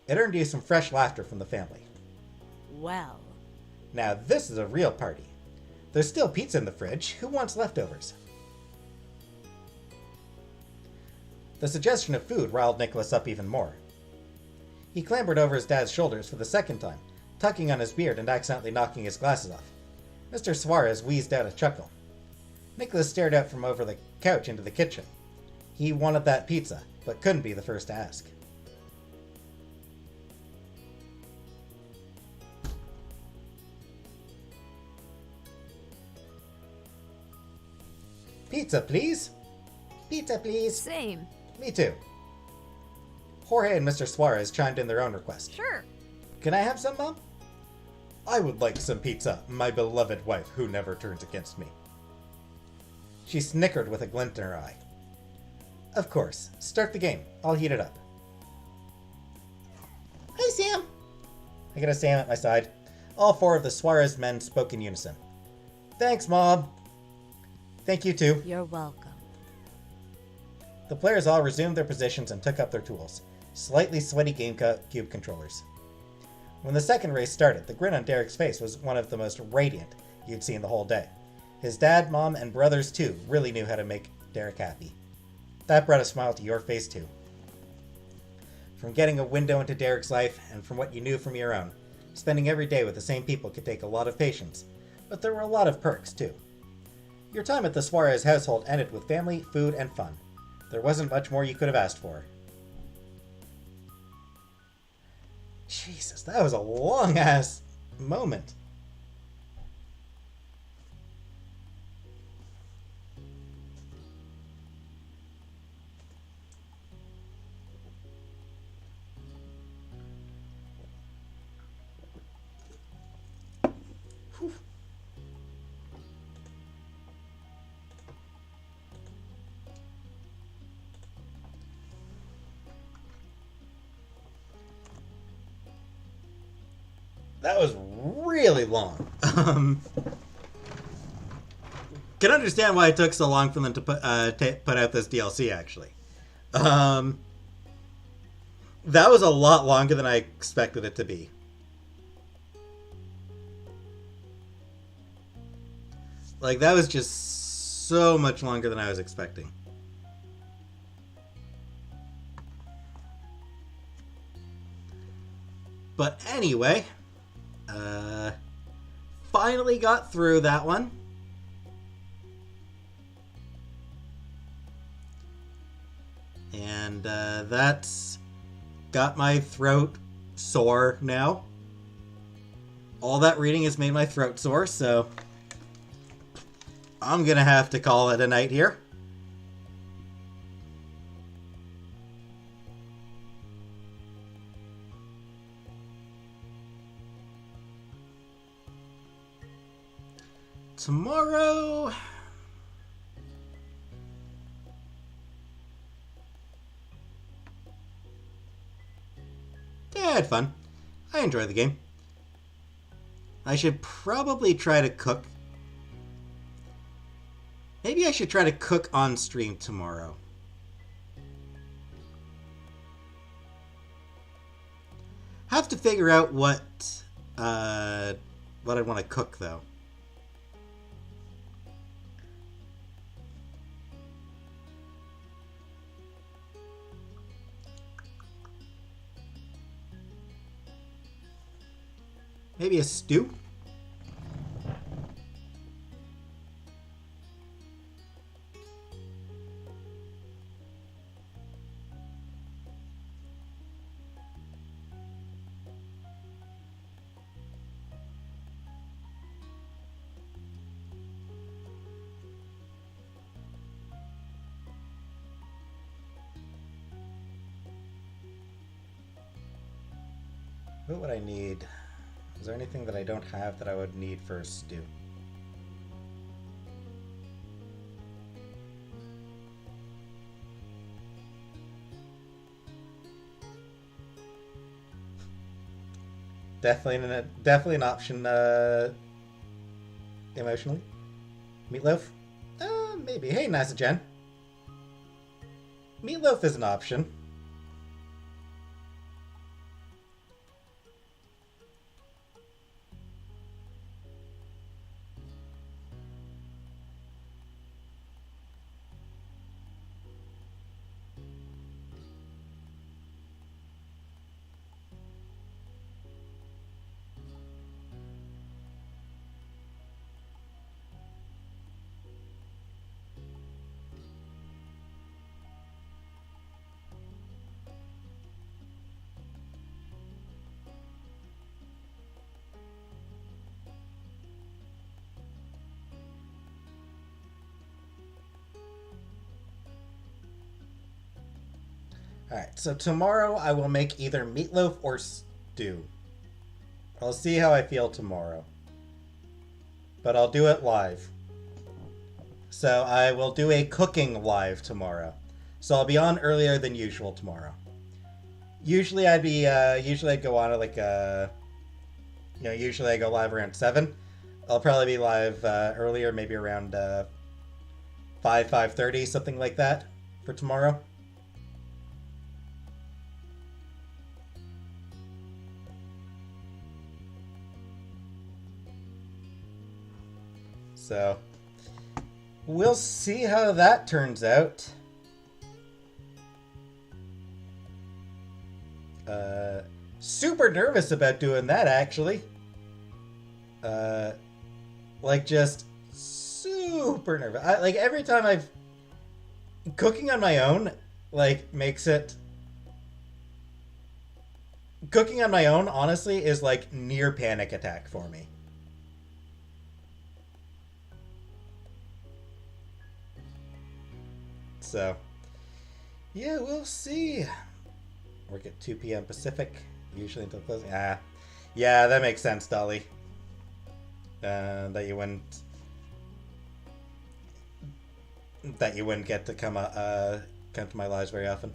It earned you some fresh laughter from the family. Well. Now this is a real party. There's still pizza in the fridge. Who wants leftovers? The suggestion of food riled Nicholas up even more. He clambered over his dad's shoulders for the second time, tugging on his beard and accidentally knocking his glasses off. Mr. Suarez wheezed out a chuckle. Nicholas stared out from over the couch into the kitchen. He wanted that pizza, but couldn't be the first to ask. Pizza, please? Pizza, please. Same. Me too. Jorge and Mr. Suarez chimed in their own request. Sure. Can I have some, Mom? I would like some pizza, my beloved wife who never turns against me. She snickered with a glint in her eye. Of course. Start the game. I'll heat it up. Hi, Sam. I got a Sam at my side. All four of the Suarez men spoke in unison. Thanks, Mom. Thank you, too. You're welcome. The players all resumed their positions and took up their tools, slightly sweaty GameCube controllers. When the second race started, the grin on Derek's face was one of the most radiant you'd seen the whole day. His dad, mom, and brothers, too, really knew how to make Derek happy. That brought a smile to your face, too. From getting a window into Derek's life, and from what you knew from your own, spending every day with the same people could take a lot of patience, but there were a lot of perks, too. Your time at the Suarez household ended with family, food, and fun. There wasn't much more you could have asked for. Jesus, that was a long-ass moment. Whew. That was really long. Can understand why it took so long for them to put out this DLC, actually. That was a lot longer than I expected it to be. Like, that was just so much longer than I was expecting. But anyway, finally got through that one. And that's got my throat sore now. All that reading has made my throat sore, so I'm gonna have to call it a night here. Tomorrow... yeah, I had fun. I enjoyed the game. I should probably try to cook. Maybe I should try to cook on stream tomorrow. Have to figure out what I want to cook though. Maybe a stew? What would I need? Is there anything that I don't have that I would need for a stew? Definitely an option. Emotionally, meatloaf. Maybe. Hey, Nasa Jen. Meatloaf is an option. Alright, so tomorrow I will make either meatloaf or stew. I'll see how I feel tomorrow. But I'll do it live. So I will do a cooking live tomorrow. So I'll be on earlier than usual tomorrow. Usually I'd go on at like, usually I go live around 7. I'll probably be live earlier, maybe around 5:30, something like that for tomorrow. So, we'll see how that turns out. Super nervous about doing that, actually. Like, just super nervous. Like, every time cooking on my own, like, makes it... Cooking on my own, honestly, is, like, near panic attack for me. So, yeah, we'll see. Work at 2 p.m. Pacific, usually until closing. Yeah, that makes sense, Dolly. That you wouldn't get to come to my lives very often.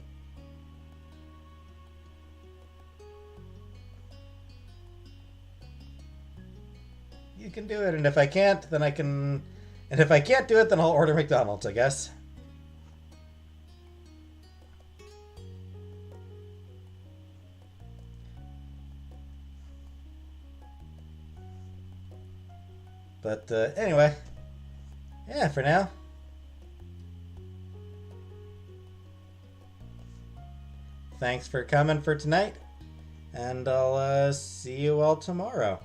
You can do it, and if I can't, then I can. And if I can't do it, then I'll order McDonald's, I guess. But anyway, yeah, for now. Thanks for coming for tonight, and I'll see you all tomorrow.